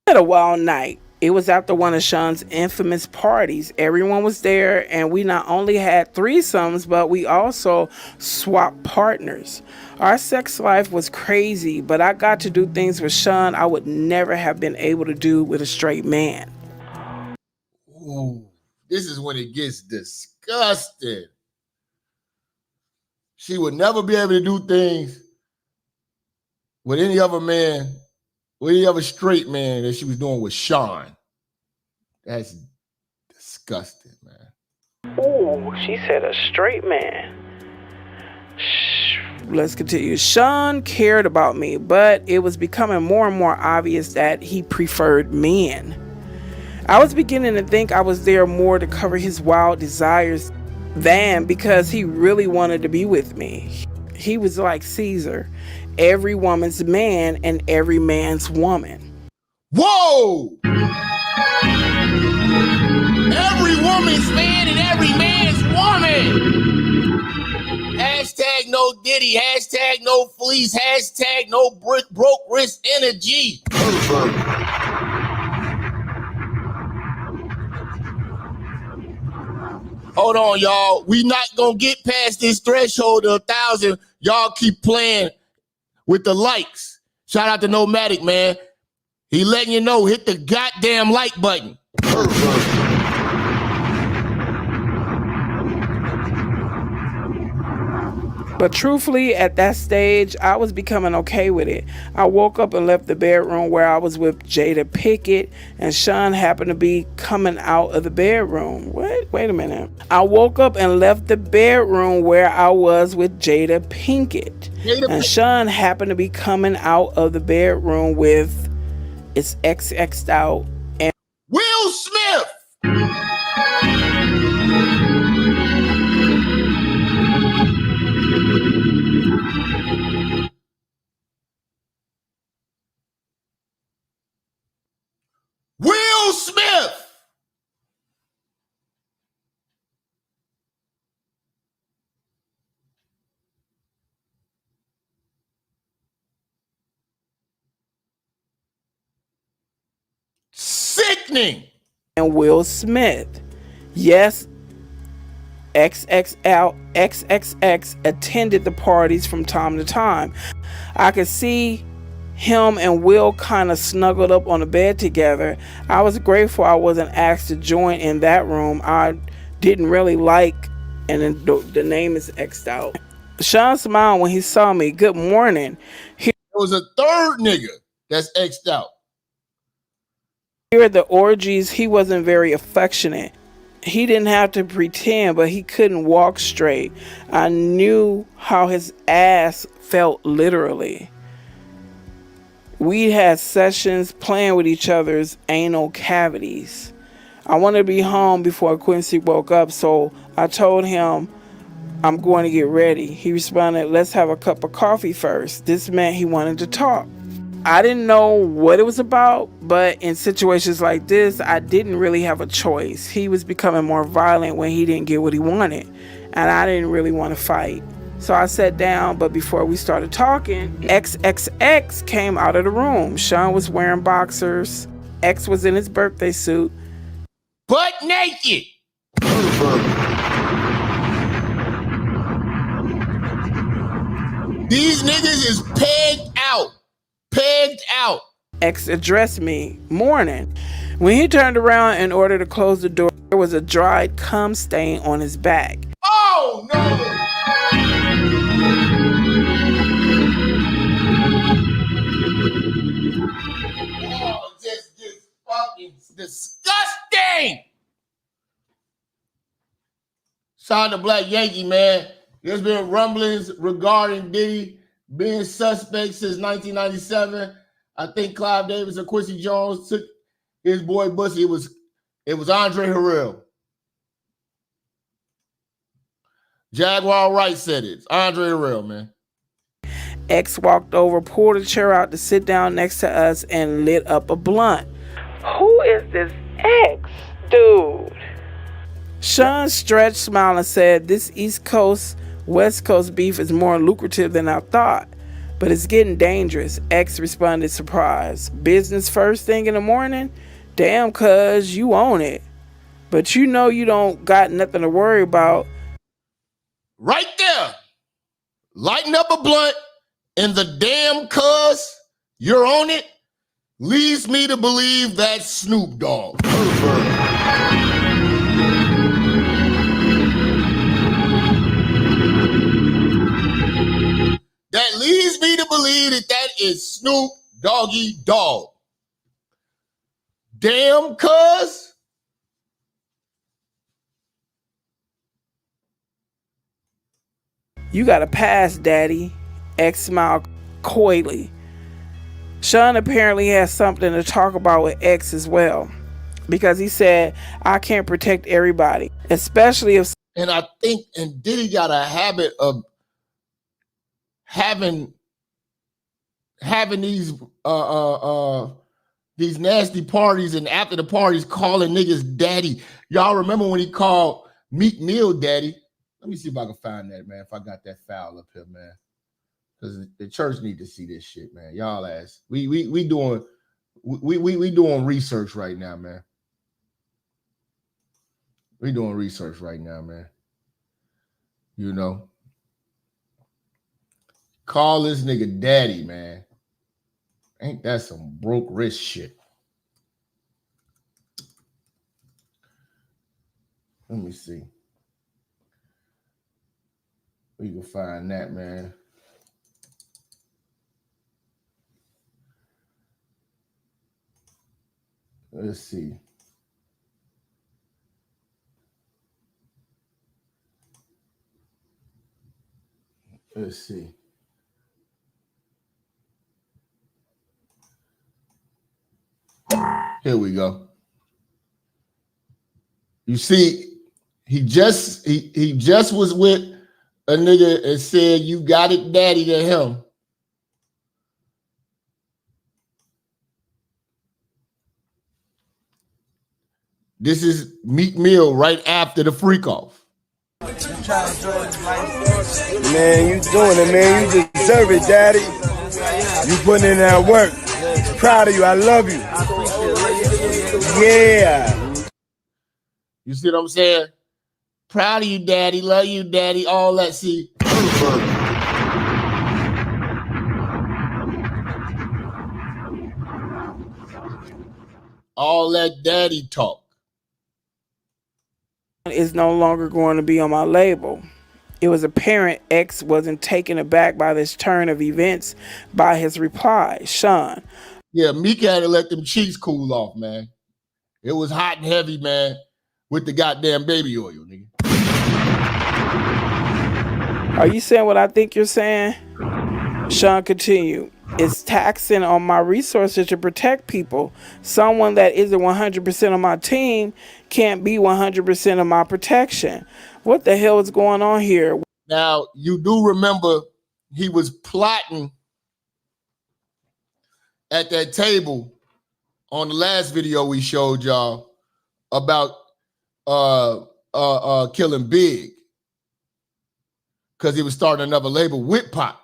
Had a wild night. It was after one of Sean's infamous parties. Everyone was there, and we not only had threesomes, but we also swapped partners. Our sex life was crazy, but I got to do things with Sean I would never have been able to do with a straight man. Ooh, this is when it gets disgusting. She would never be able to do things with any other man, with any other straight man that she was doing with Sean. That's disgusting, man. Ooh, she said a straight man. Let's continue. Sean cared about me, but it was becoming more and more obvious that he preferred men. I was beginning to think I was there more to cover his wild desires than because he really wanted to be with me. He was like Caesar, every woman's man and every man's woman. Whoa! Every woman's man and every man's woman. Hashtag no Diddy, hashtag no fleece, hashtag no broke wrist energy. Hold on, y'all. We not gonna get past this threshold of 1,000. Y'all keep playing with the likes. Shout out to Nomadic, man. He letting you know, hit the goddamn like button. But truthfully, at that stage, I was becoming okay with it. I woke up and left the bedroom where I was with Jada Pinkett, and Sean happened to be coming out of the bedroom. What? Wait a minute. I woke up and left the bedroom where I was with Jada Pinkett, and Sean happened to be coming out of the bedroom with its XX'd out and Will Smith. Will Smith. sickening. And Will Smith. Yes, XXX attended the parties from time to time. I could see him and Will kind of snuggled up on the bed together. I was grateful I wasn't asked to join in that room. I didn't really like, and the name is X'd out. Sean smiled when he saw me. Good morning. There was a third nigga that's X'd out. Here at the orgies, he wasn't very affectionate. He didn't have to pretend, but he couldn't walk straight. I knew how his ass felt literally. We had sessions playing with each other's anal cavities. I wanted to be home before Quincy woke up, so I told him I'm going to get ready. He responded, let's have a cup of coffee first. This meant he wanted to talk. I didn't know what it was about, but in situations like this, I didn't really have a choice. He was becoming more violent when he didn't get what he wanted, and I didn't really want to fight. So I sat down, but before we started talking, XXX came out of the room. Sean was wearing boxers. X was in his birthday suit. Butt naked. These niggas is pegged out. Pegged out. X addressed me. Morning. When he turned around in order to close the door, there was a dried cum stain on his back. Oh no! Oh, just fucking disgusting! Shout out to Black Yankee, man. There's been rumblings regarding Diddy being suspect since 1997. I think Clive Davis and Quincy Jones took his boy Bussy. It was Andre Harrell. Jaguar Wright said it. It's Andre Harrell, man. X walked over, pulled a chair out to sit down next to us, and lit up a blunt. Who is this X dude? Sean stretched, smiled, and said, this East Coast, West Coast beef is more lucrative than I thought, but it's getting dangerous. X responded, surprised. Business first thing in the morning? Damn, cuz, you own it. But you know you don't got nothing to worry about. Right there. Lighting up a blunt and the damn cuz, you're on it, leads me to believe that's Snoop Dogg. That leads me to believe that is Snoop Doggy Dogg. Damn, cuz. You got a pass, daddy. X smiled coyly. Sean apparently has something to talk about with X as well, because he said, I can't protect everybody, especially if... And I think, and Diddy got a habit of having these nasty parties, and after the parties calling niggas daddy. Y'all remember when he called Meek Mill daddy? Let me see if I can find that, man, if I got that file up here, man. Because the church need to see this shit, man. Y'all ass. We doing research right now, man. We doing research right now, man. You know. Call this nigga daddy, man. Ain't that some broke wrist shit? Let me see. We can find that, man. Let's see. Let's see. Here we go. You see, he just was with a nigga and said, you got it, daddy, to him. This is Meek Mill right after the freak off. Man, you doing it, man. You deserve it, daddy. You putting in that work. Proud of you. I love you. Yeah. You see what I'm saying? Proud of you, daddy. Love you, daddy. All that. See, all that daddy talk is no longer going to be on my label. It was apparent X wasn't taken aback by this turn of events by his reply. Sean. Yeah, Mika had to let them cheeks cool off, man. It was hot and heavy, man, with the goddamn baby oil, nigga. Are you saying what I think you're saying? Sean continued. It's taxing on my resources to protect people. Someone that isn't 100% of my team can't be 100% of my protection. What the hell is going on here? Now, you do remember he was plotting at that table on the last video we showed y'all about killing Big because he was starting another label with Pop.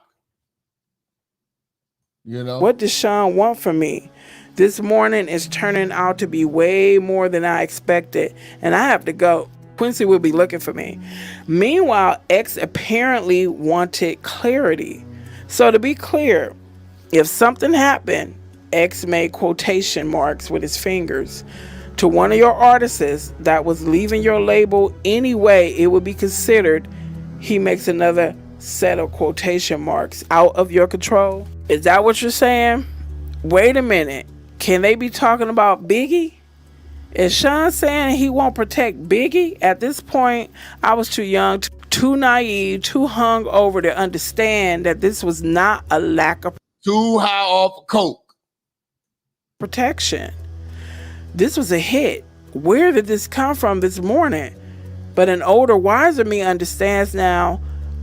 You know? What does Sean want from me? This morning is turning out to be way more than I expected, and I have to go. Quincy will be looking for me. Meanwhile, X apparently wanted clarity. So to be clear, if something happened, X made quotation marks with his fingers to one of your artists that was leaving your label anyway, it would be considered he makes another set of quotation marks out of your control. Is that what you're saying? Wait a minute. Can they be talking about Biggie? Is Sean saying he won't protect Biggie? At this point, I was too young, too naive, too hung over to understand that this was not a lack of too high off coke protection. This was a hit. Where did this come from this morning? But an older, wiser me understands now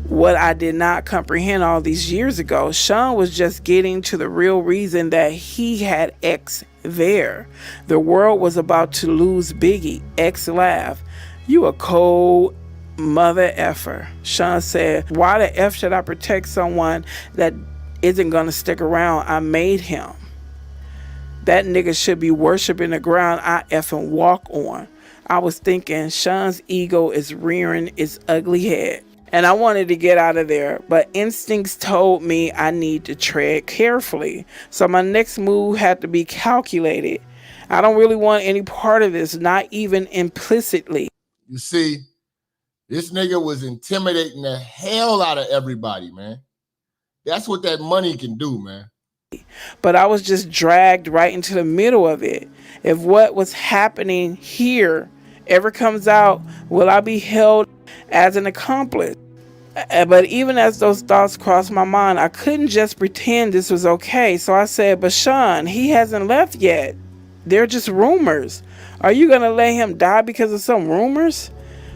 what I did not comprehend all these years ago. Sean was just getting to the real reason that he had X there. The world was about to lose Biggie. X laughed. You a cold mother effer. Sean said, why the F should I protect someone that isn't gonna stick around? I made him. That nigga should be worshiping the ground I effing walk on. I was thinking Sean's ego is rearing its ugly head. And I wanted to get out of there, but instincts told me I need to tread carefully. So my next move had to be calculated. I don't really want any part of this, not even implicitly. You see, this nigga was intimidating the hell out of everybody, man. That's what that money can do, man. But I was just dragged right into the middle of it. If what was happening here ever comes out, will I be held as an accomplice? But even as those thoughts crossed my mind, I couldn't just pretend this was okay. So I said, but Sean, he hasn't left yet. They're just rumors. Are you going to let him die because of some rumors?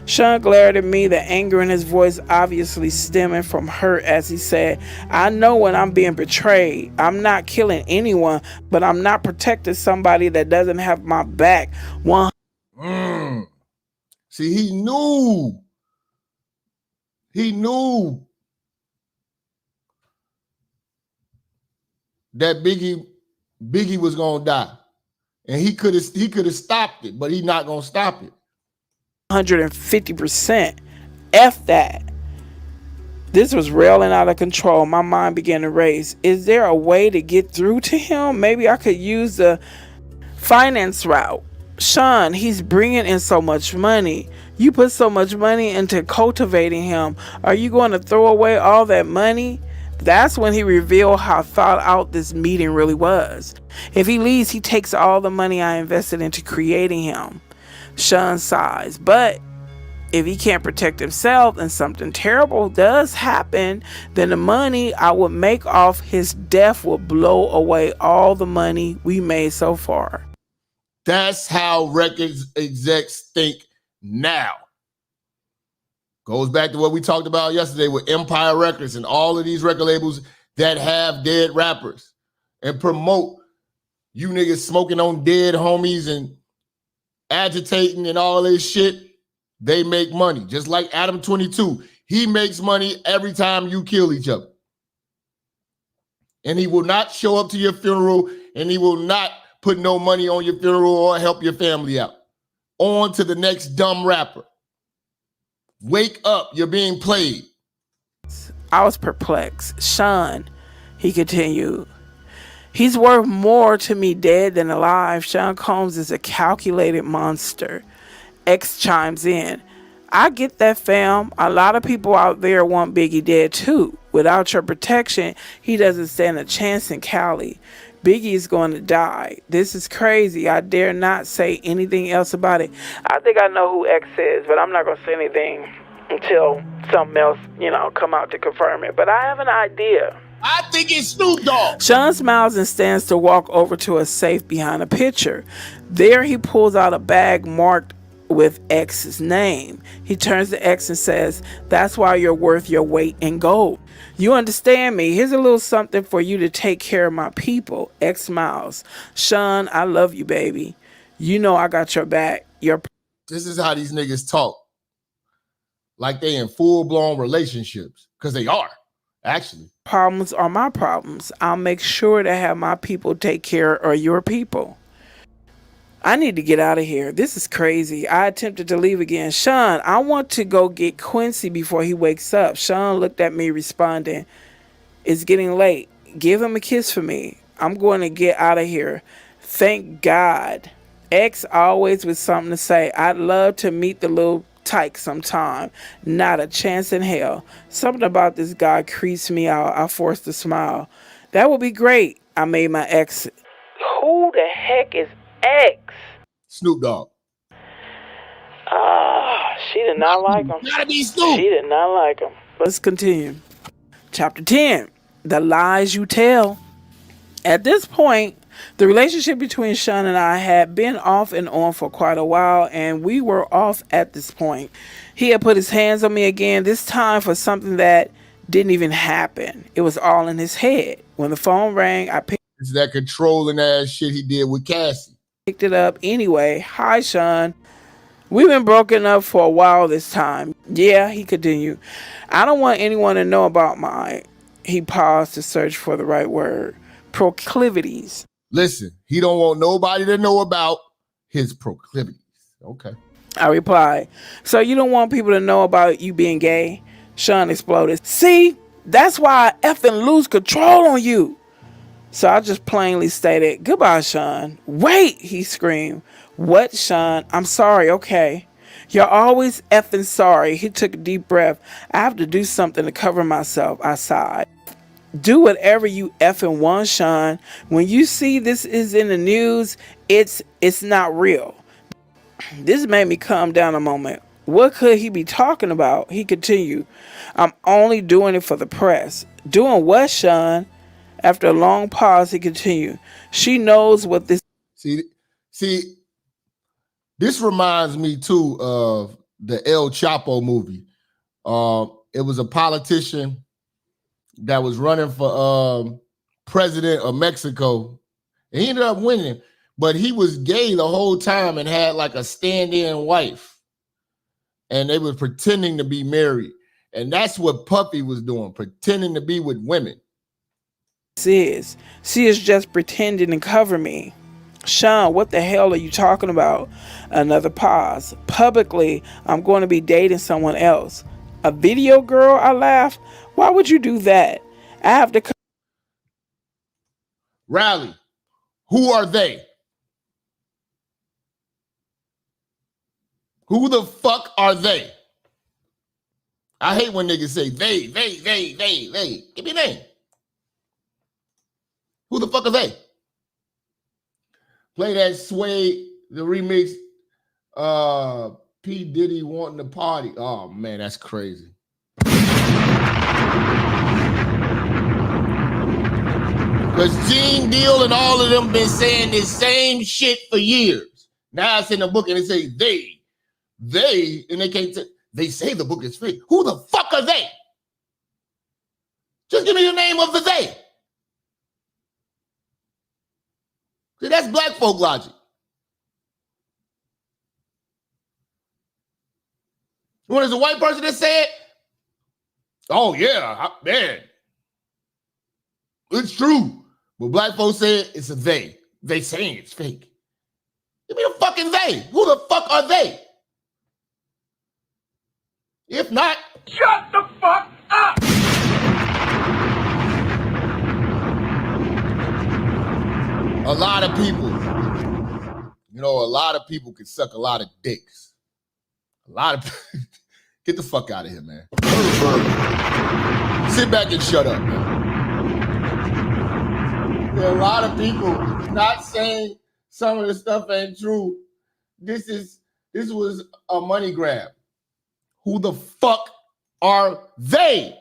Sean glared at me, the anger in his voice obviously stemming from hurt as he said, I know when I'm being betrayed. I'm not killing anyone, but I'm not protecting somebody that doesn't have my back. See, he knew that Biggie was gonna die, and he could have stopped it, but he's not gonna stop it. 150%. F that. This was railing out of control. My mind began to race. Is there a way to get through to him? Maybe I could use the finance route. Sean, he's bringing in so much money. You put so much money into cultivating him. Are you going to throw away all that money? That's when he revealed how thought out this meeting really was. If he leaves, he takes all the money I invested into creating him. Sean sighs. But if he can't protect himself and something terrible does happen, then the money I would make off his death will blow away all the money we made so far. That's how records execs think now. Goes back to what we talked about yesterday with Empire Records and all of these record labels that have dead rappers and promote you niggas smoking on dead homies and agitating and all this shit. They make money. Just like Adam 22. He makes money every time you kill each other. And he will not show up to your funeral, and he will not put no money on your funeral or help your family out. On to the next dumb rapper. Wake up, you're being played. I was perplexed. Sean, he continued, he's worth more to me dead than alive. Sean Combs is a calculated monster. X chimes in. I get that, fam. A lot of people out there want Biggie dead too. Without your protection, he doesn't stand a chance in Cali. Biggie is going to die. This is crazy. I dare not say anything else about it. I think I know who X is, but I'm not going to say anything until something else, come out to confirm it. But I have an idea. I think it's Snoop Dogg. Sean smiles and stands to walk over to a safe behind a picture. There he pulls out a bag marked with X's name. He turns to X and says, that's why you're worth your weight in gold. You understand me? Here's a little something for you to take care of my people. X smiles. Sean, I love you, baby. You know I got your back. This is how these niggas talk. Like they in full-blown relationships. Because they are, actually. Problems are my problems. I'll make sure to have my people take care of your people. I need to get out of here. This is crazy. I attempted to leave again. Sean, I want to go get Quincy before he wakes up. Sean looked at me responding, it's getting late. Give him a kiss for me. I'm going to get out of here. Thank God. X always with something to say. I'd love to meet the little tyke sometime. Not a chance in hell. Something about this guy creeps me out. I forced a smile. That would be great. I made my exit. Who the heck is X? Snoop Dogg. She did not like him. Gotta be Snoop. She did not like him. Let's continue. Chapter 10. The lies you tell. At this point, the relationship between Sean and I had been off and on for quite a while, and we were off at this point. He had put his hands on me again, this time for something that didn't even happen. It was all in his head. When the phone rang, I picked It's that controlling ass shit he did with Cassie. It up anyway. Hi, Sean. We've been broken up for a while this time. Yeah, he continued. I don't want anyone to know about he paused to search for the right word. Proclivities. Listen, he don't want nobody to know about his proclivities. Okay. I replied, so you don't want people to know about you being gay? Sean exploded. See, that's why I effing lose control on you. So I just plainly stated, goodbye, Sean. Wait, he screamed. What, Sean? I'm sorry, okay. You're always effing sorry. He took a deep breath. I have to do something to cover myself, I sighed. Do whatever you effing want, Sean. When you see this is in the news, it's not real. This made me calm down a moment. What could he be talking about? He continued. I'm only doing it for the press. Doing what, Sean? After a long pause, he continued. She knows what this... See, this reminds me, too, of the El Chapo movie. It was a politician that was running for president of Mexico. And he ended up winning, but he was gay the whole time and had like a stand-in wife. And they were pretending to be married. And that's what Puffy was doing, pretending to be with women. She is just pretending to cover me. Sean, what the hell are you talking about? Another pause. Publicly, I'm going to be dating someone else. A video girl? I laughed. Why would you do that? I have to... Riley, who are they? Who the fuck are they? I hate when niggas say they. Give me a name. Who the fuck are they? Play that Sway, the remix, P. Diddy wanting to party. Oh, man, that's crazy. Because Gene Deal and all of them been saying this same shit for years. Now it's in the book and they say they, and they can't say, they say the book is fake. Who the fuck are they? Just give me the name of the they. See, that's black folk logic. When there's a white person that said, oh yeah, man, it's true. But black folks say it's a they. They saying it's fake. Give me the fucking they. Who the fuck are they? If not, shut the fuck up. A lot of people, a lot of people can suck a lot of dicks. A lot of get the fuck out of here, man. Sit back and shut up, man. There are a lot of people not saying some of the stuff ain't true. This was a money grab. Who the fuck are they?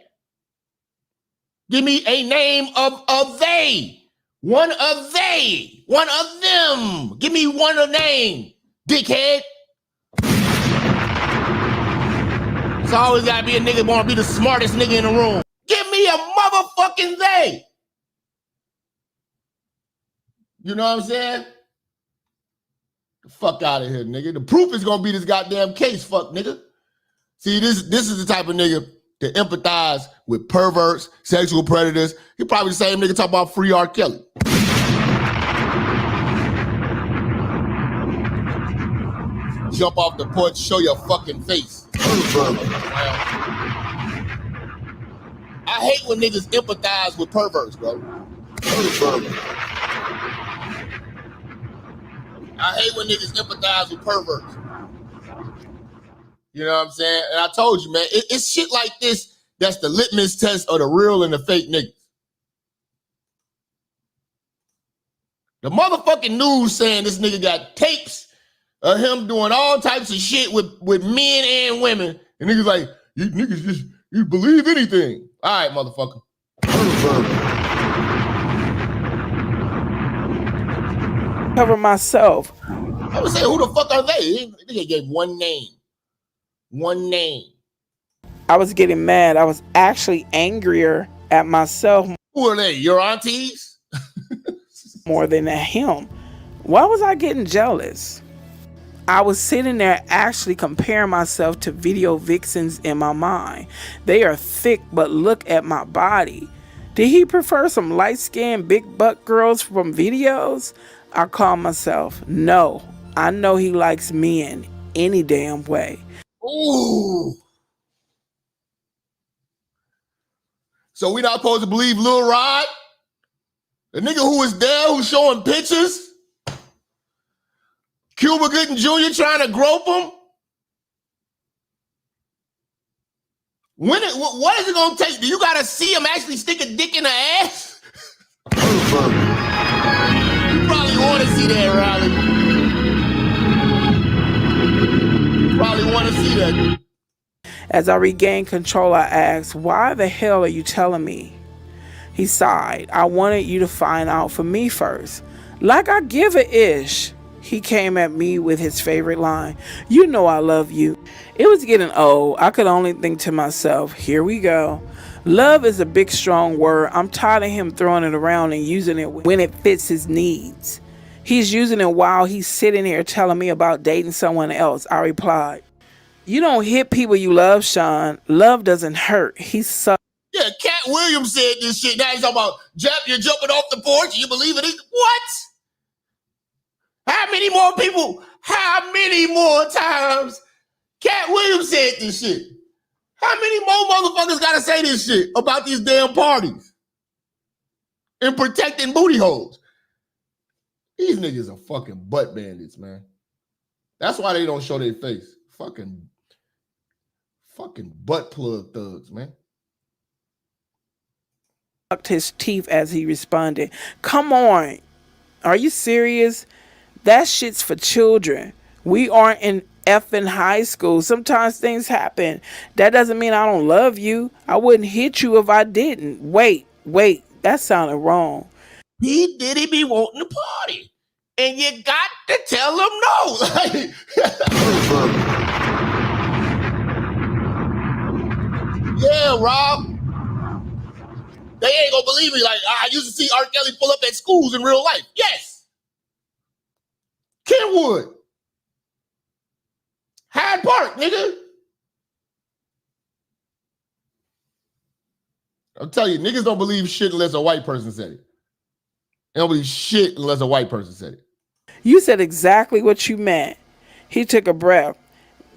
Give me a name of a they. One of they. One of them. Give me one a name, dickhead. It's always gotta be a nigga wanna be the smartest nigga in the room. Give me a motherfucking they. You know what I'm saying? The fuck out of here, nigga. The proof is gonna be this goddamn case, fuck, nigga. See, this is the type of nigga to empathize with perverts, sexual predators. He probably the same nigga talk about free R. Kelly. Jump off the porch, show your fucking face. I hate when niggas empathize with perverts, bro. I hate when niggas empathize with perverts. You know what I'm saying? And I told you, man, it's shit like this that's the litmus test of the real and the fake niggas. The motherfucking news saying this nigga got tapes of him doing all types of shit with men and women. And niggas like, you niggas just, you believe anything. All right, motherfucker. Cover myself. I would say, who the fuck are they? They gave one name. One name. I was getting mad. I was actually angrier at myself. Who are they? Your aunties? More than at him. Why was I getting jealous? I was sitting there actually comparing myself to video vixens in my mind. They are thick, but look at my body. Did he prefer some light-skinned, big butt girls from videos? I call myself, no. I know he likes men any damn way. Ooh. So we not supposed to believe Lil Rod? The nigga who was there, who's showing pictures? Cuba Gooding Jr. trying to grope him? What is it gonna take? Do you gotta see him actually stick a dick in the ass? You probably want to see that, Riley. Probably want to see that. As I regained control, I asked, why the hell are you telling me? He sighed. I wanted you to find out for me first. Like I give a ish. He came at me with his favorite line. You know I love you. It was getting old. I could only think to myself, here we go. Love is a big, strong word. I'm tired of him throwing it around and using it when it fits his needs. He's using it while he's sitting here telling me about dating someone else. I replied, you don't hit people you love, Sean. Love doesn't hurt. He sucks. Yeah, Cat Williams said this shit. Now he's talking about, Jap, you're jumping off the porch. You believe it? What? How many more people? How many more times Cat Williams said this shit? How many more motherfuckers gotta say this shit about these damn parties and protecting booty holes? These niggas are fucking butt bandits, man. That's why they don't show their face. Fucking butt plug thugs, man. His teeth as he responded, come on. Are you serious? That shit's for children. We aren't in effing high school. Sometimes things happen. That doesn't mean I don't love you. I wouldn't hit you if I didn't. Wait. That sounded wrong. He Diddy be wanting to party. And you got to tell him no. Yeah, Rob. They ain't gonna believe me. Like, I used to see R. Kelly pull up at schools in real life. Yes. Kenwood. Hyde Park, nigga. I'll tell you, niggas don't believe shit unless a white person said it. Don't believe shit unless a white person said it. You said exactly what you meant. He took a breath.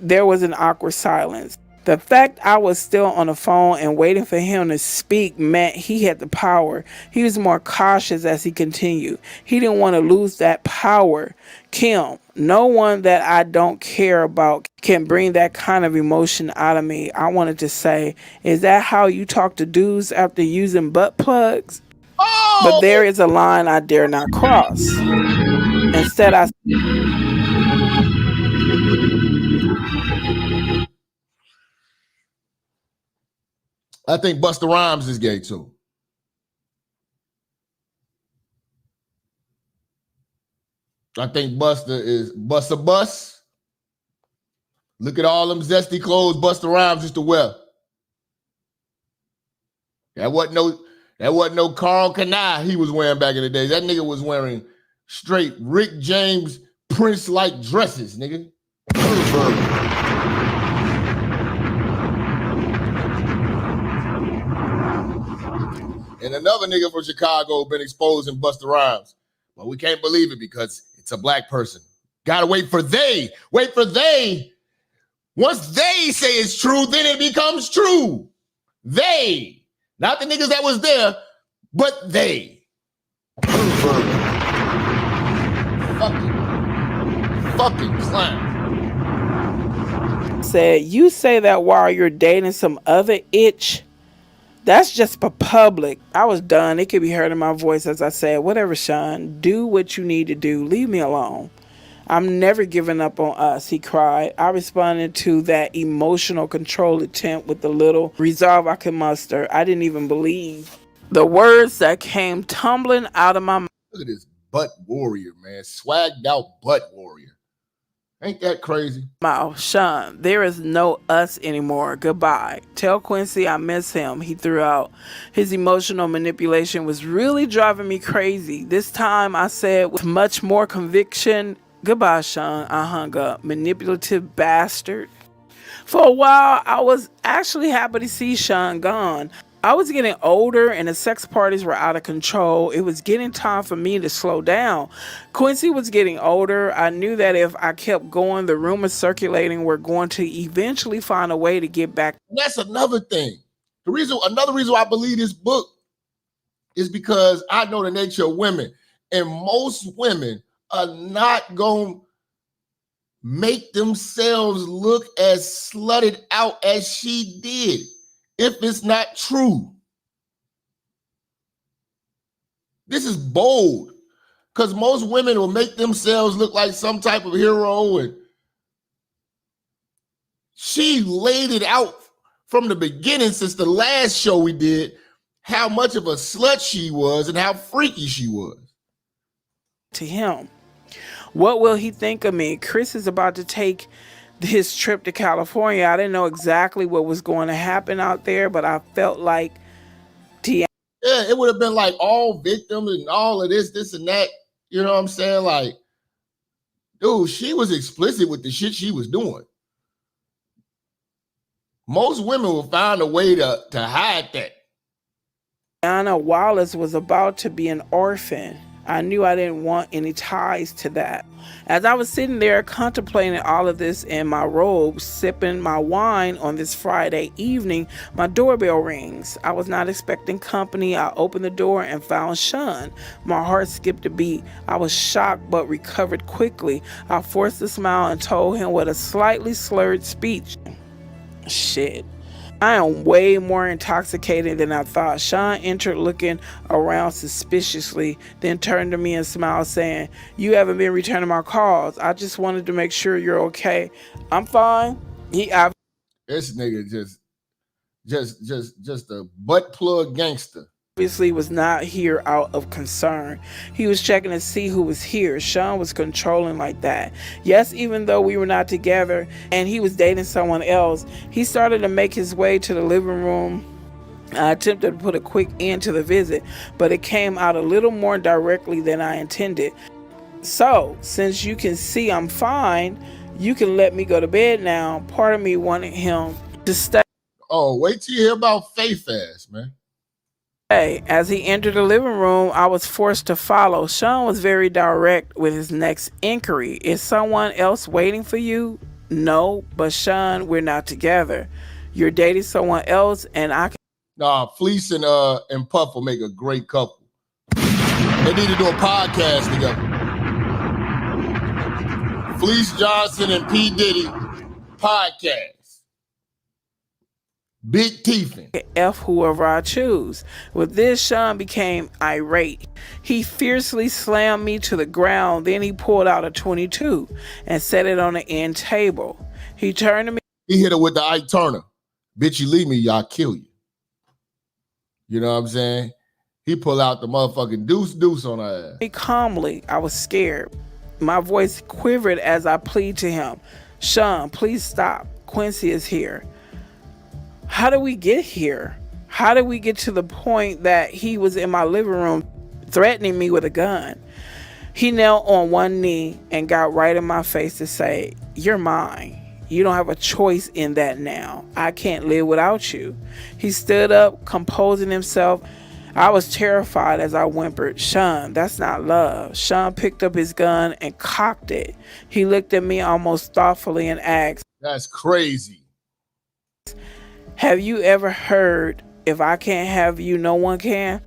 There was an awkward silence. The fact I was still on the phone and waiting for him to speak meant he had the power. He was more cautious as he continued. He didn't want to lose that power. Kim, no one that I don't care about can bring that kind of emotion out of me. I wanted to say, is that how you talk to dudes after using butt plugs? Oh! But there is a line I dare not cross. Instead, I think Busta Rhymes is gay too. I think Busta is Busta Bus. Look at all them zesty clothes Busta Rhymes used to wear. That wasn't no Carl Kanai he was wearing back in the day. That nigga was wearing straight Rick James Prince-like dresses, nigga. And another nigga from Chicago been exposing Busta Rhymes. But we can't believe it because it's a black person. Gotta wait for they. Wait for they. Once they say it's true, then it becomes true. They. Not the niggas that was there, but they. Fucking clown. Said, you say that while you're dating some other itch? That's just for public. I was done. It could be heard in my voice as I said, whatever, Sean, do what you need to do. Leave me alone. I'm never giving up on us, he cried. I responded to that emotional control attempt with the little resolve I could muster. I didn't even believe the words that came tumbling out of my mouth. Look at this butt warrior, man. Swagged out butt warrior. Ain't that crazy? Sean, there is no us anymore. Goodbye. Tell Quincy I miss him, he threw out. His emotional manipulation was really driving me crazy. This time I said with much more conviction, goodbye, Sean. I hung up. Manipulative bastard. For a while, I was actually happy to see Sean gone. I was getting older and the sex parties were out of control. It was getting time for me to slow down. Quincy was getting older. I knew that if I kept going, the rumors circulating were going to eventually find a way to get back. That's another thing. Another reason why I believe this book is because I know the nature of women. And most women are not going to make themselves look as slutted out as she did if it's not true. This is bold because most women will make themselves look like some type of hero, and she laid it out from the beginning since the last show we did how much of a slut she was and how freaky she was. To him. What will he think of me? Chris is about to take his trip to California. I didn't know exactly what was going to happen out there, but I felt like yeah, it would have been like all victims and all of this and that. You know what I'm saying? Like, dude, she was explicit with the shit she was doing. Most women will find a way to hide that. Anna Wallace was about to be an orphan. I knew I didn't want any ties to that. As I was sitting there contemplating all of this in my robe, sipping my wine on this Friday evening, my doorbell rings. I was not expecting company. I opened the door and found Sean. My heart skipped a beat. I was shocked but recovered quickly. I forced a smile and told him with a slightly slurred speech, shit, I am way more intoxicated than I thought. Sean entered looking around suspiciously, then turned to me and smiled, saying, you haven't been returning my calls. I just wanted to make sure you're okay. I'm fine. This nigga just a butt plug gangster. Obviously was not here out of concern. He was checking to see who was here. Sean was controlling like that. Yes, even though we were not together and he was dating someone else, he started to make his way to the living room. I attempted to put a quick end to the visit, but it came out a little more directly than I intended. So, since you can see I'm fine, you can let me go to bed now. Part of me wanted him to stay. Oh, wait till you hear about Faith Fast, man. Hey, as he entered the living room, I was forced to follow. Sean was very direct with his next inquiry. Is someone else waiting for you? No, but Sean, we're not together. You're dating someone else, and I can. Nah, Fleece and Puff will make a great couple. They need to do a podcast together. Fleece Johnson and P. Diddy podcast. Big teething. F whoever I choose. With this, Sean became irate. He fiercely slammed me to the ground. Then he pulled out a 22 and set it on the end table. He turned to me. He hit her with the Ike Turner. Bitch, you leave me, y'all kill you. You know what I'm saying? He pulled out the motherfucking deuce on her ass. Calmly, I was scared. My voice quivered as I pleaded to him. Sean, please stop. Quincy is here. How did we get here? How did we get to the point that he was in my living room threatening me with a gun? He knelt on one knee and got right in my face to say, you're mine. You don't have a choice in that now. I can't live without you. He stood up, composing himself. I was terrified as I whimpered, Sean, that's not love. Sean picked up his gun and cocked it. He looked at me almost thoughtfully and asked, that's crazy. Have you ever heard, if I can't have you, no one can?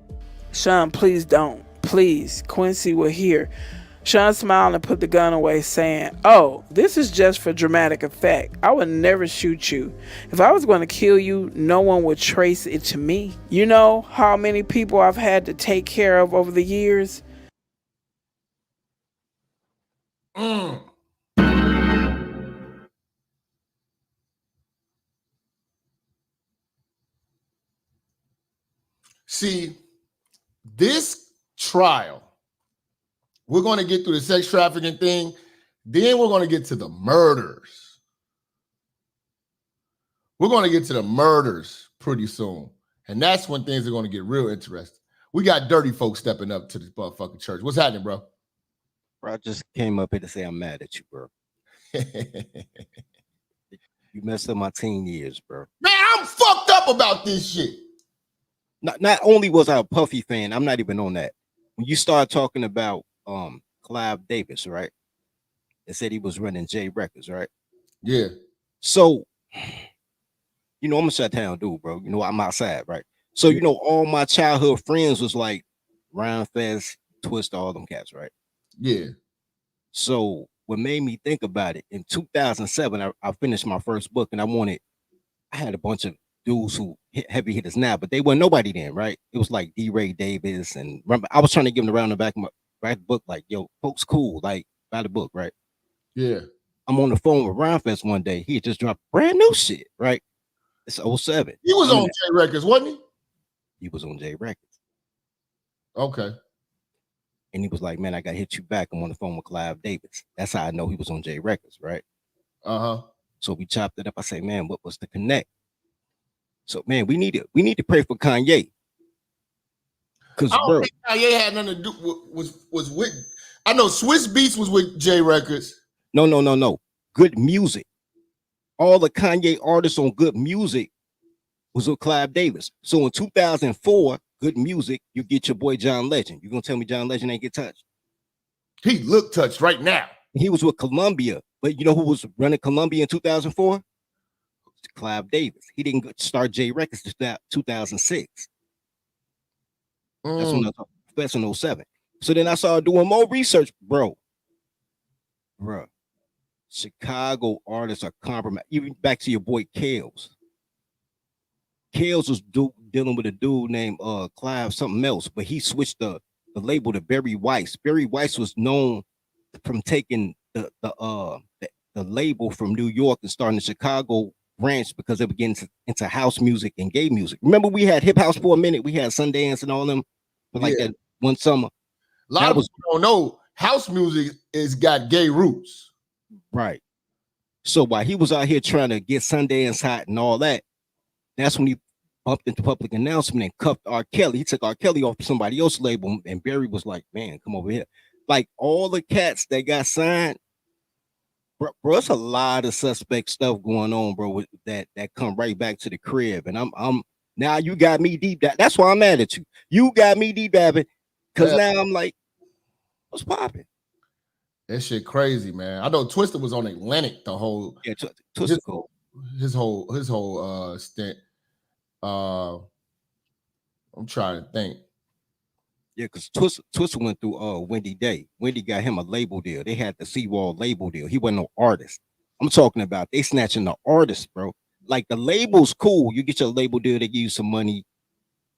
Sean, please don't. Please, Quincy will hear. Sean smiled and put the gun away, saying, oh, this is just for dramatic effect. I would never shoot you. If I was going to kill you, no one would trace it to me. You know how many people I've had to take care of over the years? See, this trial, we're going to get through the sex trafficking thing. Then we're going to get to the murders. We're going to get to the murders pretty soon. And that's when things are going to get real interesting. We got dirty folks stepping up to this motherfucking church. What's happening, bro? Bro, I just came up here to say I'm mad at you, bro. You messed up my teen years, bro. Man, I'm fucked up about this shit. Not only was I a Puffy fan, I'm not even on that. When you start talking about Clive Davis, right? They said he was running J Records, right? Yeah. So, you know, I'm a Chi-Town dude, bro. You know, I'm outside, right? So, you know, all my childhood friends was like Ryan Fest, Twist, all them cats, right? Yeah. So what made me think about it, in 2007, I finished my first book and I had a bunch of dudes who hit heavy hitters now, but they weren't nobody then, right? It was like D. Ray Davis, and remember, I was trying to give them around the back of my book, like, yo, folks cool, like, buy the book, right? Yeah. I'm on the phone with Ryan Fest one day. He had just dropped brand new shit, right? It's 07. He was on J Records, wasn't he? He was on J Records. Okay. And he was like, man, I got to hit you back. I'm on the phone with Clive Davis. That's how I know he was on J Records, right? Uh-huh. So we chopped it up. I say, man, what was the connect? So, man, we need to pray for Kanye. Because I don't think Kanye had nothing to do was with. I know Swiss Beats was with J Records. No. Good Music. All the Kanye artists on Good Music was with Clive Davis. So in 2004, Good Music, you get your boy John Legend. You gonna tell me John Legend ain't get touched? He looked touched right now. He was with Columbia, but you know who was running Columbia in 2004? Clive Davis. He didn't start J Records until 2006. That's in 07. So then I started doing more research, bro. Chicago artists are compromised. Even back to your boy Kales. Kales was dealing with a dude named Clive something else, but he switched the label to Barry Weiss. Barry Weiss was known from taking the label from New York and starting the Chicago branch because they were getting into house music and gay music. Remember, we had hip house for a minute. We had Sundance and all them, but like that one summer. A lot of people don't know house music is got gay roots. Right. So while he was out here trying to get Sundance hot and all that, that's when he bumped into public announcement and cuffed R. Kelly. He took R. Kelly off somebody else's label, and Barry was like, man, come over here. Like all the cats that got signed, bro, it's a lot of suspect stuff going on, bro, that come right back to the crib. And I'm Now you got me deep. That's why I'm mad at you. You got me deep dabbing because Yeah. now I'm like, what's popping? That shit crazy, man. I know Twister was on Atlantic the whole Twister his whole stint. I'm trying to think. Yeah, because Twister went through Wendy Day. Wendy got him a label deal. They had the Seawall label deal. He wasn't no artist. I'm talking about they snatching the artist, bro. Like the label's cool. You get your label deal, they give you some money,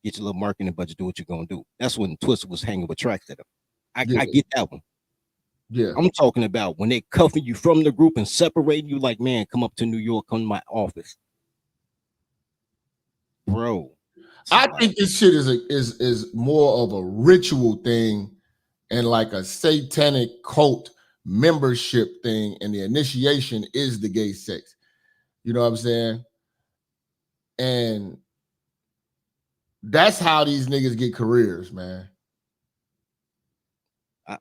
get your little marketing budget, do what you're gonna do. That's when Twister was hanging with tracks at him. I get that one. Yeah. I'm talking about when they cuffing you from the group and separating you, like, man, come up to New York, come to my office. Bro. I think this shit is more of a ritual thing and like a satanic cult membership thing, and the initiation is the gay sex. You know what I'm saying? And that's how these niggas get careers, man.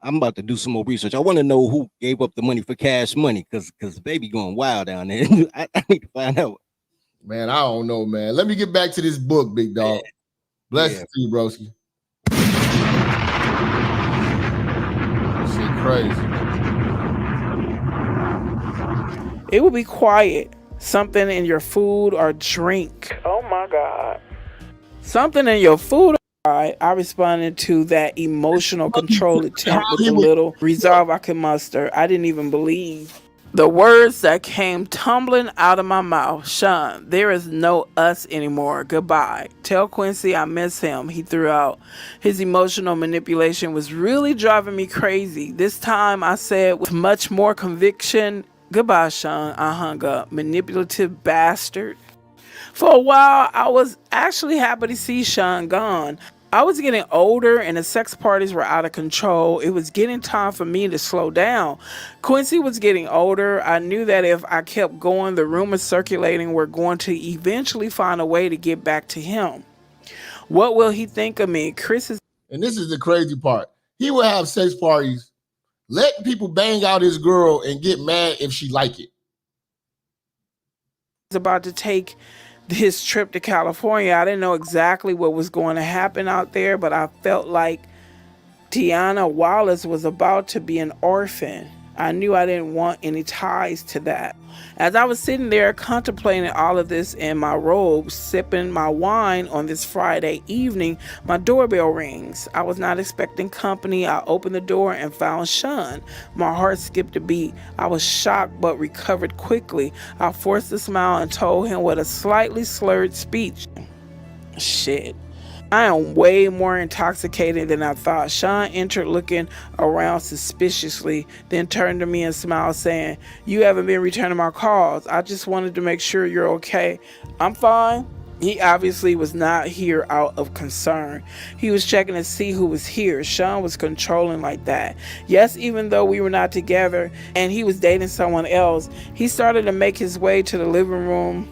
I'm about to do some more research. I want to know who gave up the money for Cash Money, because baby going wild down there. I need to find out. Man, I don't know, man. Let me get back to this book, big dog. Bless you, broski. Shit crazy. It will be quiet. Something in your food or drink. Oh my God. Something in your food. I responded to that emotional control attempt with the little resolve I could muster. I didn't even believe the words that came tumbling out of my mouth. Sean, there is no us anymore. Goodbye. Tell Quincy I miss him, he threw out. His emotional manipulation was really driving me crazy. This time I said with much more conviction, goodbye, Sean. I hung up. Manipulative bastard. For a while, I was actually happy to see Sean gone. I was getting older and the sex parties were out of control. It was getting time for me to slow down. Quincy was getting older. I knew that if I kept going, the rumors circulating were going to eventually find a way to get back to him. What will he think of me? Chris is... And this is the crazy part. He would have sex parties, letting people bang out his girl and get mad if she like it. About to take his trip to California. I didn't know exactly what was going to happen out there, but I felt like Tiana Wallace was about to be an orphan. I knew I didn't want any ties to that. As I was sitting there contemplating all of this in my robe, sipping my wine on this Friday evening, my doorbell rings. I was not expecting company. I opened the door and found Sean. My heart skipped a beat. I was shocked but recovered quickly. I forced a smile and told him with a slightly slurred speech, shit, I am way more intoxicated than I thought. Sean entered looking around suspiciously, then turned to me and smiled, saying, you haven't been returning my calls. I just wanted to make sure you're okay. I'm fine. He obviously was not here out of concern. He was checking to see who was here. Sean was controlling like that. Yes, even though we were not together and he was dating someone else, he started to make his way to the living room.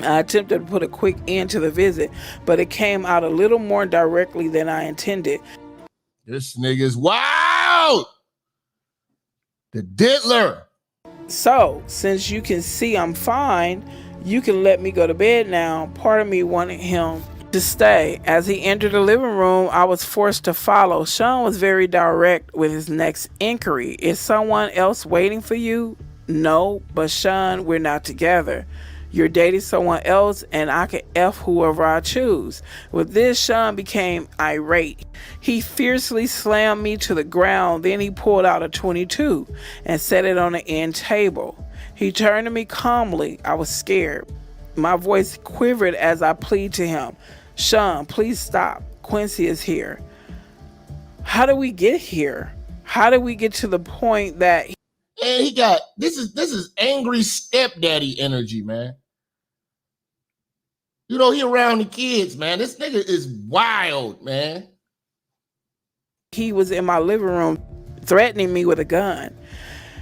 I attempted to put a quick end to the visit, but it came out a little more directly than I intended. This nigga's wild! The diddler! So, since you can see I'm fine, you can let me go to bed now. Part of me wanted him to stay. As he entered the living room, I was forced to follow. Sean was very direct with his next inquiry. Is someone else waiting for you? No, but Sean, we're not together. You're dating someone else and I can F whoever I choose. With this, Sean became irate. He fiercely slammed me to the ground. Then he pulled out a 22 and set it on the end table. He turned to me calmly. I was scared. My voice quivered as I pleaded to him. Sean, please stop. Quincy is here. How did we get here? How did we get to the point that... And he got, this is angry stepdaddy energy, man. You know, he around the kids, man. This nigga is wild, man. He was in my living room threatening me with a gun.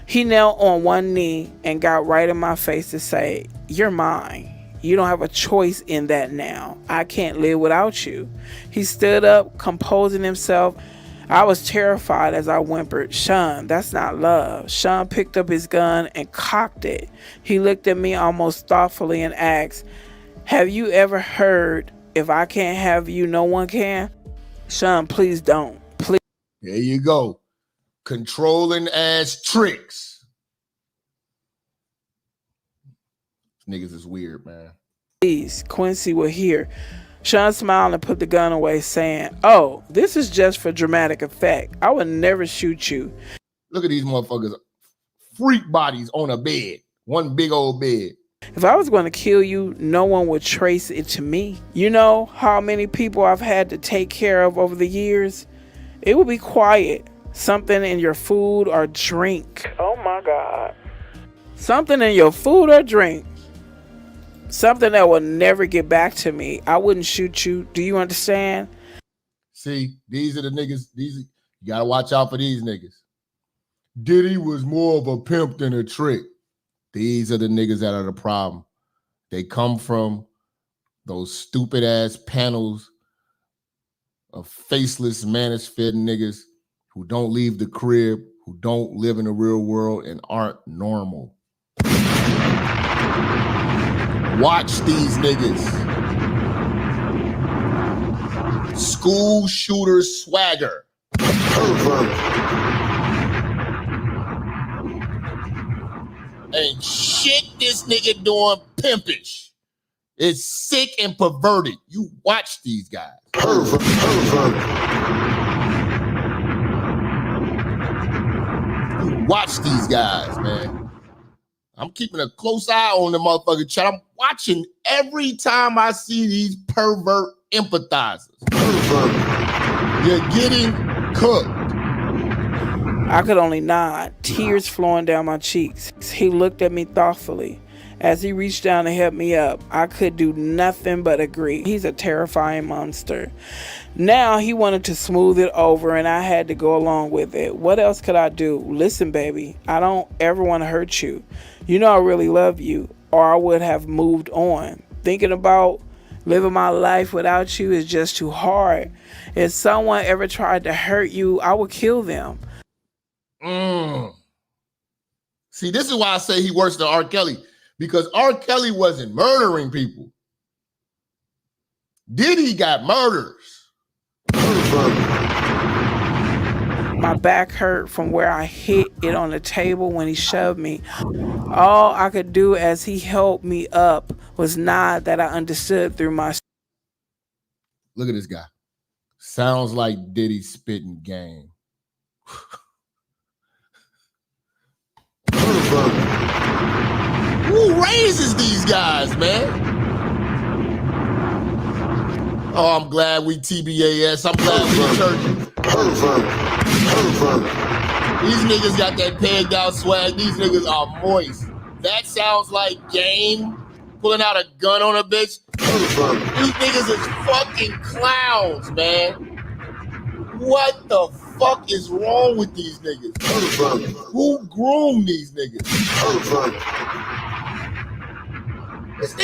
He knelt on one knee and got right in my face to say, you're mine. You don't have a choice in that now. I can't live without you. He stood up, composing himself. I was terrified as I whimpered, Sean, that's not love. Sean picked up his gun and cocked it. He looked at me almost thoughtfully and asked, have you ever heard If I can't have you, no one can. Sean, please don't. Please. There you go. Controlling ass tricks. Niggas is weird, man. Please, Quincy will hear. Sean smiled and put the gun away, saying, "Oh, this is just for dramatic effect. I would never shoot you." Look at these motherfuckers. Freak bodies on a bed. One big old bed. If I was going to kill you, no one would trace it to me. You know how many people I've had to take care of over the years? It would be quiet. Something in your food or drink. Oh my God. Something in your food or drink. Something that will never get back to me. I wouldn't shoot you. Do you understand? See, these are the niggas. You gotta watch out for these niggas. Diddy was more of a pimp than a trick. These are the niggas that are the problem. They come from those stupid ass panels of faceless manosphere niggas who don't leave the crib, who don't live in the real world and aren't normal. Watch these niggas. School shooter swagger. Ain't shit this nigga doing pimpish. It's sick and perverted. You watch these guys. Pervert. You watch these guys, man. I'm keeping a close eye on the motherfucking chat. I'm watching every time I see these pervert empathizers. Pervert. You're getting cooked. I could only nod, tears flowing down my cheeks. He looked at me thoughtfully. As he reached down to help me up, I could do nothing but agree. He's a terrifying monster. Now he wanted to smooth it over and I had to go along with it. What else could I do? Listen, baby, I don't ever want to hurt you. You know I really love you, or I would have moved on. Thinking about living my life without you is just too hard. If someone ever tried to hurt you, I would kill them. See, this is why I say he worse than R. Kelly, because R. Kelly wasn't murdering people. Diddy got murders. My back hurt from where I hit it on the table when he shoved me. All I could do as he helped me up was nod that I understood through my... Look at this guy. Sounds like Diddy spitting game. Who raises these guys, man? Oh, I'm glad we TBAS. I'm glad we church. These niggas got that pegged out swag. These niggas are moist. That sounds like game. Pulling out a gun on a bitch. These niggas is fucking clowns, man. What the fuck is wrong with these niggas? Who groomed these niggas? These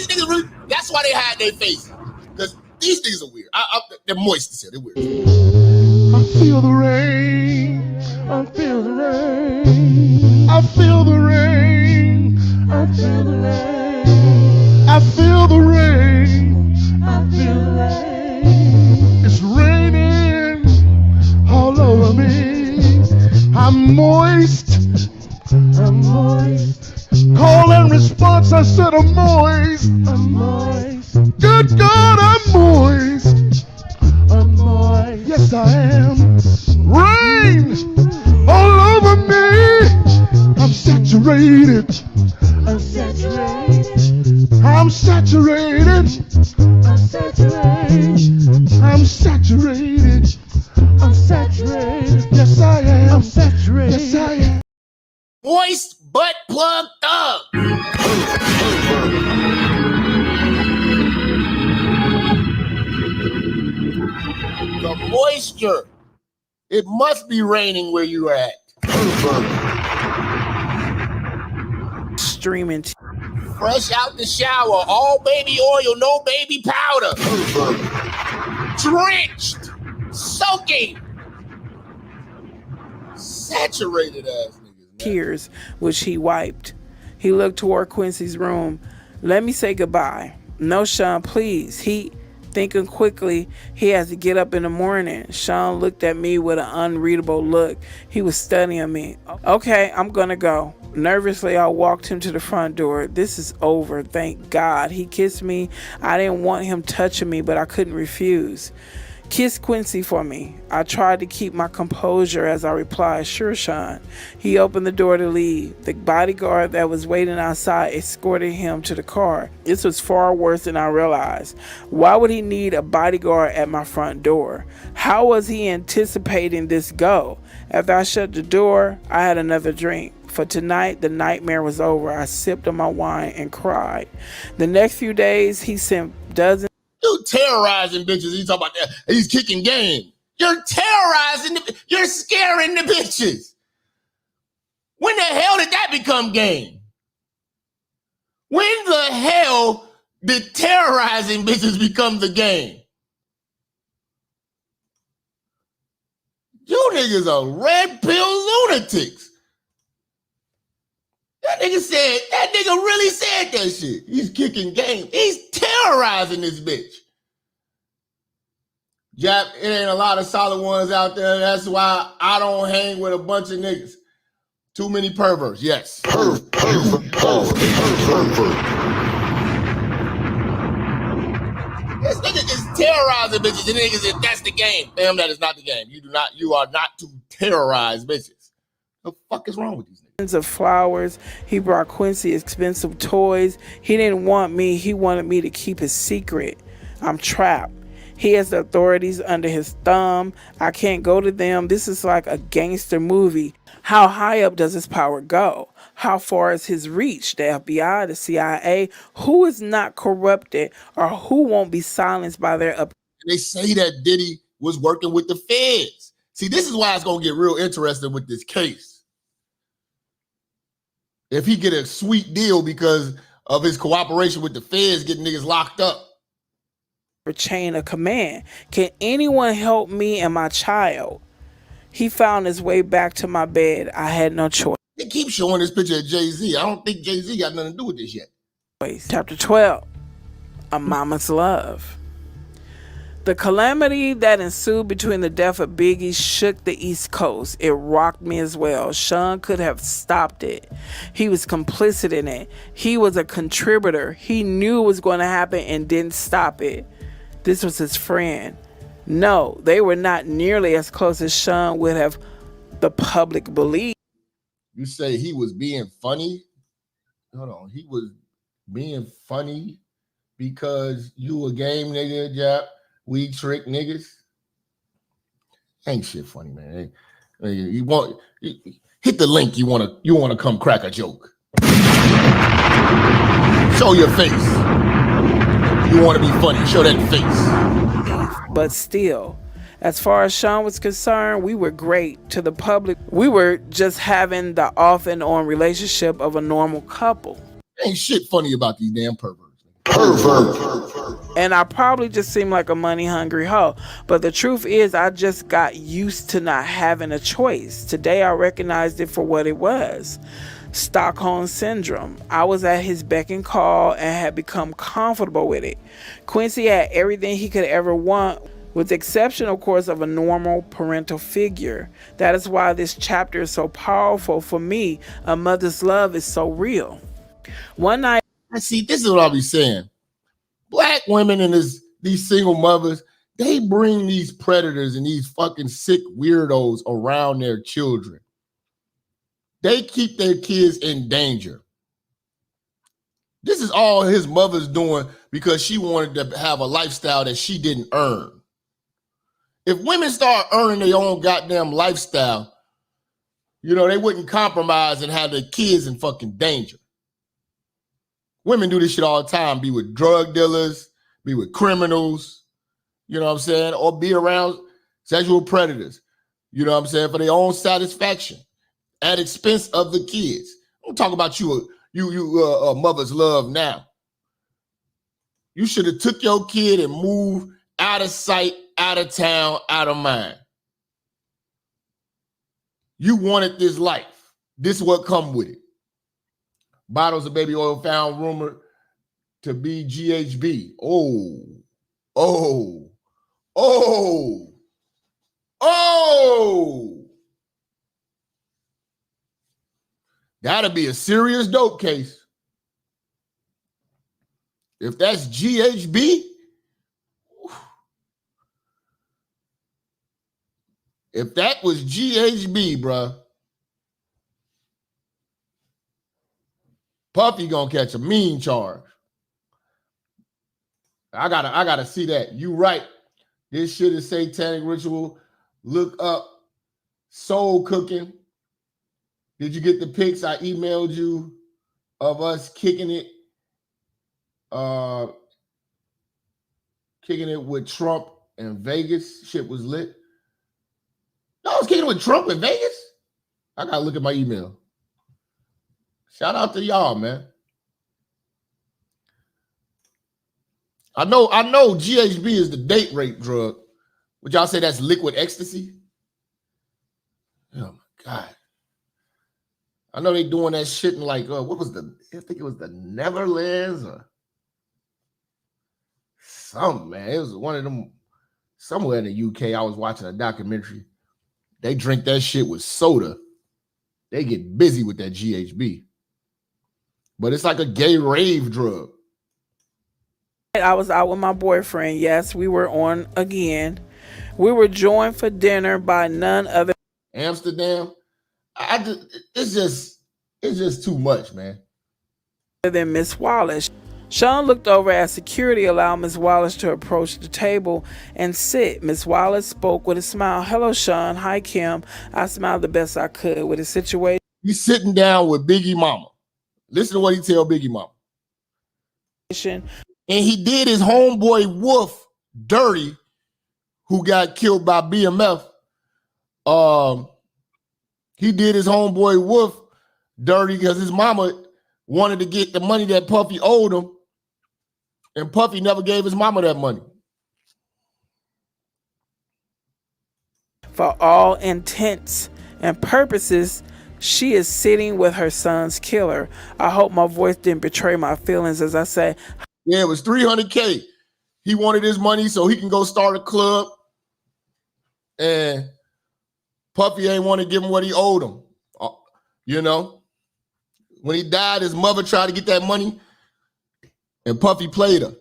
niggas really, that's why they hide their face. Because these niggas are weird. They're moist as hell. They're weird. I feel the rain. I feel the rain. I feel the rain. I feel the rain. I feel the rain. I feel the rain. It's raining all over me. I'm moist. I'm moist. Call and response, I said I'm moist. I'm moist. Good God, I'm moist. I'm moist. Yes, I am. Rain all over me. I'm saturated. I'm saturated. I'm saturated. I'm saturated. I'm saturated. I'm saturated. Yes, I am. I'm saturated. Yes, I am. Moist butt plugged up. The moisture. It must be raining where you at. Streaming. Fresh out the shower. All baby oil, no baby powder. Drenched. Soaking. Saturated ass niggas. Tears, which he wiped. He looked toward Quincy's room. Let me say goodbye. No, Sean, please. Thinking quickly, he has to get up in the morning. Sean looked at me with an unreadable look. He was studying me. Okay, I'm gonna go. Nervously, I walked him to the front door. This is over, thank God. He kissed me. I didn't want him touching me, but I couldn't refuse. Kiss Quincy for me. I tried to keep my composure as I replied, sure, Sean. He opened the door to leave. The bodyguard that was waiting outside escorted him to the car. This was far worse than I realized. Why would he need a bodyguard at my front door? How was he anticipating this go? After I shut the door, I had another drink. For tonight, the nightmare was over. I sipped on my wine and cried. The next few days, he sent dozens. You terrorizing bitches. He's talking about that. He's kicking game. You're terrorizing. You're scaring the bitches. When the hell did that become game? When the hell did terrorizing bitches become the game? You niggas are red pill lunatics. That nigga really said that shit. He's kicking game. He's terrorizing this bitch. Jap, it ain't a lot of solid ones out there. That's why I don't hang with a bunch of niggas. Too many perverts, yes. Pervert. This nigga is terrorizing bitches. The niggas said that's the game. Damn, that is not the game. You are not to terrorize bitches. The fuck is wrong with these niggas? Of flowers. He brought Quincy expensive toys. He didn't want me. He wanted me to keep his secret. I'm trapped. He has the authorities under his thumb. I can't go to them. This is like a gangster movie. How high up does his power go? How far is his reach? The FBI, the CIA, who is not corrupted or who won't be silenced by their They say that Diddy was working with the feds. See, this is why it's going to get real interesting with this case. If he get a sweet deal because of his cooperation with the feds getting niggas locked up. chain of command. Can anyone help me and my child? He found his way back to my bed. I had no choice. They keep showing this picture of Jay-Z. I don't think Jay-Z got nothing to do with this yet. Chapter 12, A Mama's Love. The calamity that ensued between the death of Biggie shook the East Coast. It rocked me as well. Sean could have stopped it. He was complicit in it. He was a contributor. He knew it was going to happen and didn't stop it. This was his friend. No, they were not nearly as close as Sean would have the public believed. You say he was being funny? Hold on. He was being funny because you a game nigga, Jap. We trick niggas. Ain't shit funny, man. Hey, you want hit the link. You wanna come crack a joke. Show your face. You want to be funny. Show that face. But still, as far as Sean was concerned, we were great. To the public, we were just having the off and on relationship of a normal couple. Ain't shit funny about these damn perverts. And I probably just seemed like a money-hungry hoe. But the truth is, I just got used to not having a choice. Today, I recognized it for what it was. Stockholm Syndrome. I was at his beck and call and had become comfortable with it. Quincy had everything he could ever want, with the exception, of course, of a normal parental figure. That is why this chapter is so powerful for me. A mother's love is so real. One night, I see, this is what I'll be saying. Black women and these single mothers, they bring these predators and these fucking sick weirdos around their children. They keep their kids in danger. This is all his mother's doing because she wanted to have a lifestyle that she didn't earn. If women start earning their own goddamn lifestyle, they wouldn't compromise and have their kids in fucking danger. Women do this shit all the time, be with drug dealers, be with criminals, you know what I'm saying? Or be around sexual predators, you know what I'm saying? For their own satisfaction at expense of the kids. I'm talking about you mother's love now. You should have took your kid and moved out of sight, out of town, out of mind. You wanted this life. This is what come with it. Bottles of baby oil found rumored. to be GHB. Oh. That'll be a serious dope case. If that's GHB, if that was GHB, bruh, Puffy gonna catch a mean charge. I gotta see that. You right. This shit is satanic ritual. Look up soul cooking. Did you get the pics I emailed you of us kicking it? Kicking it with Trump in Vegas. Shit was lit. No, I was kicking it with Trump in Vegas. I gotta look at my email. Shout out to y'all, man. I know GHB is the date rape drug. Would y'all say that's liquid ecstasy? Oh my God. I know they doing that shit in like, what was I think it was the Netherlands or something, man. It was one of them somewhere in the UK. I was watching a documentary. They drink that shit with soda. They get busy with that GHB. But it's like a gay rave drug. I was out with my boyfriend. Yes, we were on again. We were joined for dinner by none other Amsterdam. It's just too much, man. than Miss Wallace. Sean looked over as security allowed Miss Wallace to approach the table and sit. Miss Wallace spoke with a smile. Hello, Sean. Hi, Kim. I smiled the best I could with the situation. He's sitting down with Biggie Mama. Listen to what he tell Biggie Mama. And he did his homeboy Wolf dirty, who got killed by BMF. He did his homeboy Wolf dirty because his mama wanted to get the money that Puffy owed him, and Puffy never gave his mama that money. For all intents and purposes, she is sitting with her son's killer. I hope my voice didn't betray my feelings as I say. Yeah, it was $300K. He wanted his money so he can go start a club, and Puffy ain't want to give him what he owed him. You know, when he died, his mother tried to get that money, and Puffy played her.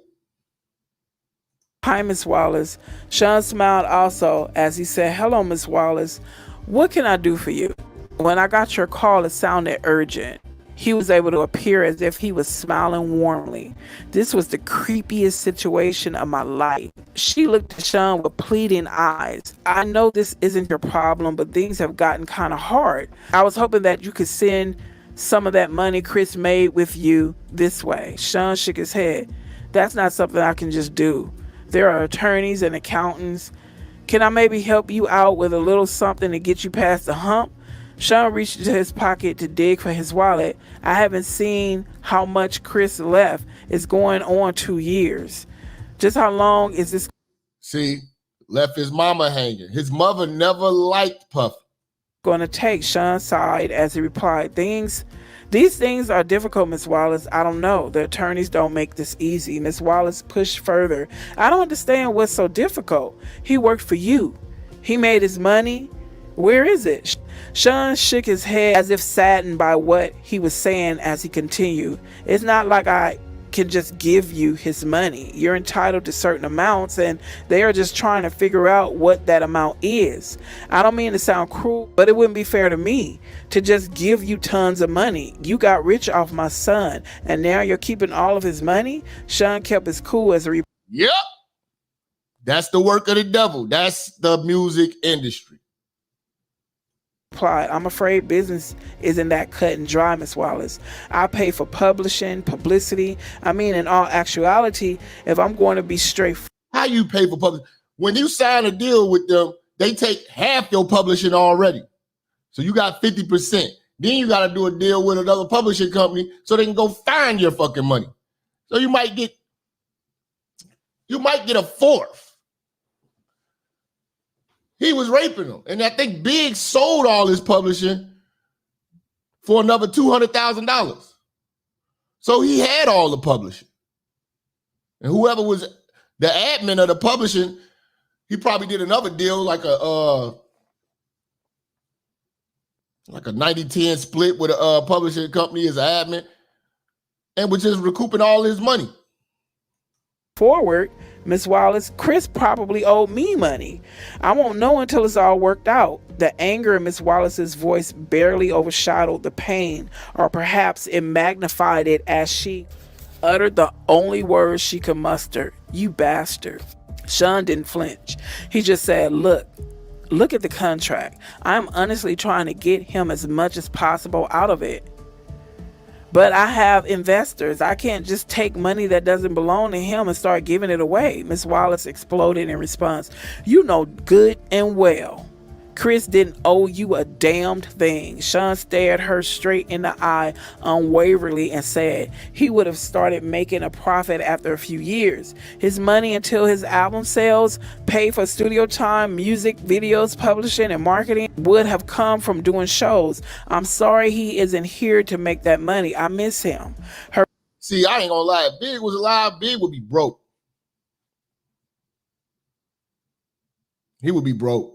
Hi, Miss Wallace. Sean smiled also as he said, hello, Miss Wallace. What can I do for you? When I got your call, it sounded urgent. He was able to appear as if he was smiling warmly. This was the creepiest situation of my life. She looked at Sean with pleading eyes. I know this isn't your problem, but things have gotten kind of hard. I was hoping that you could send some of that money Chris made with you this way. Sean shook his head. That's not something I can just do. There are attorneys and accountants. Can I maybe help you out with a little something to get you past the hump? Sean reached into his pocket to dig for his wallet. I haven't seen how much Chris left. It's going on 2 years. Just how long is this? See, left his mama hanging. His mother never liked Puffy. Going to take? Sean sighed as he replied, these things are difficult, Miss Wallace. I don't know. The attorneys don't make this easy. Miss Wallace pushed further. I don't understand what's so difficult. He worked for you. He made his money. Where is it? Sean shook his head as if saddened by what he was saying as he continued. It's not like I can just give you his money. You're entitled to certain amounts, and they are just trying to figure out what that amount is. I don't mean to sound cruel, but it wouldn't be fair to me to just give you tons of money. You got rich off my son, and now you're keeping all of his money? Sean kept his cool as a Yep. That's the work of the devil. That's the music industry. replied, I'm afraid business isn't that cut and dry, Miss Wallace. I pay for publishing, publicity. I mean, in all actuality, if I'm going to be straight. How you pay for publishing? When you sign a deal with them, they take half your publishing already. So you got 50%. Then you got to do a deal with another publishing company so they can go find your fucking money. So you might get a fourth. He was raping them. And I think Big sold all his publishing for another $200,000. So he had all the publishing. And whoever was the admin of the publishing, he probably did another deal like a 90-10 split with a publishing company as an admin and was just recouping all his money. Forward, Miss Wallace, Chris probably owed me money. I won't know until it's all worked out. The anger in Miss Wallace's voice barely overshadowed the pain, or perhaps it magnified it as she uttered the only words she could muster. You bastard. Sean didn't flinch. He just said, look at the contract. I'm honestly trying to get him as much as possible out of it. But I have investors. I can't just take money that doesn't belong to him and start giving it away. Miss Wallace exploded in response. You know good and well Chris didn't owe you a damned thing. Sean stared her straight in the eye unwaveringly and said he would have started making a profit after a few years. His money until his album sales, paid for studio time, music, videos, publishing, and marketing would have come from doing shows. I'm sorry he isn't here to make that money. I miss him. See, I ain't gonna lie. If Big was alive, Big would be broke. He would be broke.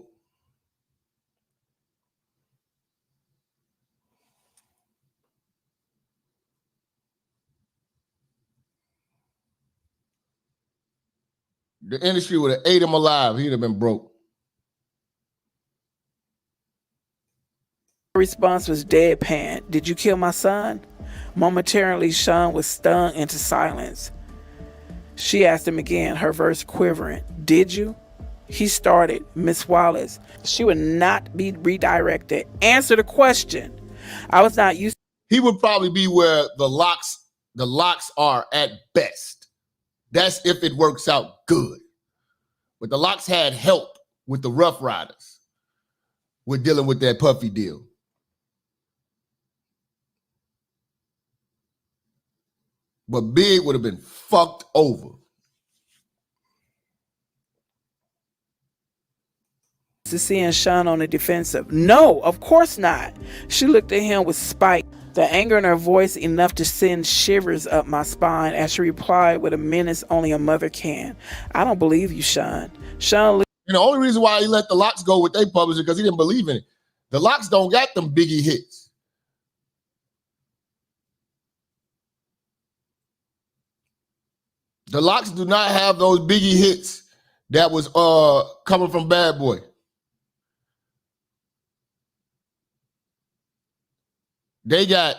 The industry would have ate him alive. He'd have been broke. Her response was deadpan. Did you kill my son? Momentarily, Sean was stung into silence. She asked him again, her voice quivering. Did you? He started. Miss Wallace. She would not be redirected. Answer the question. I was not used. He would probably be where the locks are at best. That's if it works out good. But the locks had help with the Rough Riders with dealing with that Puffy deal. But Big would have been fucked over. To seeing Sean on the defensive. No, of course not. She looked at him with spite, the anger in her voice enough to send shivers up my spine as she replied with a menace only a mother can. I don't believe you, Sean. Sean. And the only reason why he let the locks go with their publisher because he didn't believe in it. The locks don't got them Biggie hits. The locks do not have those Biggie hits that was coming from Bad Boy. They got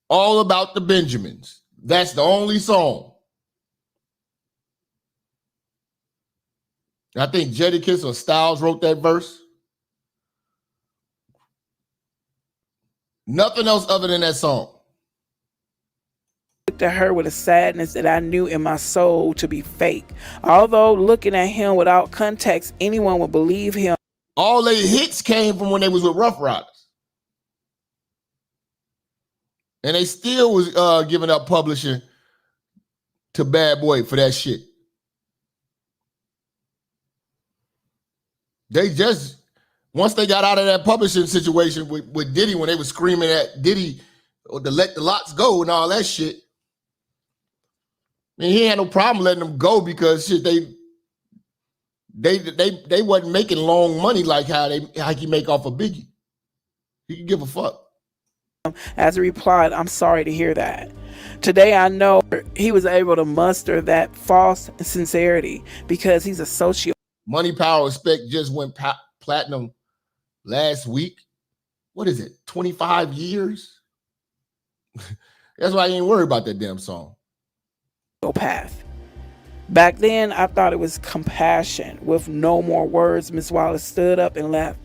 All About the Benjamins. That's the only song. I think Jadakiss or Styles wrote that verse. Nothing else other than that song. Looked at her with a sadness that I knew in my soul to be fake. Although looking at him without context, anyone would believe him. All their hits came from when they was with Rough Riders. And they still was giving up publishing to Bad Boy for that shit. They just, once they got out of that publishing situation with Diddy, when they were screaming at Diddy to let the lots go and all that shit, I mean, he had no problem letting them go because shit, they wasn't making long money like how he make off of Biggie. He could give a fuck. As he replied, I'm sorry to hear that. Today I know he was able to muster that false sincerity because he's a sociopath. Money, Power, Respect just went platinum last week. What is it, 25 years? That's why I ain't worried about that damn song. Path. Back then, I thought it was compassion. With no more words, Miss Wallace stood up and left.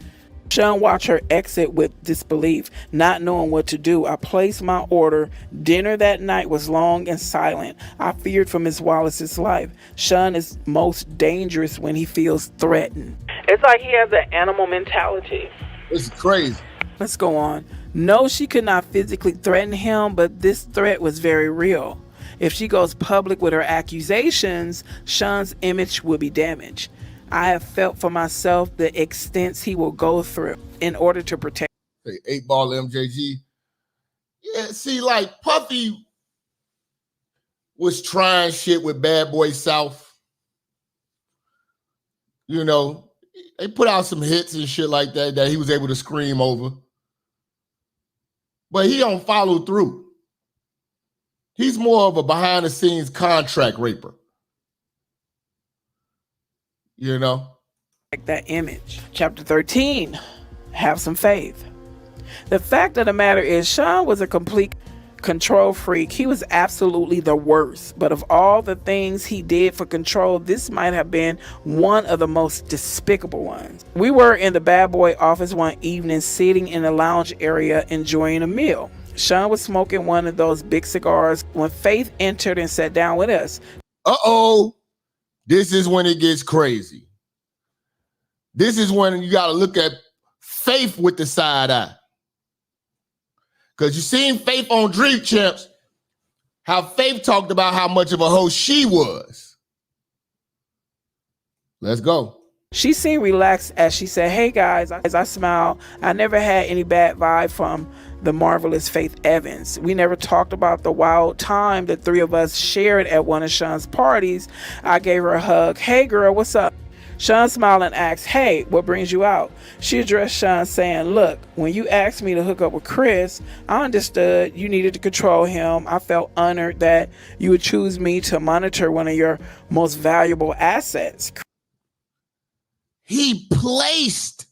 Sean watched her exit with disbelief, not knowing what to do. I placed my order. Dinner that night was long and silent. I feared for Miss Wallace's life. Sean is most dangerous when he feels threatened. It's like he has an animal mentality. This is crazy. Let's go on. No, she could not physically threaten him, but this threat was very real. If she goes public with her accusations, Sean's image will be damaged. I have felt for myself the extents he will go through in order to protect. Hey, 8-Ball MJG. Yeah, see, like Puffy was trying shit with Bad Boy South. You know, they put out some hits and shit like that that he was able to scream over. But he don't follow through. He's more of a behind-the-scenes contract raper. You know? Like that image. Chapter 13, have some faith. The fact of the matter is, Sean was a complete control freak. He was absolutely the worst. But of all the things he did for control, this might have been one of the most despicable ones. We were in the bad boy office one evening, sitting in the lounge area enjoying a meal. Sean was smoking one of those big cigars when Faith entered and sat down with us. Uh-oh. This is when it gets crazy. This is when you got to look at Faith with the side eye. Because you seen Faith on Dream Champs, how Faith talked about how much of a hoe she was. Let's go. She seemed relaxed as she said, "Hey guys," as I smiled. I never had any bad vibe from the marvelous Faith Evans. We never talked about the wild time the three of us shared at one of Sean's parties. I gave her a hug. "Hey girl, what's up?" Sean smiled and asked, "Hey, what brings you out?" She addressed Sean saying, "Look, when you asked me to hook up with Chris, I understood you needed to control him. I felt honored that you would choose me to monitor one of your most valuable assets." He placed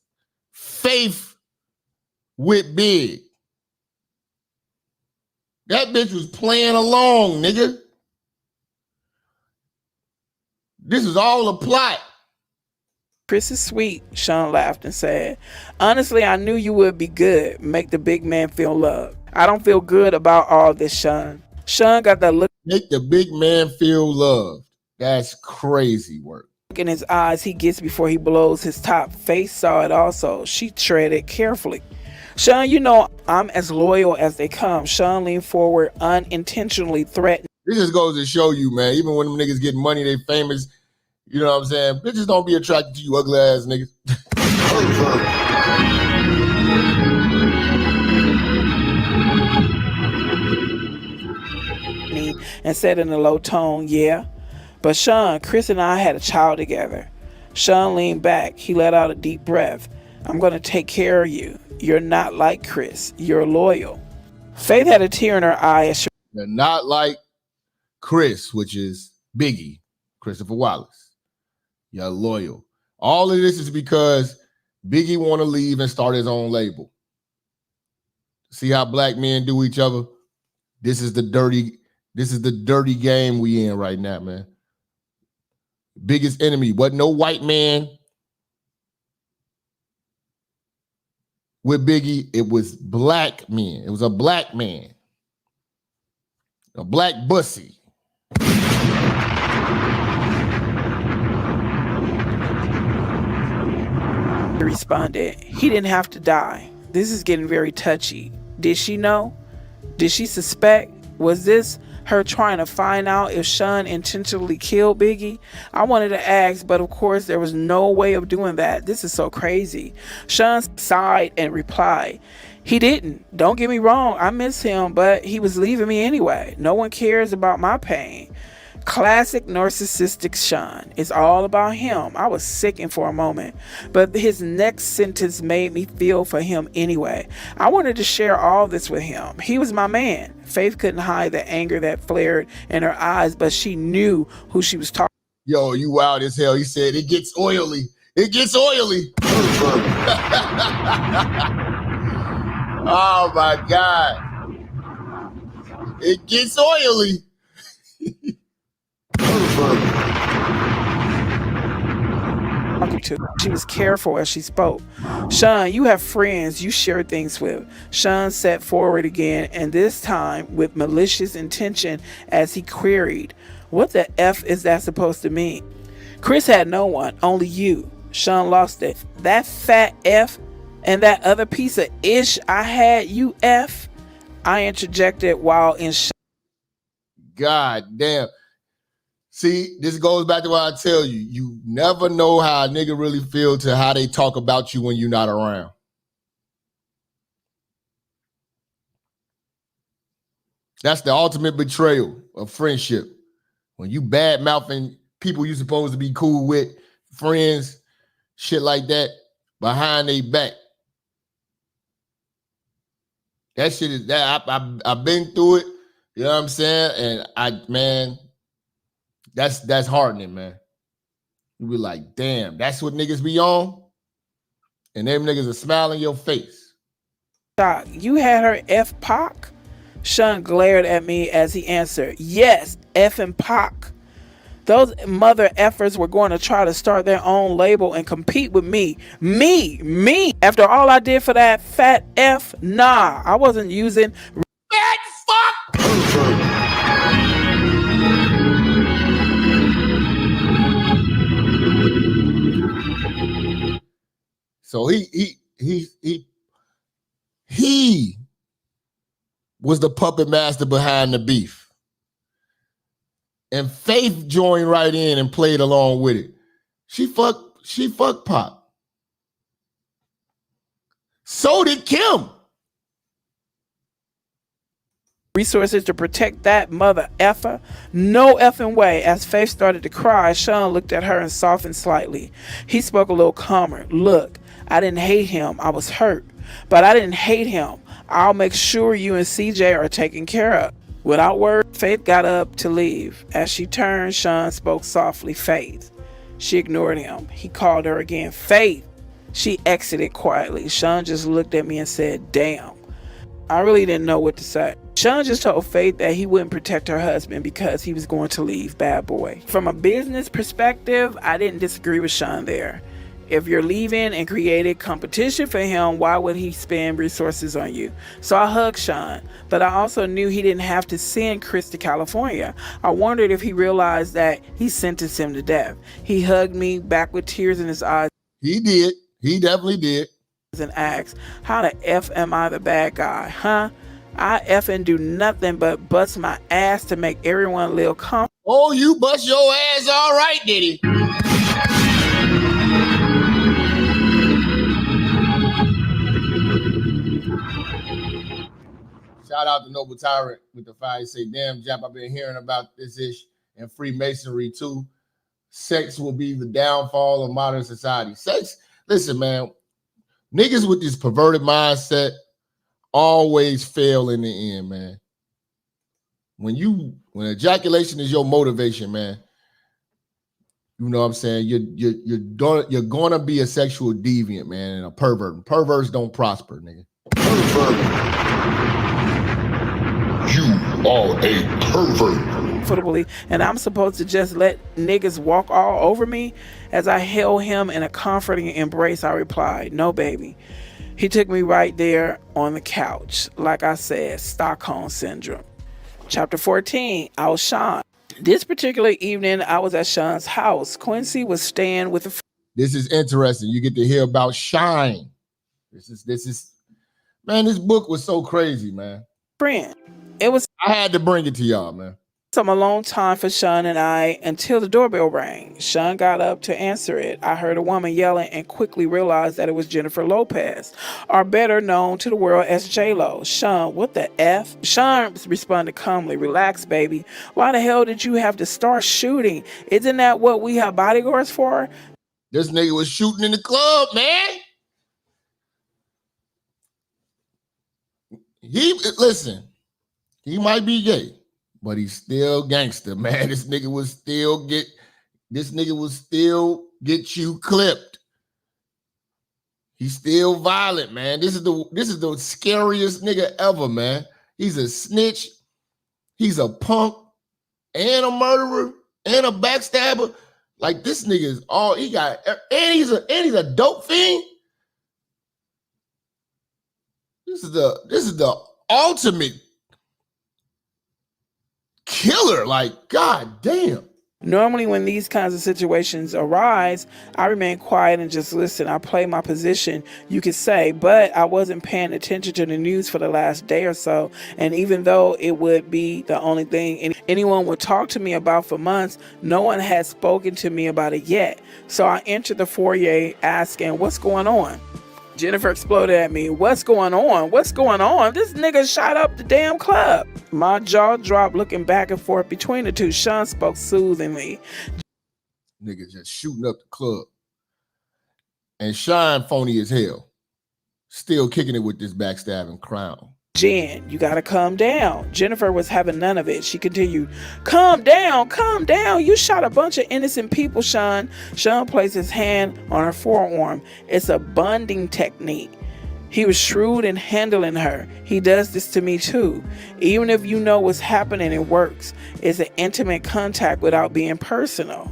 Faith with Big. That bitch was playing along, nigga. This is all a plot. "Chris is sweet," Sean laughed and said. "Honestly, I knew you would be good. Make the big man feel loved." "I don't feel good about all this, Sean." Sean got that look. Make the big man feel loved. That's crazy work. In his eyes he gets before he blows his top. Faith saw it also. She treaded carefully. "Sean, you know I'm as loyal as they come." Sean leaned forward, unintentionally threatened. This just goes to show you, man, even when them niggas get money, they famous. You know what I'm saying? Bitches don't be attracted to you ugly ass niggas. And said in a low tone, "Yeah. But Sean, Chris and I had a child together." Sean leaned back. He let out a deep breath. "I'm going to take care of you. You're not like Chris. You're loyal." Faith had a tear in her eye as she... They're not like Chris, which is Biggie, Christopher Wallace. You're loyal. All of this is because Biggie want to leave and start his own label. See how black men do each other? This is the dirty game we in right now, man. Biggest enemy wasn't no white man with Biggie. It was black men. It was a black man. A black bussy. He responded, "He didn't have to die. This is getting very touchy. Did she know? Did she suspect? Was this her trying to find out if Sean intentionally killed Biggie?" I wanted to ask, but of course there was no way of doing that. This is so crazy. Sean sighed and replied, "He didn't. Don't get me wrong. I miss him, but he was leaving me anyway. No one cares about my pain." Classic narcissistic Sean. It's all about him. I was sickened for a moment, but his next sentence made me feel for him anyway. I wanted to share all this with him. He was my man. Faith couldn't hide the anger that flared in her eyes, but she knew who she was talking. "Yo, you wild as hell." He said, "It gets oily. It gets oily." Oh my God. It gets oily. She was careful as she spoke. "Sean, you have friends you share things with." Sean sat forward again, and this time with malicious intention as he queried, "What the F is that supposed to mean?" "Chris had no one, only you." Sean lost it. "That fat F and that other piece of ish I had, you F?" I interjected while in shock. God damn. See, this goes back to what I tell you. You never know how a nigga really feel to how they talk about you when you're not around. That's the ultimate betrayal of friendship. When you bad mouthing people you supposed to be cool with, friends, shit like that, behind their back. That shit is that I've been through it. You know what I'm saying? And that's hardening, man. You be like, damn, that's what niggas be on, and them niggas are smiling in your face. Doc, you had her F Pac? Sean glared at me as he answered, yes, F and Pac. Those mother effers were going to try to start their own label and compete with me. Me. After all I did for that fat F, nah, I wasn't using fat fuck. So he was the puppet master behind the beef. And Faith joined right in and played along with it. She fucked Pop. So did Kim. Resources to protect that mother effer? No effing way. As Faith started to cry, Sean looked at her and softened slightly. He spoke a little calmer. Look, I didn't hate him. I was hurt. But I didn't hate him. I'll make sure you and CJ are taken care of. Without word, Faith got up to leave. As she turned, Sean spoke softly, Faith. She ignored him. He called her again, Faith. She exited quietly. Sean just looked at me and said, damn. I really didn't know what to say. Sean just told Faith that he wouldn't protect her husband because he was going to leave Bad Boy. From a business perspective, I didn't disagree with Sean there. If you're leaving and created competition for him, why would he spend resources on you? So I hugged Sean, but I also knew he didn't have to send Chris to California. I wondered if he realized that he sentenced him to death. He hugged me back with tears in his eyes. He did. He definitely did. And asked, how the F am I the bad guy, huh? I effing do nothing but bust my ass to make everyone live comfortable. Oh, you bust your ass all right, Diddy. Shout out to Noble Tyrant with the fire. Say, damn, Jap, I've been hearing about this ish and Freemasonry too. Sex will be the downfall of modern society. Sex, listen, man, niggas with this perverted mindset always fail in the end, man. When ejaculation is your motivation, man, you know what I'm saying? You're gonna be a sexual deviant, man, and a pervert. Perverts don't prosper, nigga. Pervert. You are a pervert. And I'm supposed to just let niggas walk all over me? As I held him in a comforting embrace, I replied, no, baby. He took me right there on the couch. Like I said, Stockholm Syndrome. Chapter 14, I was Sean. This particular evening, I was at Sean's house. Quincy was staying with a This is interesting. You get to hear about Shine. This is, man, this book was so crazy, man. friend. It was I had to bring it to y'all, man. some alone time for Sean and I until the doorbell rang. Sean got up to answer it. I heard a woman yelling and quickly realized that it was Jennifer Lopez, or better known to the world as J-Lo. Sean, what the F? Sean responded calmly, relax, baby. Why the hell did you have to start shooting? Isn't that what we have bodyguards for? This nigga was shooting in the club, man. Listen, he might be gay, but he's still gangster, man. This nigga will still get you clipped. He's still violent, man. This is the scariest nigga ever, man. He's a snitch, he's a punk, and a murderer, and a backstabber. Like, this nigga is all he got, and he's a dope fiend. This is the ultimate killer. Like, god damn. Normally when these kinds of situations arise, I remain quiet and just listen. I play my position, you could say, but I wasn't paying attention to the news for the last day or so. And even though it would be the only thing anyone would talk to me about for months, no one had spoken to me about it yet. So I entered the foyer asking, what's going on? Jennifer exploded at me. What's going on? What's going on? This nigga shot up the damn club. My jaw dropped looking back and forth between the two. Sean spoke soothingly. Nigga just shooting up the club. And Sean phony as hell. Still kicking it with this backstabbing crown. Jen, you gotta calm down. Jennifer was having none of it. She continued, calm down, calm down. You shot a bunch of innocent people, Sean. Sean placed his hand on her forearm. It's a bonding technique. He was shrewd in handling her. He does this to me too. Even if you know what's happening, it works. It's an intimate contact without being personal.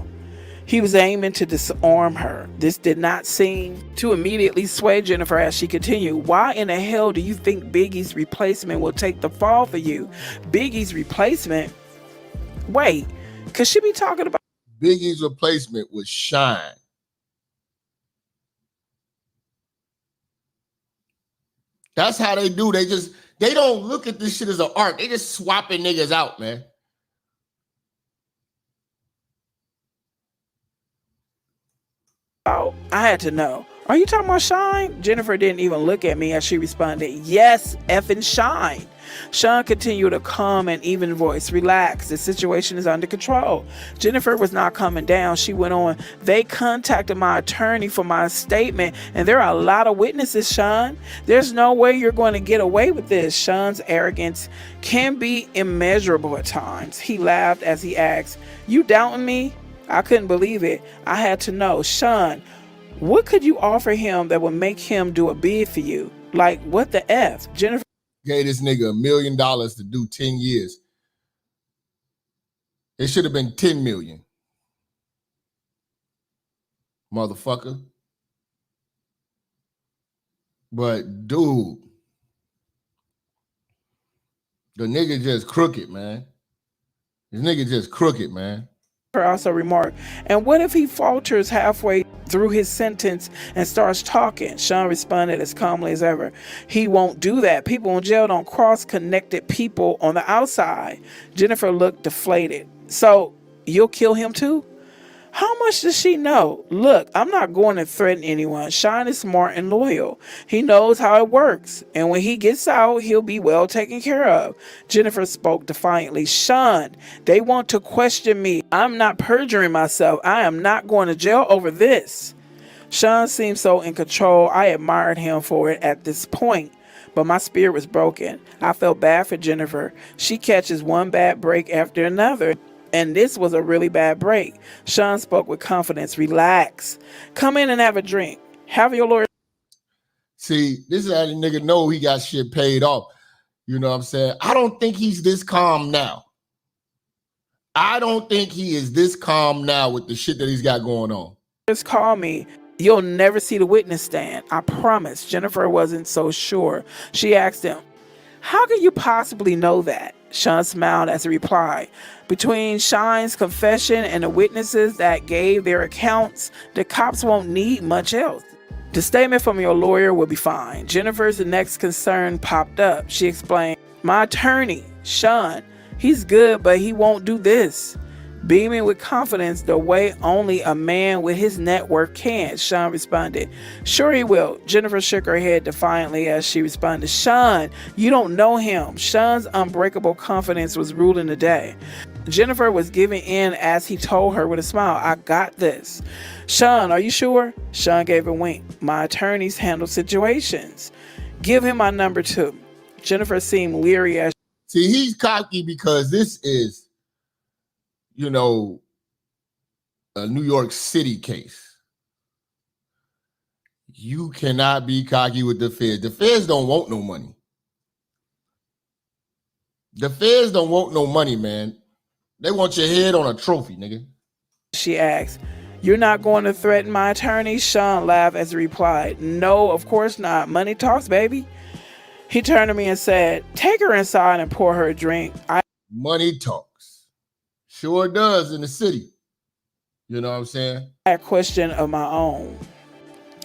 He was aiming to disarm her. This did not seem to immediately sway Jennifer as she continued. Why in the hell do you think Biggie's replacement will take the fall for you? Biggie's replacement? Wait, could she be talking about? Biggie's replacement was Shine. That's how they do. They don't look at this shit as an art. They just swapping niggas out, man. Oh, I had to know. Are you talking about Shine? Jennifer didn't even look at me as she responded, yes, effing Shine. Sean continued a calm and even voice. Relax, the situation is under control. Jennifer was not coming down. She went on, they contacted my attorney for my statement, and there are a lot of witnesses, Sean. There's no way you're going to get away with this. Sean's arrogance can be immeasurable at times. He laughed as he asked, you doubting me? I couldn't believe it. I had to know. Sean, what could you offer him that would make him do a bid for you? Like, what the F? Jennifer gave this nigga $1 million to do 10 years. It should have been 10 million. Motherfucker. But, dude, the nigga just crooked, man. This nigga just crooked, man. Also remarked, and what if he falters halfway through his sentence and starts talking? Sean responded as calmly as ever. He won't do that. People in jail don't cross-connected people on the outside. Jennifer looked deflated. So you'll kill him too? How much does she know? Look, I'm not going to threaten anyone. Sean is smart and loyal. He knows how it works. And when he gets out, he'll be well taken care of. Jennifer spoke defiantly. Sean, they want to question me. I'm not perjuring myself. I am not going to jail over this. Sean seemed so in control. I admired him for it at this point. But my spirit was broken. I felt bad for Jennifer. She catches one bad break after another. And this was a really bad break. Sean spoke with confidence. Relax. Come in and have a drink. Have your lawyer. See, this is how the nigga know he got shit paid off. You know what I'm saying? I don't think he's this calm now. I don't think he is this calm now with the shit that he's got going on. Just call me. You'll never see the witness stand. I promise. Jennifer wasn't so sure. She asked him, how could you possibly know that? Sean smiled as he replied, between Shine's confession and the witnesses that gave their accounts, the cops won't need much else. The statement from your lawyer will be fine. Jennifer's next concern popped up. She explained, my attorney, Sean, he's good, but he won't do this. Beaming with confidence the way only a man with his network can, Sean responded, sure he will. Jennifer shook her head defiantly as she responded, Sean, you don't know him. Sean's unbreakable confidence was ruling the day. Jennifer was giving in as he told her with a smile, I got this. Sean, are you sure? Sean gave a wink. My attorneys handle situations. Give him my number too. Jennifer seemed leery as see, he's cocky because this is, you know, a New York City case. You cannot be cocky with the feds. The feds don't want no money. The feds don't want no money, man. They want your head on a trophy, nigga. She asked, you're not going to threaten my attorney? Sean laughed as he replied, no, of course not. Money talks, baby. He turned to me and said, take her inside and pour her a drink. Money talks. Sure does in the city. You know what I'm saying? I had a question of my own.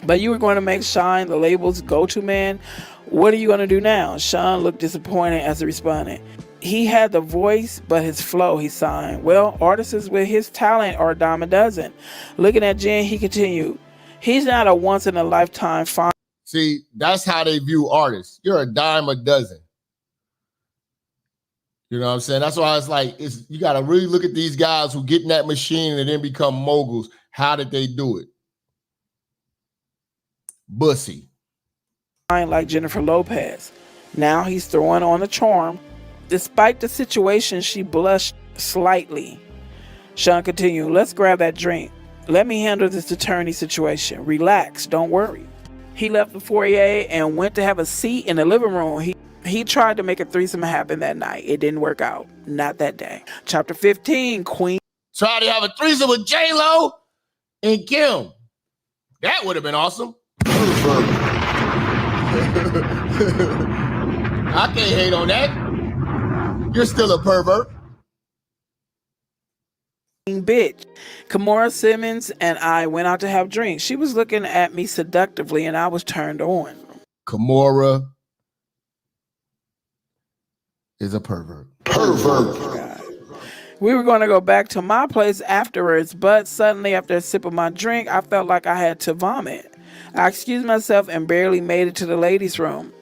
But you were going to make Shine the label's go-to man. What are you going to do now? Sean looked disappointed as he responded. He had the voice, but his flow, he signed. Well, artists with his talent are a dime a dozen. Looking at Jen, he continued, he's not a once-in-a-lifetime find. See, that's how they view artists. You're a dime a dozen. You know what I'm saying? That's why it's like, you got to really look at these guys who get in that machine and then become moguls. How did they do it? Bussy. Like Jennifer Lopez. Now he's throwing on a charm. Despite the situation, she blushed slightly. Sean continued, let's grab that drink. Let me handle this attorney situation. Relax, don't worry. He left the foyer and went to have a seat in the living room. He tried to make a threesome happen that night. It didn't work out. Not that day. Chapter 15, Queen. Tried to have a threesome with J-Lo and Kim. That would have been awesome. I can't hate on that. You're still a pervert. Bitch. Kimora Simmons and I went out to have drinks. She was looking at me seductively and I was turned on. Kimora is a pervert. We were going to go back to my place afterwards, but suddenly after a sip of my drink, I felt like I had to vomit. I excused myself and barely made it to the ladies' room.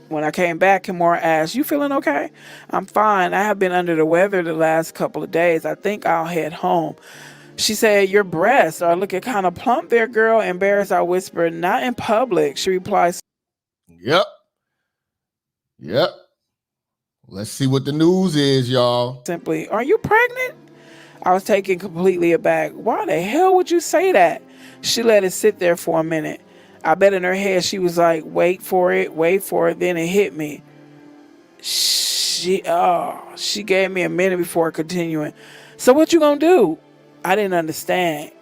When I came back, Kimora asked, you feeling okay? I'm fine. I have been under the weather the last couple of days. I think I'll head home. She said, your breasts are looking kind of plump there, girl. Embarrassed, I whispered, not in public. She replied, Yep. Let's see what the news is, y'all. simply, are you pregnant? I was taken completely aback. Why the hell would you say that? She let it sit there for a minute. I bet in her head she was like, wait for it. Then it hit me. She gave me a minute before continuing. So what you gonna do? I didn't understand.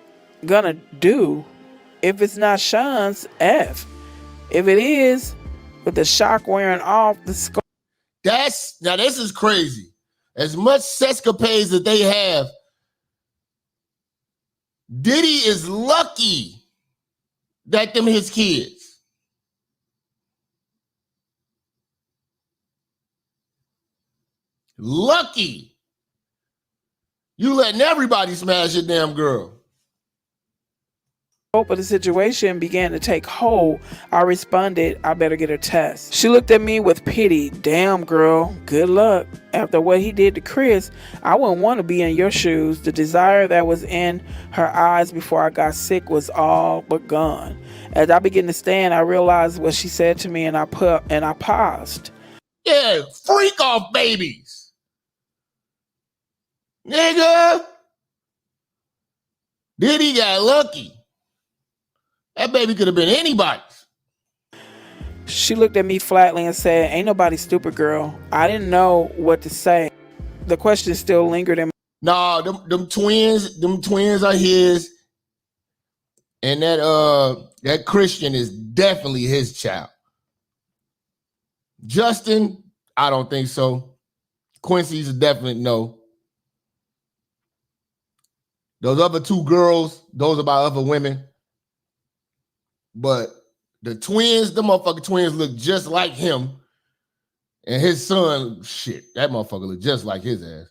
Gonna do? If it's not Sean's, F. If it is, with the shock wearing off, the skull. Now this is crazy. As much sexcapades that they have, Diddy is lucky that them his kids. Lucky. You letting everybody smash your damn girl. Hope of the situation began to take hold. I responded, I better get a test. She looked at me with pity. Damn, girl, good luck. After what he did to Chris, I wouldn't want to be in your shoes. The desire that was in her eyes before I got sick was all but gone. As I began to stand, I realized what she said to me and I paused. Yeah, freak off babies. Nigga. Diddy got lucky. That baby could have been anybody's. She looked at me flatly and said, ain't nobody stupid, girl. I didn't know what to say. The question still lingered in my... Nah, them twins are his. And that Christian is definitely his child. Justin, I don't think so. Quincy's a definite no. Those other two girls, those are by other women. But the twins, the motherfucking twins look just like him. And his son, shit, that motherfucker look just like his ass.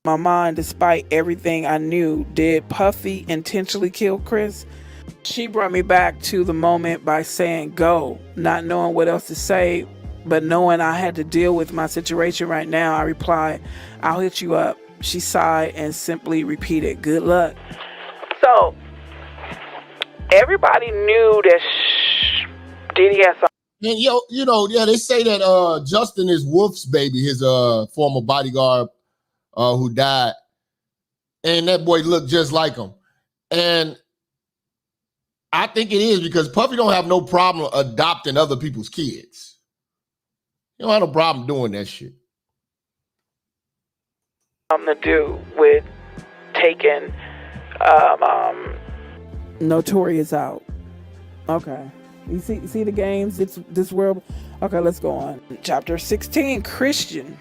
My mind, despite everything I knew, did Puffy intentionally kill Chris? She brought me back to the moment by saying go, not knowing what else to say, but knowing I had to deal with my situation right now. I replied, I'll hit you up. She sighed and simply repeated, good luck. So, everybody knew that Diddy had something. And they say that Justin is Wolf's baby, his former bodyguard who died. And that boy looked just like him. And I think it is because Puffy don't have no problem adopting other people's kids. He don't have no problem doing that shit. To do with taking Notorious out. Okay. You see the games, this world. Okay, let's go on. Chapter 16, Christian.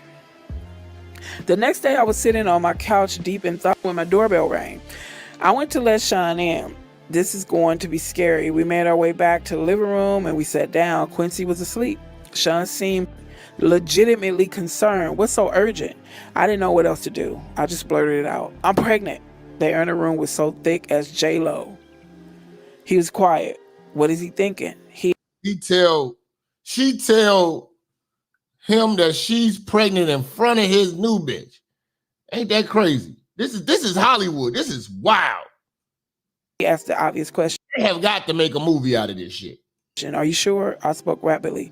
The next day I was sitting on my couch deep in thought when my doorbell rang. I went to let Sean in. This is going to be scary. We made our way back to the living room and we sat down. Quincy was asleep. Sean seemed legitimately concerned. What's so urgent? I didn't know what else to do. I just blurted it out. I'm pregnant. The air in the room was so thick as J-Lo. He was quiet. What is he thinking? she tell him that she's pregnant in front of his new bitch. Ain't that crazy? This is Hollywood. This is wild. He asked the obvious question. They have got to make a movie out of this shit. Are you sure? I spoke rapidly.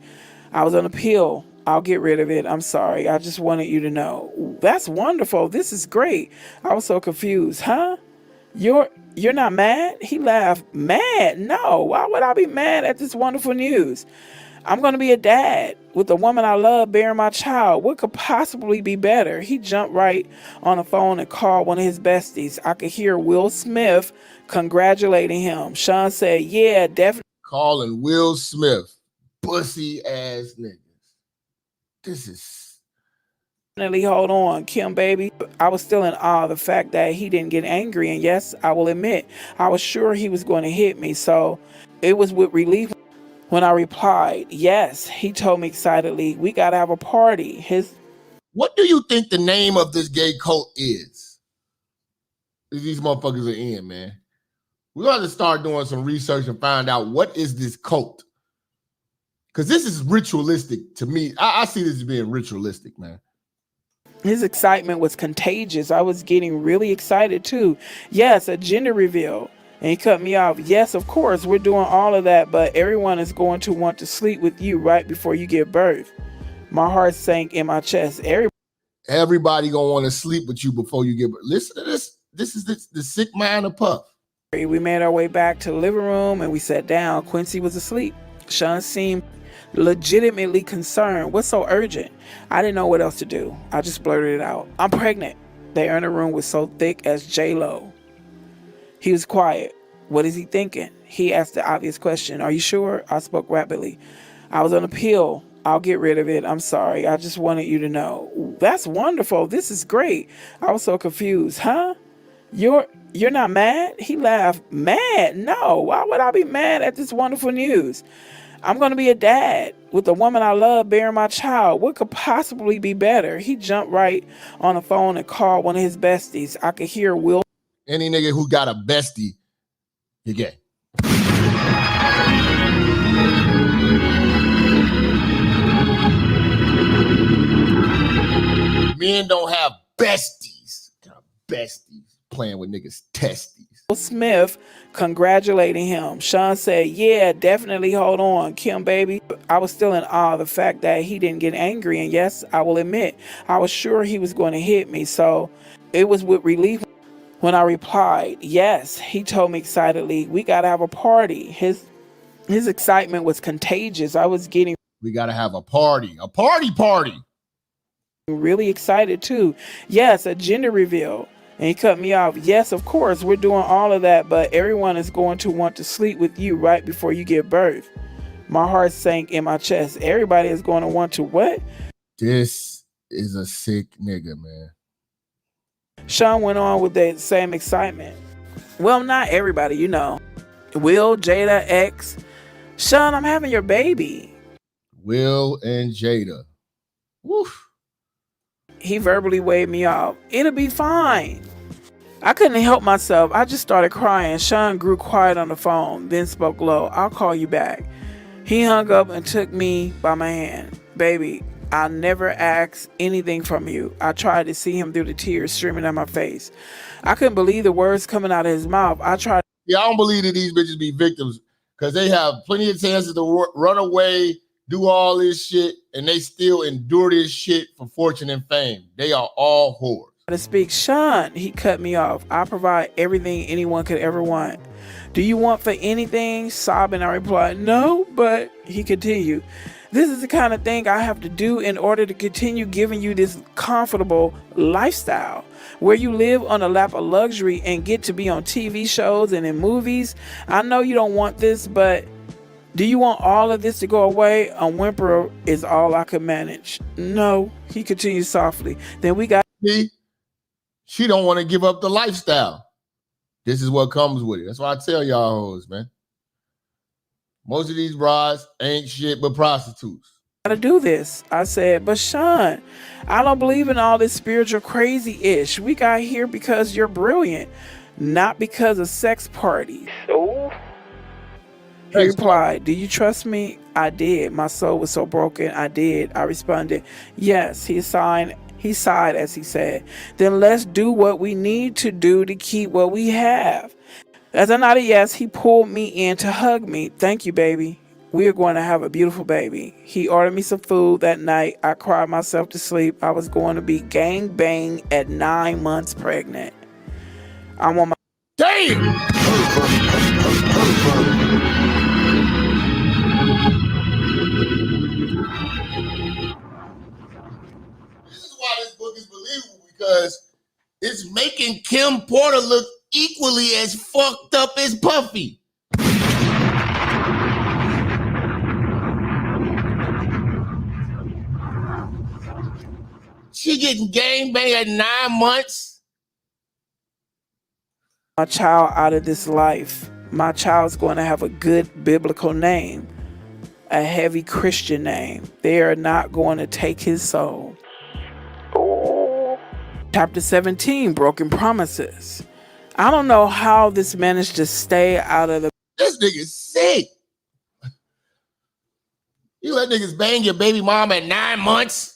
I was on a pill. I'll get rid of it. I'm sorry. I just wanted you to know. That's wonderful. This is great. I was so confused. Huh? You're not mad? He laughed. Mad? No. Why would I be mad at this wonderful news? I'm going to be a dad with the woman I love bearing my child. What could possibly be better? He jumped right on the phone and called one of his besties. I could hear Will Smith congratulating him. Sean said, yeah, definitely. Calling Will Smith pussy ass niggas. This is Definitely, hold on, Kim, baby. I was still in awe of the fact that he didn't get angry. And yes, I will admit, I was sure he was going to hit me. So it was with relief when I replied, yes. He told me excitedly, we got to have a party. What do you think the name of this gay cult is? These motherfuckers are in, man. We got to start doing some research and find out what is this cult. Because this is ritualistic to me. I see this as being ritualistic, man. His excitement was contagious. I was getting really excited too. Yes, a gender reveal. And he cut me off. Yes, of course, we're doing all of that, but everyone is going to want to sleep with you right before you give birth. My heart sank in my chest. Everybody gonna want to sleep with you before you give birth. Listen to this. This is the sick mind of Puff. We made our way back to the living room and we sat down. Quincy was asleep. Sean seemed legitimately concerned. What's so urgent? I didn't know what else to do. I just blurted it out. I'm pregnant. The air in the room was so thick as J-Lo. He was quiet. What is he thinking? He asked the obvious question. Are you sure? I spoke rapidly. I was on a pill. I'll get rid of it. I'm sorry. I just wanted you to know. That's wonderful. This is great. I was so confused. Huh? You're not mad? He laughed. Mad? No. Why would I be mad at this wonderful news? I'm going to be a dad with the woman I love bearing my child. What could possibly be better? He jumped right on the phone and called one of his besties. I could hear Will. Any nigga who got a bestie, you gay. Men don't have besties. Got besties playing with niggas' testes. Will Smith congratulating him. Sean said, yeah, definitely, hold on, Kim, baby. I was still in awe of the fact that he didn't get angry. And yes, I will admit, I was sure he was going to hit me. So it was with relief when I replied, yes. He told me excitedly, we got to have a party. His excitement was contagious. I was getting we got to have a party. A party. Really excited too. Yes, a gender reveal. And he cut me off. Yes, of course, we're doing all of that, but everyone is going to want to sleep with you right before you give birth. My heart sank in my chest. Everybody is going to want to what? This is a sick nigga, man. Sean went on with that same excitement. Well, not everybody, you know. Will, Jada, X. Sean, I'm having your baby. Will and Jada. Woof. He verbally waved me off. It'll be fine. I couldn't help myself. I just started crying. Sean grew quiet on the phone, then spoke low. I'll call you back. He hung up and took me by my hand. Baby, I'll never ask anything from you. I tried to see him through the tears streaming down my face. I couldn't believe the words coming out of his mouth. I tried. Yeah, I don't believe that these bitches be victims because they have plenty of chances to run away, do all this shit, and they still endure this shit for fortune and fame. They are all whores. To speak. Sean, he cut me off. I provide everything anyone could ever want. Do you want for anything? Sobbing, I replied, no, but he continued. This is the kind of thing I have to do in order to continue giving you this comfortable lifestyle where you live on a lap of luxury and get to be on TV shows and in movies. I know you don't want this, but do you want all of this to go away? A whimper is all I could manage. No, he continued softly. Then we got. See, she don't want to give up the lifestyle. This is what comes with it. That's why I tell y'all hoes, man. Most of these brides ain't shit but prostitutes. To do this, I said, but Sean, I don't believe in all this spiritual crazy-ish. We got here because you're brilliant, not because of sex parties. Oh. He replied, "Do you trust me?" I did. My soul was so broken. I did. I responded, "Yes." He sighed as he said, "Then let's do what we need to do to keep what we have." As I nodded yes, he pulled me in to hug me. "Thank you, baby. We are going to have a beautiful baby." He ordered me some food that night. I cried myself to sleep. I was going to be gang bang at 9 months pregnant. I'm on my Damn! This is why this book is believable, because it's making Kim Porter look equally as fucked up as Puffy. She getting gangbanged at 9 months. my child out of this life. My child's going to have a good biblical name, a heavy Christian name. They are not going to take his soul. Chapter 17, Broken Promises. I don't know how this managed to stay out of the... This nigga's sick. You let niggas bang your baby mom at 9 months?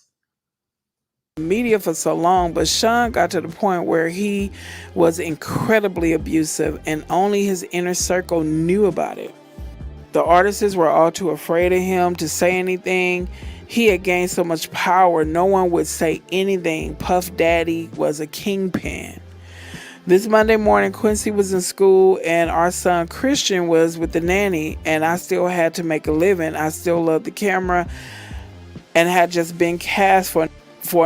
media for so long, but Sean got to the point where he was incredibly abusive and only his inner circle knew about it. The artists were all too afraid of him to say anything. He had gained so much power, no one would say anything. Puff Daddy was a kingpin. This Monday morning, Quincy was in school and our son Christian was with the nanny, and I still had to make a living. I still loved the camera and had just been cast for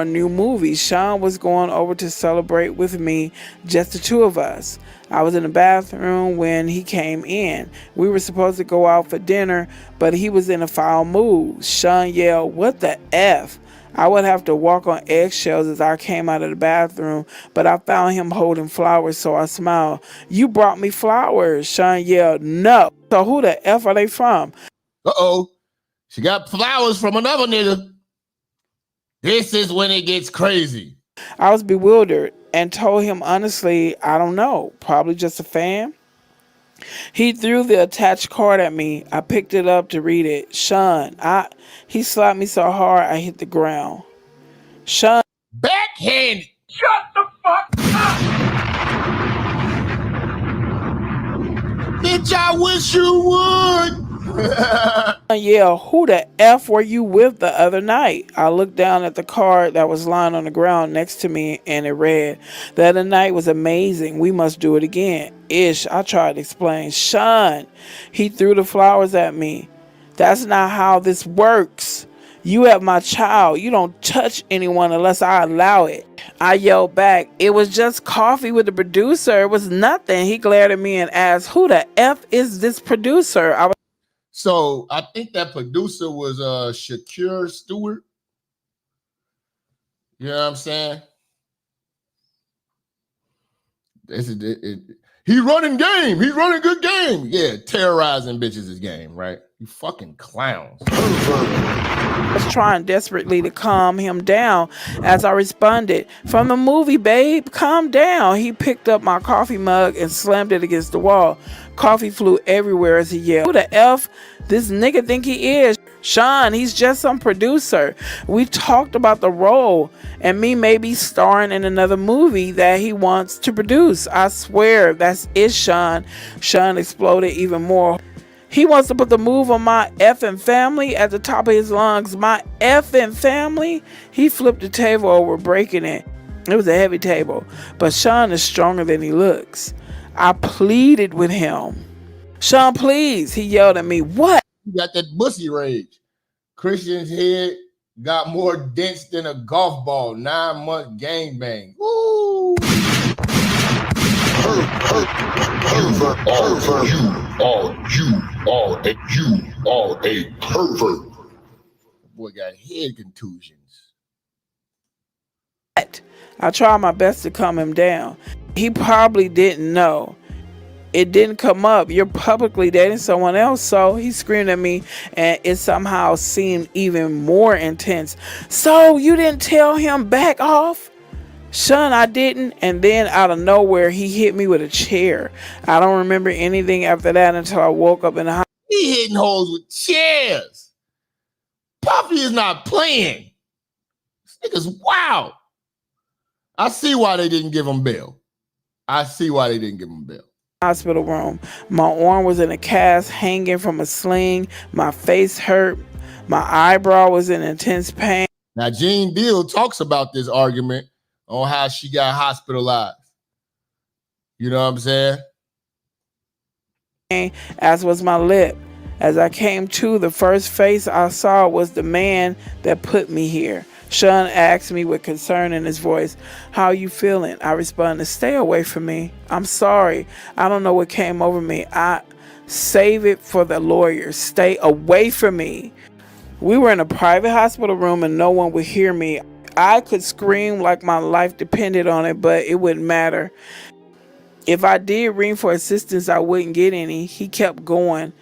a new movie. Sean was going over to celebrate with me, just the two of us. I was in the bathroom when he came in. We were supposed to go out for dinner, but he was in a foul mood. Sean yelled, "What the F?" I would have to walk on eggshells as I came out of the bathroom, but I found him holding flowers, so I smiled. "You brought me flowers," Sean yelled. "No." "So who the F are they from?" Uh-oh. She got flowers from another nigga. This is when it gets crazy. I was bewildered and told him honestly, I don't know, probably just a fan. He threw the attached card at me. I picked it up to read it. Sean, he slapped me so hard I hit the ground. Sean, backhand. Shut the fuck up. Bitch, I wish you would. Yeah, who the F were you with the other night? I looked down at the card that was lying on the ground next to me and it read, "The other night was amazing. We must do it again." Ish, I tried to explain. Sean, he threw the flowers at me. "That's not how this works. You have my child. You don't touch anyone unless I allow it." I yelled back, "It was just coffee with the producer. It was nothing." He glared at me and asked, "Who the F is this producer?" So I think that producer was Shakur Stewart. You know what I'm saying? This is it. He running game. He's running good game. Yeah, terrorizing bitches is game, right? You fucking clowns. I was trying desperately to calm him down as I responded, "From the movie, babe, calm down." He picked up my coffee mug and slammed it against the wall. Coffee flew everywhere as he yelled, "Who the F this nigga think he is? Sean, he's just some producer. We talked about the role and me maybe starring in another movie that he wants to produce. I swear that's it, Sean." Sean exploded even more. "He wants to put the move on my effing family," at the top of his lungs. "My effing family?" He flipped the table over, breaking it. It was a heavy table, but Sean is stronger than he looks. I pleaded with him. "Sean, please." He yelled at me. "What?" You got that bussy rage. Christian's head got more dense than a golf ball. 9-month gangbang. Woo! You are a pervert. Boy got head contusions. I tried my best to calm him down. He probably didn't know. It didn't come up. "You're publicly dating someone else." So he screamed at me and it somehow seemed even more intense. "So you didn't tell him back off?" "Son, I didn't." And then out of nowhere, he hit me with a chair. I don't remember anything after that until I woke up in the hospital. He hitting holes with chairs. Puffy is not playing. This nigga's wow. I see why they didn't give him bail. Hospital room. My arm was in a cast hanging from a sling. My face hurt. My eyebrow was in intense pain. Now, Gene Deal talks about this argument on how she got hospitalized. You know what I'm saying? As was my lip. As I came to, the first face I saw was the man that put me here. Sean asked me with concern in his voice, "How are you feeling?" I responded, "Stay away from me. I'm sorry. I don't know what came over me. Save it for the lawyers. Stay away from me." We were in a private hospital room and no one would hear me. I could scream like my life depended on it, but it wouldn't matter. If I did ring for assistance, I wouldn't get any. He kept going.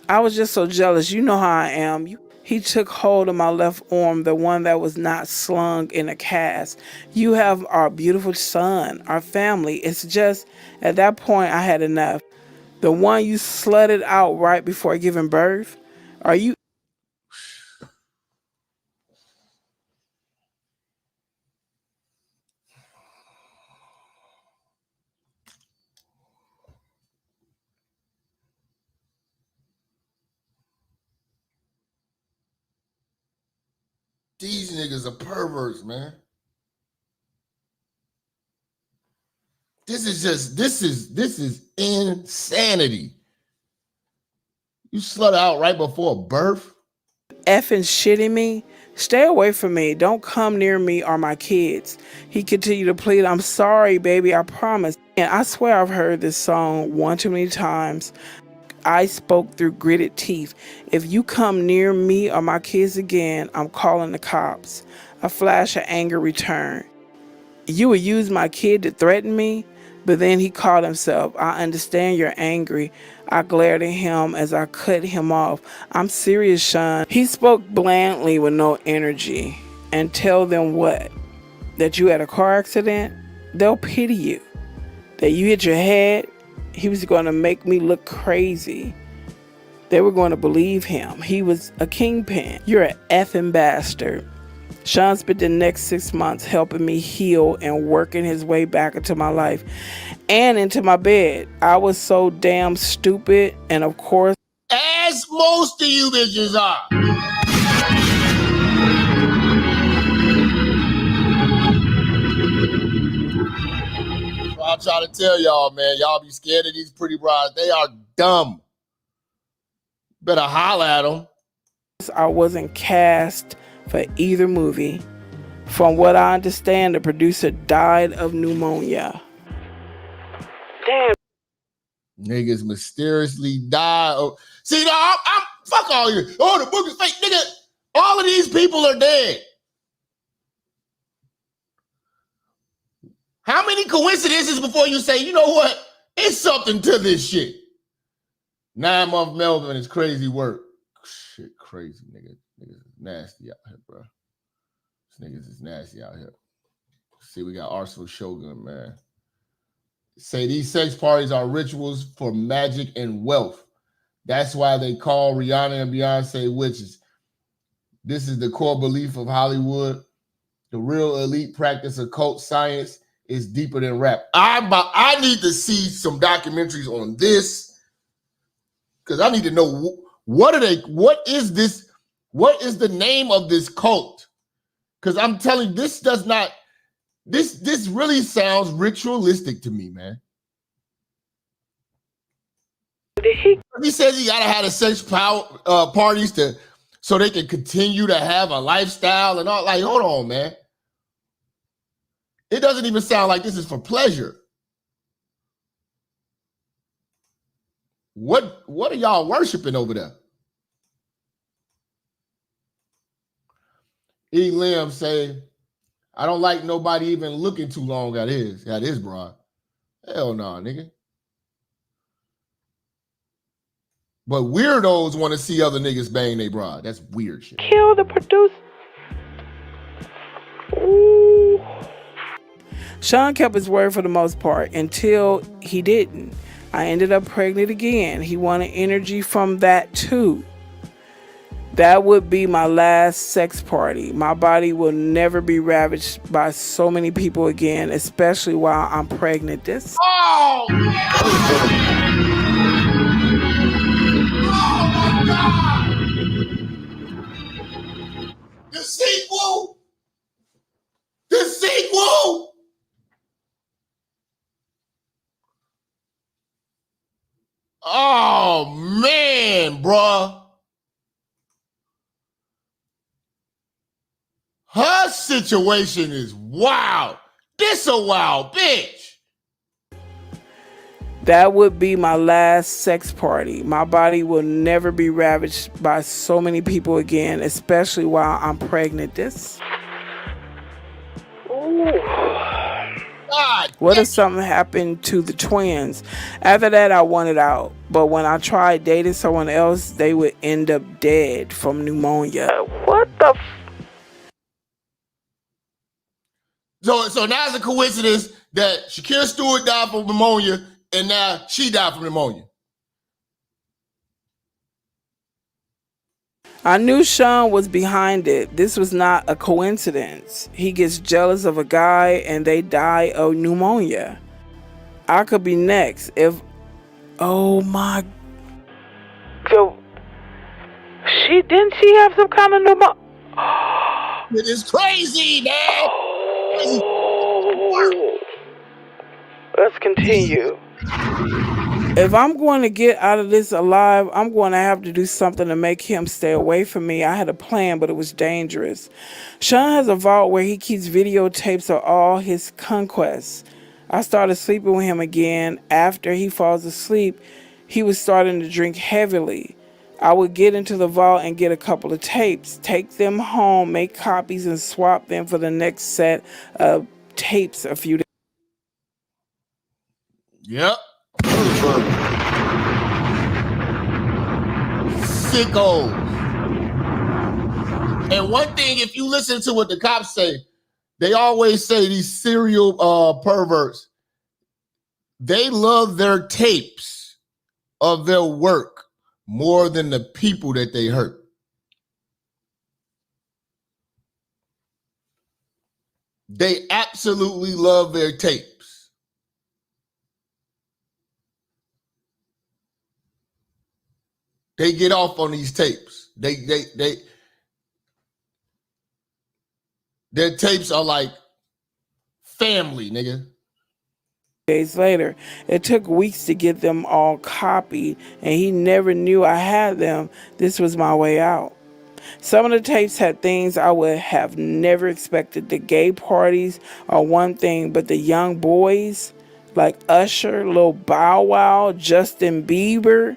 I was just so jealous. You know how I am. He took hold of my left arm, the one that was not slung in a cast. "You have our beautiful son, our family." It's just, at that point, I had enough. "The one you slutted out right before giving birth? Are you..." These niggas are perverts, man. This is insanity. You slut out right before birth? Effing shitting me? Stay away from me. Don't come near me or my kids. He continued to plead, "I'm sorry, baby, I promise." And I swear I've heard this song one too many times. I spoke through gritted teeth. "If you come near me or my kids again, I'm calling the cops." A flash of anger returned. "You would use my kid to threaten me?" But then he caught himself. "I understand you're angry." I glared at him as I cut him off. "I'm serious, Sean." He spoke blandly with no energy. "And tell them what? That you had a car accident? They'll pity you. That you hit your head?" He was going to make me look crazy. They were going to believe him. He was a kingpin. "You're an effing bastard." Sean spent the next 6 months helping me heal and working his way back into my life and into my bed. I was so damn stupid, and of course, as most of you bitches are. I'll try to tell y'all, man. Y'all be scared of these pretty brides. They are dumb. Better holler at them. I wasn't cast for either movie. From what I understand, the producer died of pneumonia. Damn. Niggas mysteriously die. See, I'm fuck all you. Oh, the book is fake, nigga. All of these people are dead. How many coincidences before you say, you know what? It's something to this shit. 9-month Melvin is crazy work. Shit, crazy, nigga. Niggas is nasty out here, bro. This niggas is nasty out here. See, we got Arsenal Shogun, man. Say these sex parties are rituals for magic and wealth. That's why they call Rihanna and Beyonce witches. This is the core belief of Hollywood. The real elite practice of occult science is deeper than rap. I need to see some documentaries on this because I need to know what is this? What is the name of this cult? Because I'm telling you, this really sounds ritualistic to me, man. He says he gotta have the sex parties so they can continue to have a lifestyle and all. Like, hold on, man. It doesn't even sound like this is for pleasure. What are y'all worshiping over there? E. Lim say, "I don't like nobody even looking too long at his broad." Hell no, nigga. But weirdos want to see other niggas bang they broad. That's weird shit. Kill the producer. Ooh. Sean kept his word for the most part until he didn't. I ended up pregnant again. He wanted energy from that too. That would be my last sex party. My body will never be ravaged by so many people again, especially while I'm pregnant. This. Oh! Oh my God! The sequel! The sequel! Oh man, bruh. Her situation is wild. This a wild bitch. That would be my last sex party. My body will never be ravaged by so many people again, especially while I'm pregnant. This. God, what if something happened to the twins? After that, I wanted out. But when I tried dating someone else, they would end up dead from pneumonia. What the So now it's a coincidence that Shakira Stewart died from pneumonia and now she died from pneumonia. I knew Sean was behind it. This was not a coincidence. He gets jealous of a guy and they die of pneumonia. I could be next if... Oh my... So... Didn't she have some kind of pneumonia? It is crazy, man. Let's continue. If I'm going to get out of this alive, I'm going to have to do something to make him stay away from me. I had a plan, but it was dangerous. Sean has a vault where he keeps videotapes of all his conquests. I started sleeping with him again. After he falls asleep, he was starting to drink heavily. I would get into the vault and get a couple of tapes, take them home, make copies, and swap them for the next set of tapes a few days. Yep. Sickos. And one thing, if you listen to what the cops say, they always say these serial perverts, they love their tapes of their work more than the people that they hurt. They absolutely love their tapes. They get off on these tapes. Their tapes are like family, nigga. Days later, it took weeks to get them all copied, and he never knew I had them. This was my way out. Some of the tapes had things I would have never expected. The gay parties are one thing, but the young boys like Usher, Lil Bow Wow, Justin Bieber.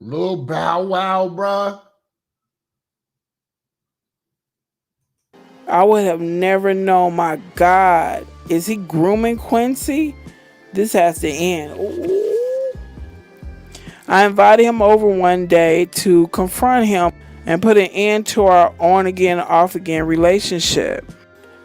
Lil Bow Wow, bruh. I would have never known. My God, is he grooming Quincy? This has to end. Ooh. I invited him over one day to confront him and put an end to our on-again, off-again relationship.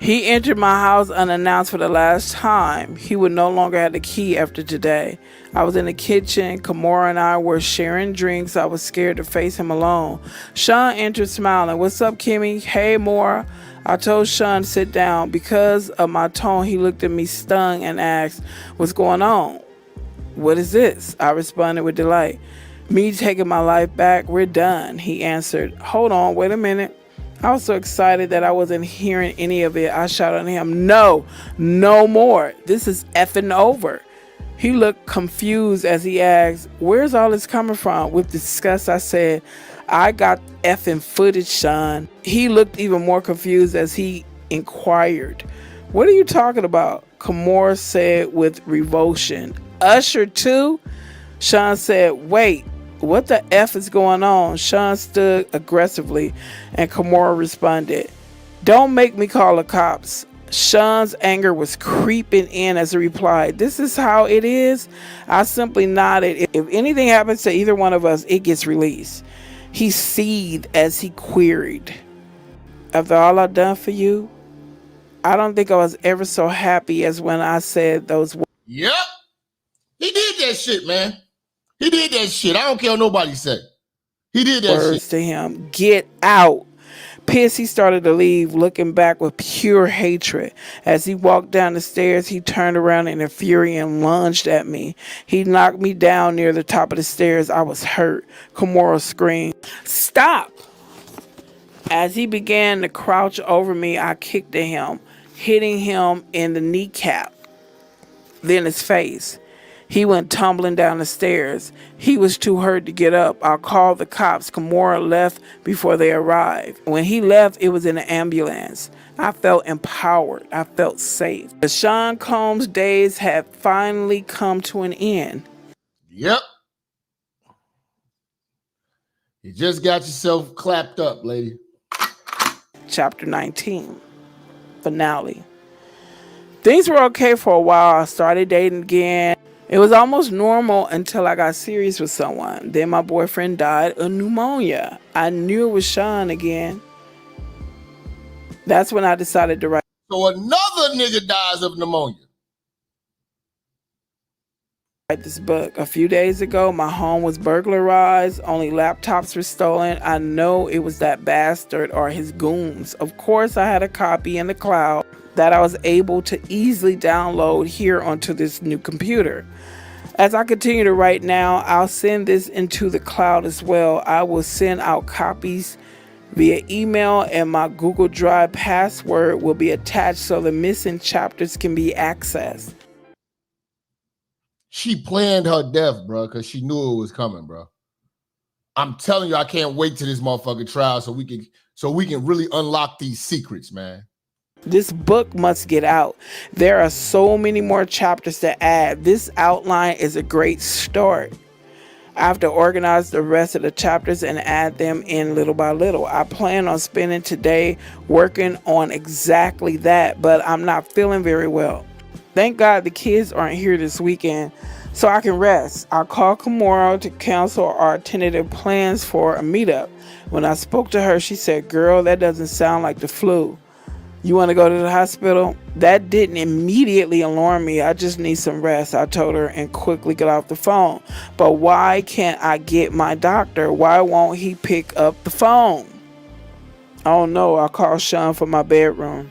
He entered my house unannounced for the last time. He would no longer have the key after today. I was in the kitchen. Kimora and I were sharing drinks. I was scared to face him alone. Sean entered smiling. "What's up, Kimmy?" "Hey, Mora." I told Sean to sit down. Because of my tone, he looked at me stung and asked, "What's going on?" "What is this?" I responded with delight. "Me taking my life back. We're done." He answered. "Hold on, wait a minute." I was so excited that I wasn't hearing any of it. I shouted at him, "No, no more. This is effing over." He looked confused as he asked, "Where's all this coming from?" With disgust, I said, "I got effing footage, Sean." He looked even more confused as he inquired, "What are you talking about?" Kimora said with revulsion, "Usher too?" Sean said, "Wait, what the F is going on?" Sean stood aggressively and Kimora responded, "Don't make me call the cops." Sean's anger was creeping in as he replied, "This is how it is?" I simply nodded. If anything happens to either one of us, it gets released. He seethed as he queried, "After all I've done for you, I don't think I was ever so happy as when I said those words." Yep. He did that shit, man. He did that shit. I don't care what nobody said. He did that Words shit. to him, "Get out." Pissed, he started to leave, looking back with pure hatred. As he walked down the stairs, he turned around in a fury and lunged at me. He knocked me down near the top of the stairs. I was hurt. Kimura screamed, "Stop!" As he began to crouch over me, I kicked at him, hitting him in the kneecap, then his face. He went tumbling down the stairs. He was too hurt to get up. I called the cops. Kimura left before they arrived. When he left, it was in an ambulance. I felt empowered. I felt safe. The Sean Combs days had finally come to an end. Yep. You just got yourself clapped up, lady. Chapter 19. Finale. Things were okay for a while. I started dating again. It was almost normal until I got serious with someone. Then my boyfriend died of pneumonia. I knew it was Sean again. That's when I decided to write. So another nigga dies of pneumonia. This book. A few days ago, my home was burglarized. Only laptops were stolen. I know it was that bastard or his goons. Of course, I had a copy in the cloud that I was able to easily download here onto this new computer. As I continue to write now, I'll send this into the cloud as well. I will send out copies via email, and my Google Drive password will be attached so the missing chapters can be accessed. She planned her death, bro, because she knew it was coming, bro. I'm telling you, I can't wait to this motherfucking trial so we can really unlock these secrets, man. This book must get out. There are so many more chapters to add. This outline is a great start. I have to organize the rest of the chapters and add them in little by little. I plan on spending today working on exactly that, but I'm not feeling very well. Thank God the kids aren't here this weekend, so I can rest. I'll call Kimura to cancel our tentative plans for a meetup. When I spoke to her, she said, "Girl, that doesn't sound like the flu. You want to go to the hospital?" That didn't immediately alarm me. I just need some rest, I told her, and quickly got off the phone. But why can't I get my doctor? Why won't he pick up the phone? Oh no, I called Sean from my bedroom,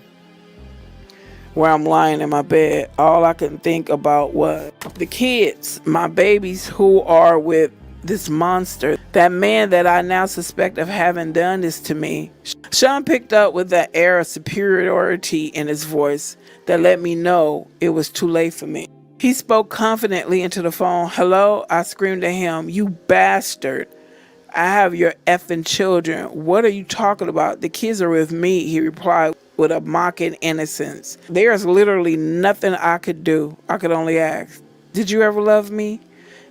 where I'm lying in my bed. All I can think about was the kids, my babies who are with this monster, that man that I now suspect of having done this to me. Sean picked up with that air of superiority in his voice that let me know it was too late for me. He spoke confidently into the phone. "Hello?" I screamed at him. "You bastard. I have your effing children. What are you talking about? The kids are with me," he replied with a mocking innocence. There's literally nothing I could do. I could only ask, "Did you ever love me?"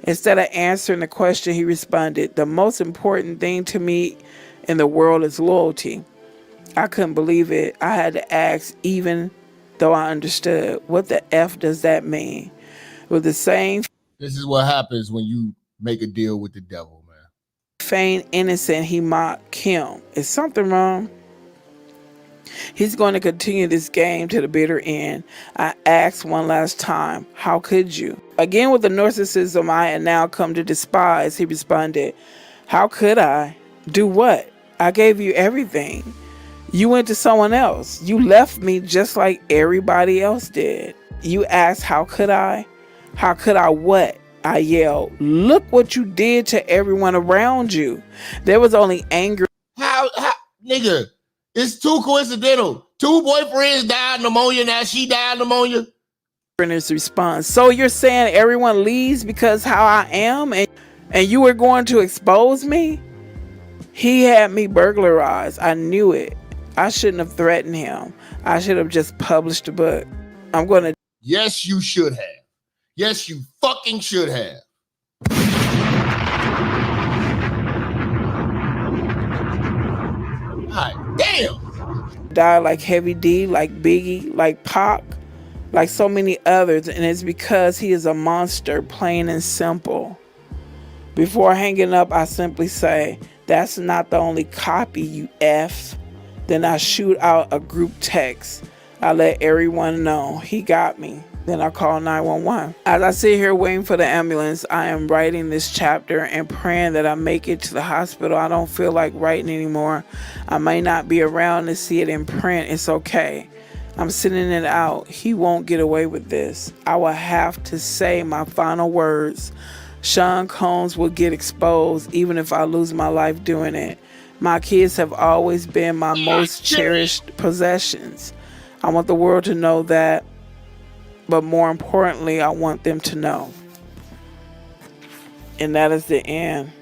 Instead of answering the question, he responded, "The most important thing to me in the world is loyalty." I couldn't believe it. I had to ask, even though I understood. What the F does that mean? With the same... This is what happens when you make a deal with the devil, man. Feigned innocent, he mocked Kim. Is something wrong? He's going to continue this game to the bitter end. I asked one last time, "How could you?" Again, with the narcissism I had now come to despise, he responded, "How could I? Do what? I gave you everything. You went to someone else. You left me just like everybody else did. You asked, how could I? How could I what?" I yelled. "Look what you did to everyone around you." There was only anger. How, nigga, it's too coincidental. Two boyfriends died of pneumonia, now she died of pneumonia. In his response, "So you're saying everyone leaves because how I am and you were going to expose me?" He had me burglarized. I knew it. I shouldn't have threatened him. I should have just published the book. I'm going to... Yes, you should have. Yes, you fucking should have. God damn. died like Heavy D, like Biggie, like Pac, like so many others, and it's because he is a monster, plain and simple. Before hanging up, I simply say, that's not the only copy, you F. Then I shoot out a group text. I let everyone know he got me. Then I call 911. As I sit here waiting for the ambulance, I am writing this chapter and praying that I make it to the hospital. I don't feel like writing anymore. I may not be around to see it in print. It's okay. I'm sending it out. He won't get away with this. I will have to say my final words. Sean Combs will get exposed even if I lose my life doing it. My kids have always been my most cherished possessions. I want the world to know that. But more importantly, I want them to know. And that is the end.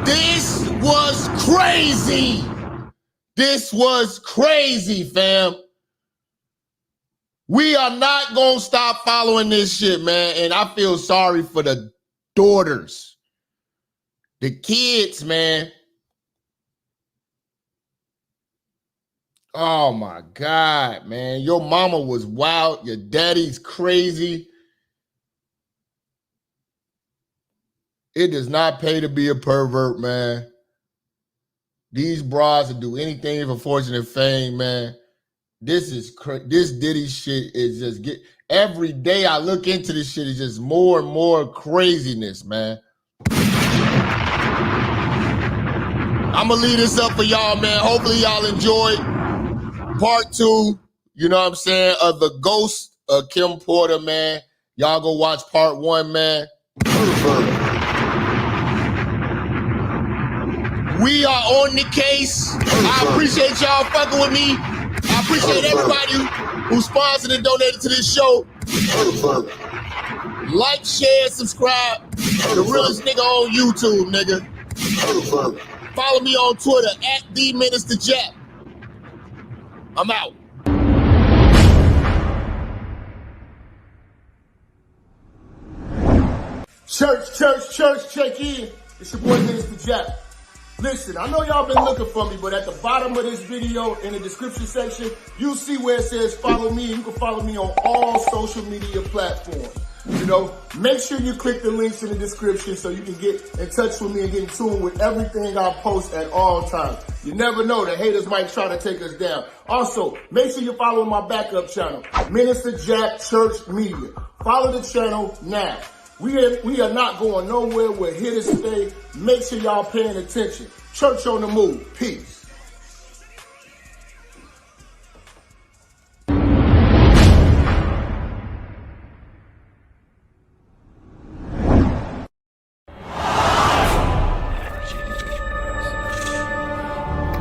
This was crazy. This was crazy, fam. We are not going to stop following this shit, man. And I feel sorry for the daughters. The kids, man. Oh my God, man. Your mama was wild. Your daddy's crazy. It does not pay to be a pervert, man. These bras will do anything for fortune and fame, man. This Diddy shit is just every day I look into this shit, it's just more and more craziness, man. I'm gonna leave this up for y'all, man. Hopefully y'all enjoyed part 2, you know what I'm saying, of the ghost of Kim Porter, man. Y'all go watch part 1, man. We are on the case. I appreciate y'all fucking with me. I appreciate everybody who sponsored and donated to this show. Like, share, subscribe. The realest nigga on YouTube, nigga. Follow me on Twitter at the Minister Jap. I'm out. Church, check in. It's your boy Minister Jap. Listen, I know y'all been looking for me, but at the bottom of this video, in the description section, you'll see where it says follow me. You can follow me on all social media platforms. You know, make sure you click the links in the description so you can get in touch with me and get in tune with everything I post at all times. You never know, the haters might try to take us down. Also, make sure you follow my backup channel, Minister Jap Church Media. Follow the channel now. We are not going nowhere. We're here to stay. Make sure y'all paying attention. Church on the move. Peace.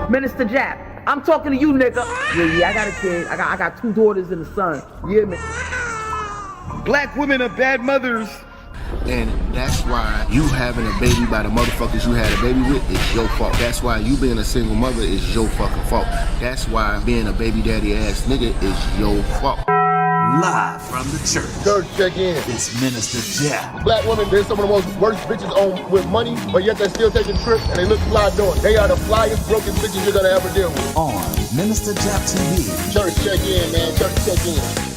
Minister Jap, I'm talking to you, nigga. Yeah, I got a kid. I got 2 daughters and a son. You hear me? Black women are bad mothers. And that's why you having a baby by the motherfuckers you had a baby with is your fault. That's why you being a single mother is your fucking fault. That's why being a baby daddy ass nigga is your fault. Live from the church. Church, check in. It's Minister Jap. Black women, they're some of the most worst bitches on with money, but yet they're still taking trips and they look fly doing. They are the flyest broken bitches you're gonna ever deal with. On Minister Jap TV. Church, check in, man. Church, check in.